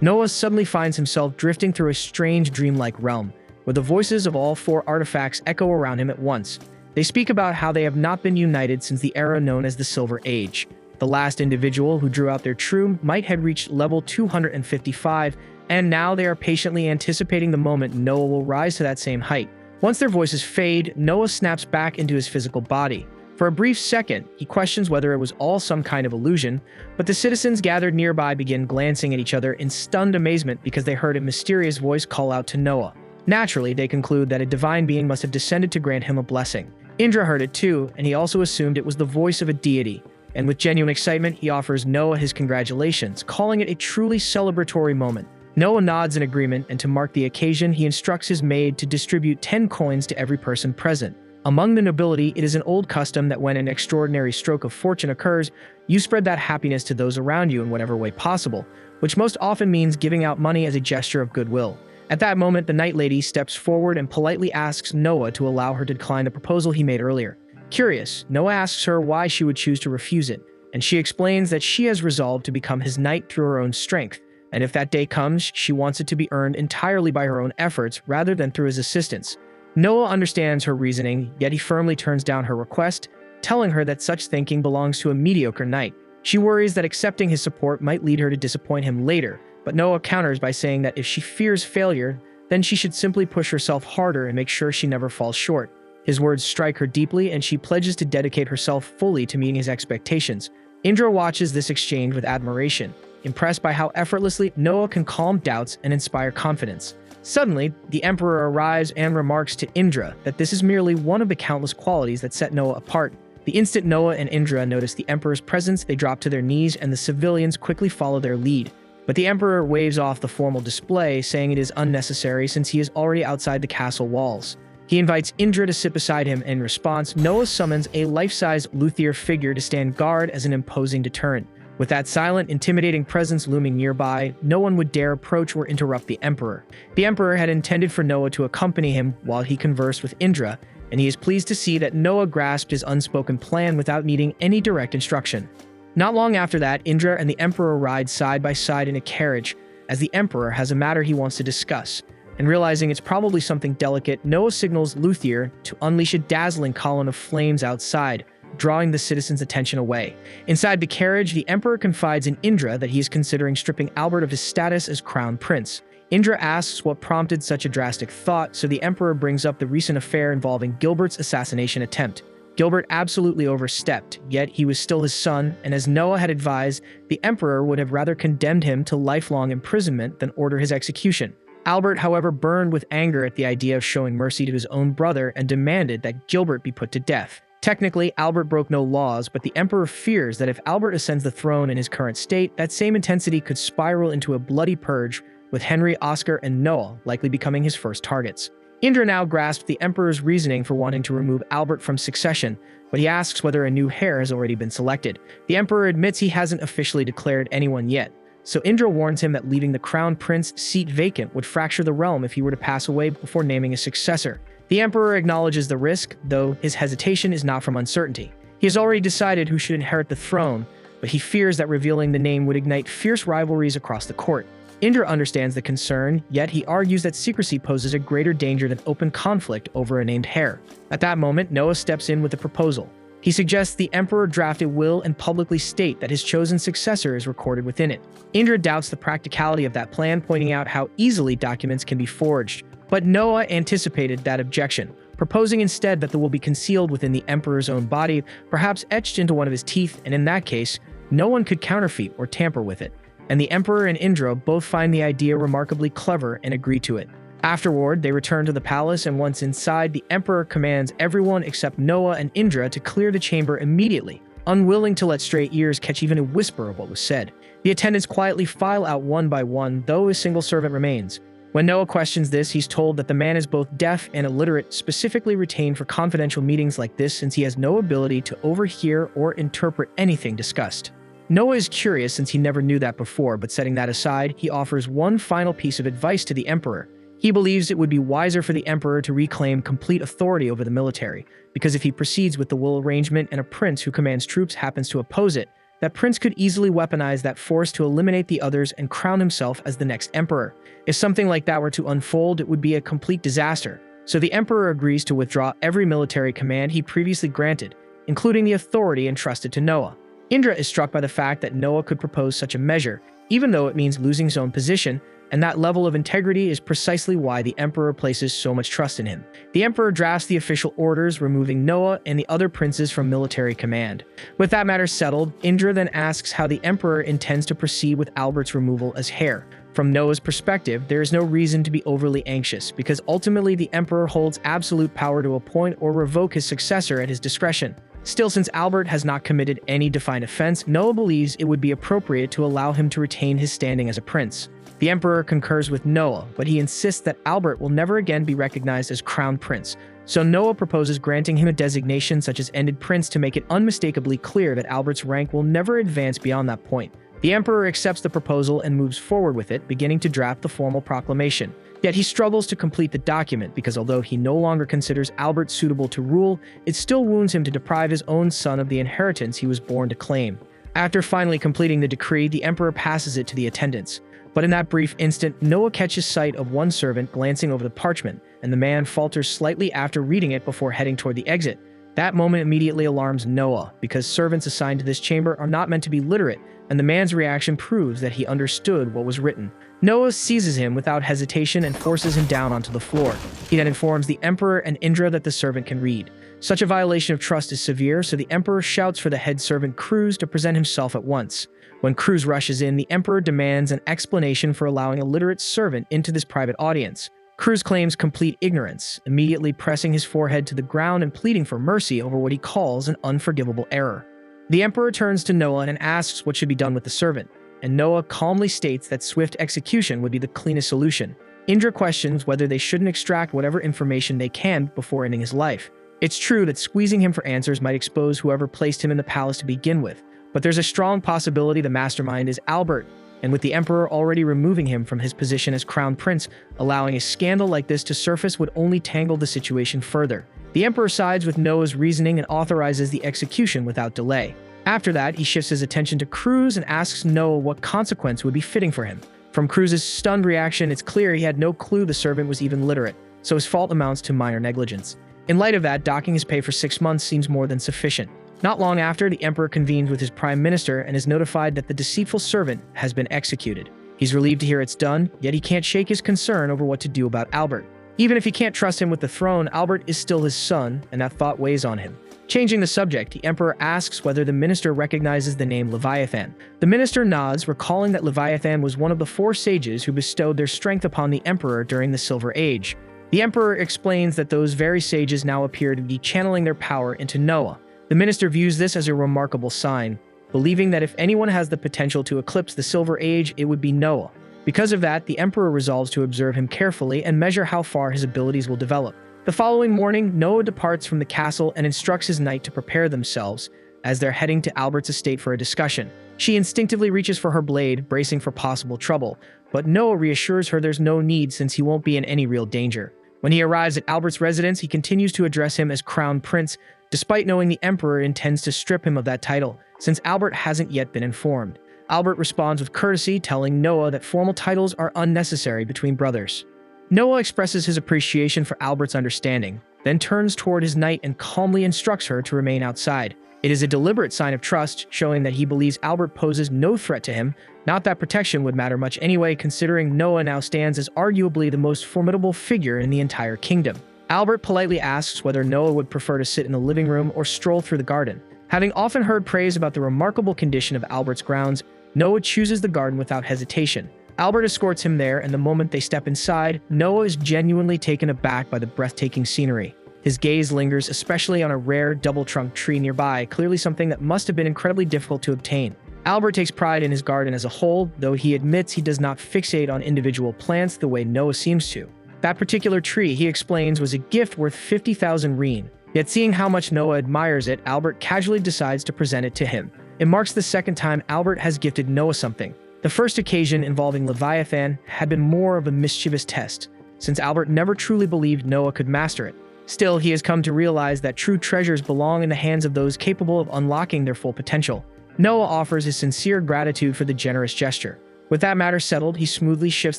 Noah suddenly finds himself drifting through a strange dreamlike realm, where the voices of all four artifacts echo around him at once. They speak about how they have not been united since the era known as the Silver Age. The last individual who drew out their true might had reached level 255, and now they are patiently anticipating the moment Noah will rise to that same height. Once their voices fade, Noah snaps back into his physical body. For a brief second, he questions whether it was all some kind of illusion, but the citizens gathered nearby begin glancing at each other in stunned amazement because they heard a mysterious voice call out to Noah. Naturally, they conclude that a divine being must have descended to grant him a blessing. Indra heard it too, and he also assumed it was the voice of a deity. And with genuine excitement, he offers Noah his congratulations, calling it a truly celebratory moment. Noah nods in agreement, and to mark the occasion, he instructs his maid to distribute 10 coins to every person present. Among the nobility, it is an old custom that when an extraordinary stroke of fortune occurs, you spread that happiness to those around you in whatever way possible, which most often means giving out money as a gesture of goodwill. At that moment, the Night Lady steps forward and politely asks Noah to allow her to decline the proposal he made earlier. Curious, Noah asks her why she would choose to refuse it, and she explains that she has resolved to become his knight through her own strength, and if that day comes, she wants it to be earned entirely by her own efforts rather than through his assistance. Noah understands her reasoning, yet he firmly turns down her request, telling her that such thinking belongs to a mediocre knight. She worries that accepting his support might lead her to disappoint him later, but Noah counters by saying that if she fears failure, then she should simply push herself harder and make sure she never falls short. His words strike her deeply, and she pledges to dedicate herself fully to meeting his expectations. Indra watches this exchange with admiration, impressed by how effortlessly Noah can calm doubts and inspire confidence. Suddenly, the Emperor arrives and remarks to Indra that this is merely one of the countless qualities that set Noah apart. The instant Noah and Indra notice the Emperor's presence, they drop to their knees and the civilians quickly follow their lead. But the Emperor waves off the formal display, saying it is unnecessary since he is already outside the castle walls. He invites Indra to sit beside him. In response, Noah summons a life-size luthier figure to stand guard as an imposing deterrent. With that silent, intimidating presence looming nearby, no one would dare approach or interrupt the Emperor. The Emperor had intended for Noah to accompany him while he conversed with Indra, and he is pleased to see that Noah grasped his unspoken plan without needing any direct instruction. Not long after that, Indra and the Emperor ride side by side in a carriage, as the Emperor has a matter he wants to discuss. And realizing it's probably something delicate, Noah signals Luthier to unleash a dazzling column of flames outside, drawing the citizens' attention away. Inside the carriage, the Emperor confides in Indra that he is considering stripping Albert of his status as crown prince. Indra asks what prompted such a drastic thought, so the Emperor brings up the recent affair involving Gilbert's assassination attempt. Gilbert absolutely overstepped, yet he was still his son, and as Noah had advised, the Emperor would have rather condemned him to lifelong imprisonment than order his execution. Albert, however, burned with anger at the idea of showing mercy to his own brother and demanded that Gilbert be put to death. Technically, Albert broke no laws, but the Emperor fears that if Albert ascends the throne in his current state, that same intensity could spiral into a bloody purge, with Henry, Oscar, and Noah likely becoming his first targets. Indra now grasped the Emperor's reasoning for wanting to remove Albert from succession, but he asks whether a new heir has already been selected. The Emperor admits he hasn't officially declared anyone yet, so Indra warns him that leaving the crown prince seat vacant would fracture the realm if he were to pass away before naming a successor. The Emperor acknowledges the risk, though his hesitation is not from uncertainty. He has already decided who should inherit the throne, but he fears that revealing the name would ignite fierce rivalries across the court. Indra understands the concern, yet he argues that secrecy poses a greater danger than open conflict over a named heir. At that moment, Noah steps in with a proposal. He suggests the Emperor draft a will and publicly state that his chosen successor is recorded within it. Indra doubts the practicality of that plan, pointing out how easily documents can be forged. But Noah anticipated that objection, proposing instead that the will be concealed within the Emperor's own body, perhaps etched into one of his teeth, and in that case, no one could counterfeit or tamper with it. And the Emperor and Indra both find the idea remarkably clever and agree to it. Afterward, they return to the palace, and once inside, the Emperor commands everyone except Noah and Indra to clear the chamber immediately, unwilling to let stray ears catch even a whisper of what was said. The attendants quietly file out one by one, though a single servant remains. When Noah questions this, he's told that the man is both deaf and illiterate, specifically retained for confidential meetings like this since he has no ability to overhear or interpret anything discussed. Noah is curious since he never knew that before, but setting that aside, he offers one final piece of advice to the Emperor. He believes it would be wiser for the Emperor to reclaim complete authority over the military, because if he proceeds with the will arrangement and a prince who commands troops happens to oppose it, that prince could easily weaponize that force to eliminate the others and crown himself as the next emperor. If something like that were to unfold, it would be a complete disaster. So the Emperor agrees to withdraw every military command he previously granted, including the authority entrusted to Noah. Indra is struck by the fact that Noah could propose such a measure, even though it means losing his own position, and that level of integrity is precisely why the Emperor places so much trust in him. The Emperor drafts the official orders, removing Noah and the other princes from military command. With that matter settled, Indra then asks how the Emperor intends to proceed with Albert's removal as heir. From Noah's perspective, there is no reason to be overly anxious, because ultimately the Emperor holds absolute power to appoint or revoke his successor at his discretion. Still, since Albert has not committed any defined offense, Noah believes it would be appropriate to allow him to retain his standing as a prince. The Emperor concurs with Noah, but he insists that Albert will never again be recognized as crown prince. So Noah proposes granting him a designation such as ended prince to make it unmistakably clear that Albert's rank will never advance beyond that point. The Emperor accepts the proposal and moves forward with it, beginning to draft the formal proclamation. Yet he struggles to complete the document because although he no longer considers Albert suitable to rule, it still wounds him to deprive his own son of the inheritance he was born to claim. After finally completing the decree, the Emperor passes it to the attendants. But in that brief instant, Noah catches sight of one servant glancing over the parchment, and the man falters slightly after reading it before heading toward the exit. That moment immediately alarms Noah, because servants assigned to this chamber are not meant to be literate, and the man's reaction proves that he understood what was written. Noah seizes him without hesitation and forces him down onto the floor. He then informs the Emperor and Indra that the servant can read. Such a violation of trust is severe, so the Emperor shouts for the head servant Cruz to present himself at once. When Cruz rushes in, the Emperor demands an explanation for allowing a literate servant into this private audience. Cruz claims complete ignorance, immediately pressing his forehead to the ground and pleading for mercy over what he calls an unforgivable error. The Emperor turns to Noah and asks what should be done with the servant, and Noah calmly states that swift execution would be the cleanest solution. Indra questions whether they shouldn't extract whatever information they can before ending his life. It's true that squeezing him for answers might expose whoever placed him in the palace to begin with, but there's a strong possibility the mastermind is Albert, and with the Emperor already removing him from his position as Crown Prince, allowing a scandal like this to surface would only tangle the situation further. The Emperor sides with Noah's reasoning and authorizes the execution without delay. After that, he shifts his attention to Cruz and asks Noah what consequence would be fitting for him. From Cruz's stunned reaction, it's clear he had no clue the servant was even literate, so his fault amounts to minor negligence. In light of that, docking his pay for 6 months seems more than sufficient. Not long after, the Emperor convenes with his Prime Minister and is notified that the deceitful servant has been executed. He's relieved to hear it's done, yet he can't shake his concern over what to do about Albert. Even if he can't trust him with the throne, Albert is still his son, and that thought weighs on him. Changing the subject, the Emperor asks whether the minister recognizes the name Leviathan. The minister nods, recalling that Leviathan was one of the 4 sages who bestowed their strength upon the Emperor during the Silver Age. The Emperor explains that those very sages now appear to be channeling their power into Noah. The minister views this as a remarkable sign, believing that if anyone has the potential to eclipse the Silver Age, it would be Noah. Because of that, the Emperor resolves to observe him carefully and measure how far his abilities will develop. The following morning, Noah departs from the castle and instructs his knight to prepare themselves as they're heading to Albert's estate for a discussion. She instinctively reaches for her blade, bracing for possible trouble, but Noah reassures her there's no need since he won't be in any real danger. When he arrives at Albert's residence, he continues to address him as Crown Prince, despite knowing the Emperor intends to strip him of that title, since Albert hasn't yet been informed. Albert responds with courtesy, telling Noah that formal titles are unnecessary between brothers. Noah expresses his appreciation for Albert's understanding, then turns toward his knight and calmly instructs her to remain outside. It is a deliberate sign of trust, showing that he believes Albert poses no threat to him, not that protection would matter much anyway, considering Noah now stands as arguably the most formidable figure in the entire kingdom. Albert politely asks whether Noah would prefer to sit in the living room or stroll through the garden. Having often heard praise about the remarkable condition of Albert's grounds, Noah chooses the garden without hesitation. Albert escorts him there, and the moment they step inside, Noah is genuinely taken aback by the breathtaking scenery. His gaze lingers especially on a rare double-trunked tree nearby, clearly something that must have been incredibly difficult to obtain. Albert takes pride in his garden as a whole, though he admits he does not fixate on individual plants the way Noah seems to. That particular tree, he explains, was a gift worth 50,000 rein. Yet seeing how much Noah admires it, Albert casually decides to present it to him. It marks the second time Albert has gifted Noah something. The first occasion involving Leviathan had been more of a mischievous test, since Albert never truly believed Noah could master it. Still, he has come to realize that true treasures belong in the hands of those capable of unlocking their full potential. Noah offers his sincere gratitude for the generous gesture. With that matter settled, he smoothly shifts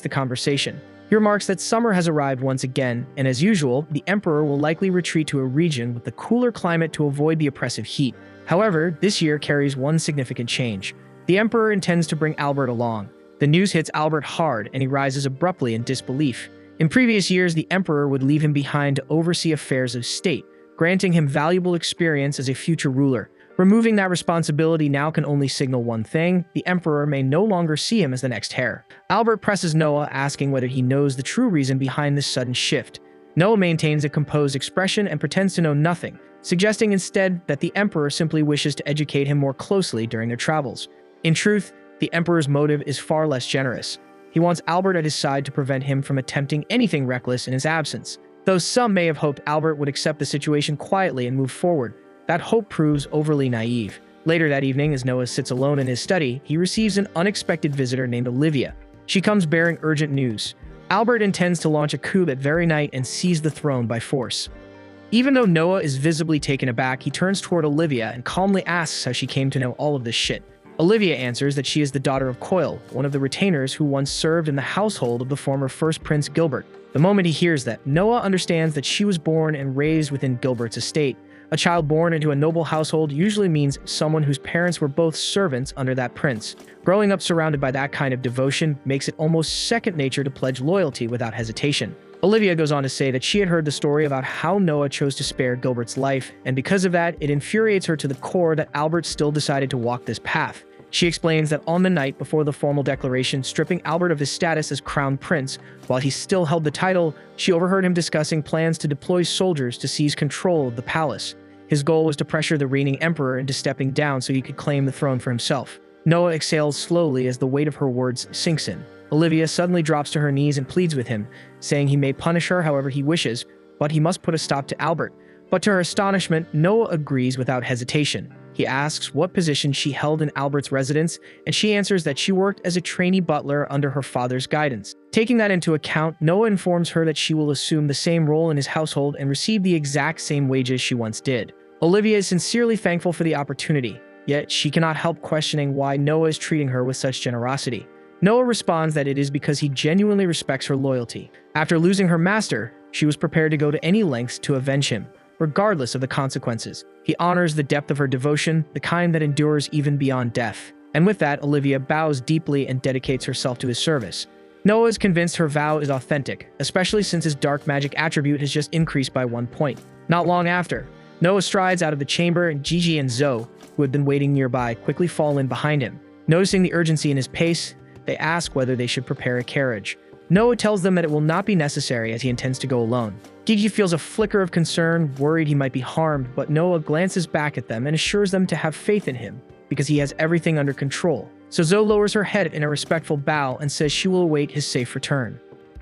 the conversation. He remarks that summer has arrived once again, and as usual, the Emperor will likely retreat to a region with a cooler climate to avoid the oppressive heat. However, this year carries one significant change. The Emperor intends to bring Albert along. The news hits Albert hard, and he rises abruptly in disbelief. In previous years, the Emperor would leave him behind to oversee affairs of state, granting him valuable experience as a future ruler. Removing that responsibility now can only signal one thing: the Emperor may no longer see him as the next heir. Albert presses Noah, asking whether he knows the true reason behind this sudden shift. Noah maintains a composed expression and pretends to know nothing, suggesting instead that the Emperor simply wishes to educate him more closely during their travels. In truth, the Emperor's motive is far less generous. He wants Albert at his side to prevent him from attempting anything reckless in his absence. Though some may have hoped Albert would accept the situation quietly and move forward, that hope proves overly naive. Later that evening, as Noah sits alone in his study, he receives an unexpected visitor named Olivia. She comes bearing urgent news. Albert intends to launch a coup that very night and seize the throne by force. Even though Noah is visibly taken aback, he turns toward Olivia and calmly asks how she came to know all of this shit. Olivia answers that she is the daughter of Coil, one of the retainers who once served in the household of the former First Prince Gilbert. The moment he hears that, Noah understands that she was born and raised within Gilbert's estate. A child born into a noble household usually means someone whose parents were both servants under that prince. Growing up surrounded by that kind of devotion makes it almost second nature to pledge loyalty without hesitation. Olivia goes on to say that she had heard the story about how Noah chose to spare Gilbert's life, and because of that, it infuriates her to the core that Albert still decided to walk this path. She explains that on the night before the formal declaration stripping Albert of his status as crown prince, while he still held the title, she overheard him discussing plans to deploy soldiers to seize control of the palace. His goal was to pressure the reigning emperor into stepping down so he could claim the throne for himself. Noah exhales slowly as the weight of her words sinks in. Olivia suddenly drops to her knees and pleads with him, saying he may punish her however he wishes, but he must put a stop to Albert. But to her astonishment, Noah agrees without hesitation. He asks what position she held in Albert's residence, and she answers that she worked as a trainee butler under her father's guidance. Taking that into account, Noah informs her that she will assume the same role in his household and receive the exact same wages she once did. Olivia is sincerely thankful for the opportunity, yet she cannot help questioning why Noah is treating her with such generosity. Noah responds that it is because he genuinely respects her loyalty. After losing her master, she was prepared to go to any lengths to avenge him, regardless of the consequences. He honors the depth of her devotion, the kind that endures even beyond death. And with that, Olivia bows deeply and dedicates herself to his service. Noah is convinced her vow is authentic, especially since his dark magic attribute has just increased by 1 point. Not long after, Noah strides out of the chamber, and Gigi and Zoe, who had been waiting nearby, quickly fall in behind him. Noticing the urgency in his pace, they ask whether they should prepare a carriage. Noah tells them that it will not be necessary as he intends to go alone. Gigi feels a flicker of concern, worried he might be harmed, but Noah glances back at them and assures them to have faith in him, because he has everything under control. So Zoe lowers her head in a respectful bow and says she will await his safe return.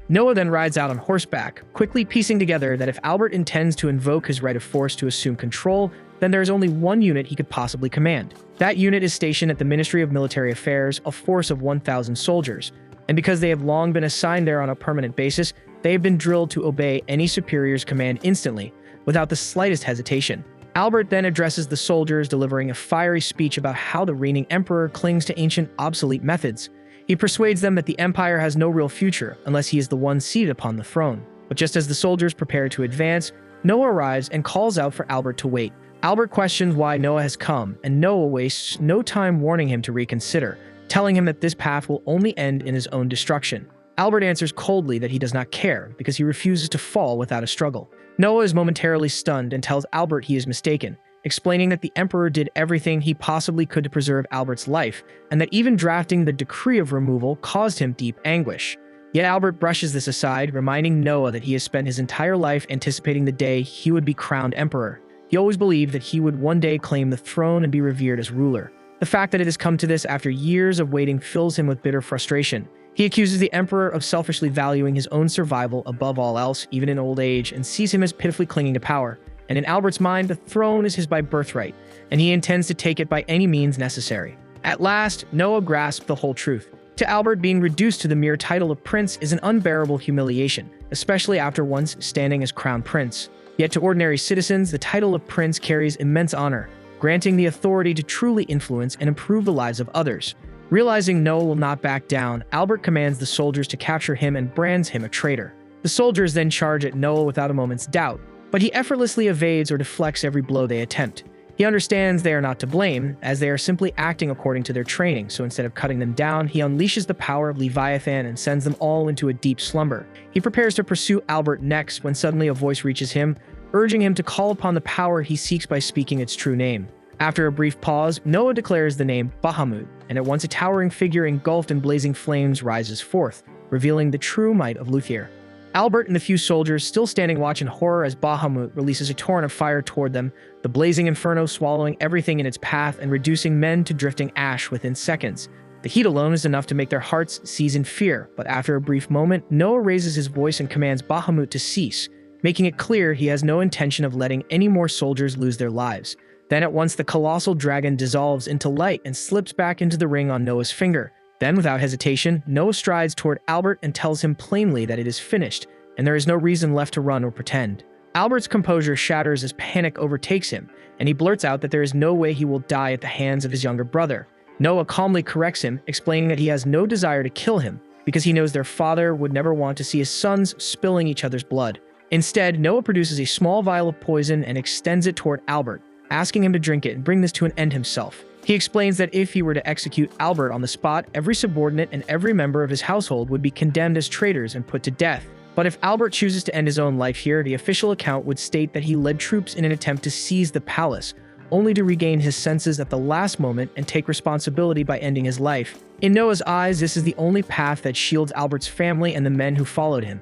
Noah then rides out on horseback, quickly piecing together that if Albert intends to invoke his right of force to assume control, then there is only one unit he could possibly command. That unit is stationed at the Ministry of Military Affairs, a force of 1,000 soldiers. And because they have long been assigned there on a permanent basis, they have been drilled to obey any superior's command instantly, without the slightest hesitation. Albert then addresses the soldiers, delivering a fiery speech about how the reigning emperor clings to ancient, obsolete methods. He persuades them that the empire has no real future unless he is the one seated upon the throne. But just as the soldiers prepare to advance, Noah arrives and calls out for Albert to wait. Albert questions why Noah has come, and Noah wastes no time warning him to reconsider, telling him that this path will only end in his own destruction. Albert answers coldly that he does not care, because he refuses to fall without a struggle. Noah is momentarily stunned and tells Albert he is mistaken, explaining that the emperor did everything he possibly could to preserve Albert's life, and that even drafting the decree of removal caused him deep anguish. Yet Albert brushes this aside, reminding Noah that he has spent his entire life anticipating the day he would be crowned emperor. He always believed that he would one day claim the throne and be revered as ruler. The fact that it has come to this after years of waiting fills him with bitter frustration. He accuses the emperor of selfishly valuing his own survival above all else, even in old age, and sees him as pitifully clinging to power. And in Albert's mind, the throne is his by birthright, and he intends to take it by any means necessary. At last, Noah grasps the whole truth. To Albert, being reduced to the mere title of prince is an unbearable humiliation, especially after once standing as crown prince. Yet to ordinary citizens, the title of prince carries immense honor, granting the authority to truly influence and improve the lives of others. Realizing Noah will not back down, Albert commands the soldiers to capture him and brands him a traitor. The soldiers then charge at Noah without a moment's doubt, but he effortlessly evades or deflects every blow they attempt. He understands they are not to blame, as they are simply acting according to their training, so instead of cutting them down, he unleashes the power of Leviathan and sends them all into a deep slumber. He prepares to pursue Albert next when suddenly a voice reaches him, urging him to call upon the power he seeks by speaking its true name. After a brief pause, Noah declares the name Bahamut, and at once a towering figure engulfed in blazing flames rises forth, revealing the true might of Luthier. Albert and the few soldiers still standing watch in horror as Bahamut releases a torrent of fire toward them, the blazing inferno swallowing everything in its path and reducing men to drifting ash within seconds. The heat alone is enough to make their hearts seize in fear, but after a brief moment, Noah raises his voice and commands Bahamut to cease, making it clear he has no intention of letting any more soldiers lose their lives. Then at once the colossal dragon dissolves into light and slips back into the ring on Noah's finger. Then, without hesitation, Noah strides toward Albert and tells him plainly that it is finished, and there is no reason left to run or pretend. Albert's composure shatters as panic overtakes him, and he blurts out that there is no way he will die at the hands of his younger brother. Noah calmly corrects him, explaining that he has no desire to kill him, because he knows their father would never want to see his sons spilling each other's blood. Instead, Noah produces a small vial of poison and extends it toward Albert, asking him to drink it and bring this to an end himself. He explains that if he were to execute Albert on the spot, every subordinate and every member of his household would be condemned as traitors and put to death. But if Albert chooses to end his own life here, the official account would state that he led troops in an attempt to seize the palace, only to regain his senses at the last moment and take responsibility by ending his life. In Noah's eyes, this is the only path that shields Albert's family and the men who followed him.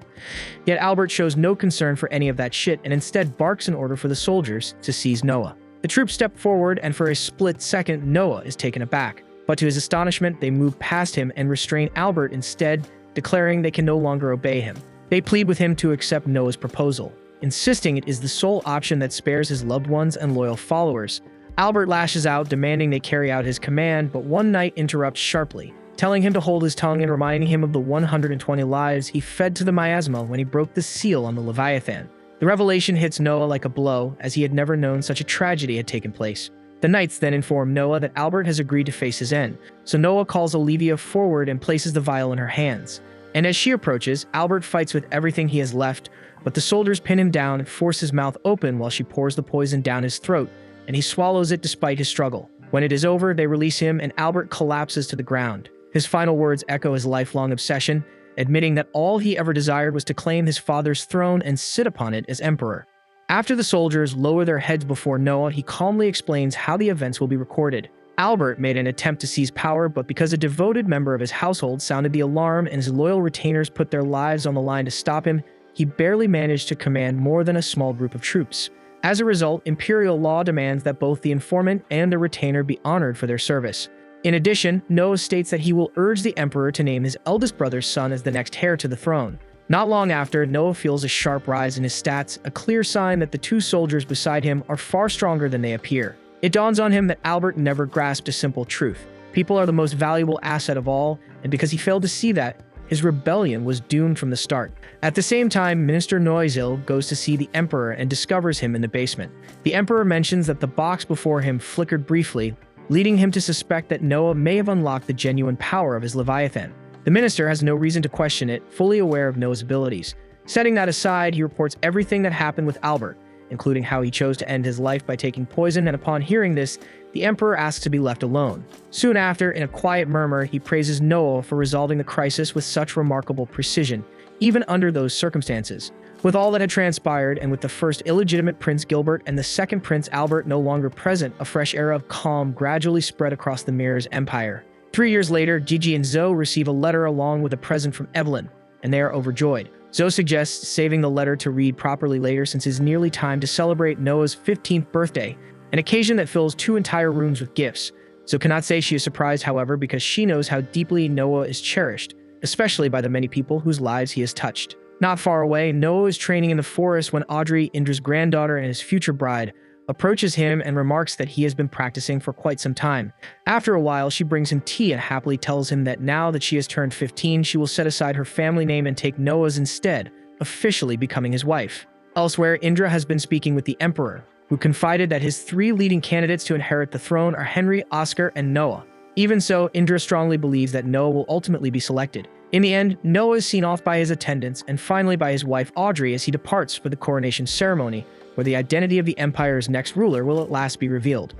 Yet Albert shows no concern for any of that shit and instead barks an order for the soldiers to seize Noah. The troops step forward, and for a split second, Noah is taken aback. But to his astonishment, they move past him and restrain Albert instead, declaring they can no longer obey him. They plead with him to accept Noah's proposal, insisting it is the sole option that spares his loved ones and loyal followers. Albert lashes out, demanding they carry out his command, but one knight interrupts sharply, telling him to hold his tongue and reminding him of the 120 lives he fed to the miasma when he broke the seal on the Leviathan. The revelation hits Noah like a blow, as he had never known such a tragedy had taken place. The knights then inform Noah that Albert has agreed to face his end, so Noah calls Olivia forward and places the vial in her hands. And as she approaches, Albert fights with everything he has left, but the soldiers pin him down and force his mouth open while she pours the poison down his throat, and he swallows it despite his struggle. When it is over, they release him and Albert collapses to the ground. His final words echo his lifelong obsession, admitting that all he ever desired was to claim his father's throne and sit upon it as emperor. After the soldiers lower their heads before Noah, he calmly explains how the events will be recorded. Albert made an attempt to seize power, but because a devoted member of his household sounded the alarm and his loyal retainers put their lives on the line to stop him, he barely managed to command more than a small group of troops. As a result, imperial law demands that both the informant and the retainer be honored for their service. In addition, Noah states that he will urge the emperor to name his eldest brother's son as the next heir to the throne. Not long after, Noah feels a sharp rise in his stats, a clear sign that the two soldiers beside him are far stronger than they appear. It dawns on him that Albert never grasped a simple truth. People are the most valuable asset of all, and because he failed to see that, his rebellion was doomed from the start. At the same time, Minister Noizil goes to see the Emperor and discovers him in the basement. The Emperor mentions that the box before him flickered briefly, leading him to suspect that Noah may have unlocked the genuine power of his Leviathan. The minister has no reason to question it, fully aware of Noah's abilities. Setting that aside, he reports everything that happened with Albert, including how he chose to end his life by taking poison, and upon hearing this, the Emperor asks to be left alone. Soon after, in a quiet murmur, he praises Noah for resolving the crisis with such remarkable precision, even under those circumstances. With all that had transpired, and with the first illegitimate Prince Gilbert and the second Prince Albert no longer present, a fresh era of calm gradually spread across the Mirror's empire. 3 years later, Gigi and Zoe receive a letter along with a present from Evelyn, and they are overjoyed. Zoe suggests saving the letter to read properly later since it's nearly time to celebrate Noah's 15th birthday, an occasion that fills 2 entire rooms with gifts. Zoe cannot say she is surprised, however, because she knows how deeply Noah is cherished, especially by the many people whose lives he has touched. Not far away, Noah is training in the forest when Audrey, Indra's granddaughter and his future bride, approaches him and remarks that he has been practicing for quite some time. After a while, she brings him tea and happily tells him that now that she has turned 15, she will set aside her family name and take Noah's instead, officially becoming his wife. Elsewhere, Indra has been speaking with the Emperor, who confided that his 3 leading candidates to inherit the throne are Henry, Oscar, and Noah. Even so, Indra strongly believes that Noah will ultimately be selected. In the end, Noah is seen off by his attendants and finally by his wife Audrey as he departs for the coronation ceremony, where the identity of the Empire's next ruler will at last be revealed.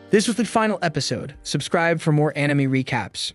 This was the final episode. Subscribe for more anime recaps.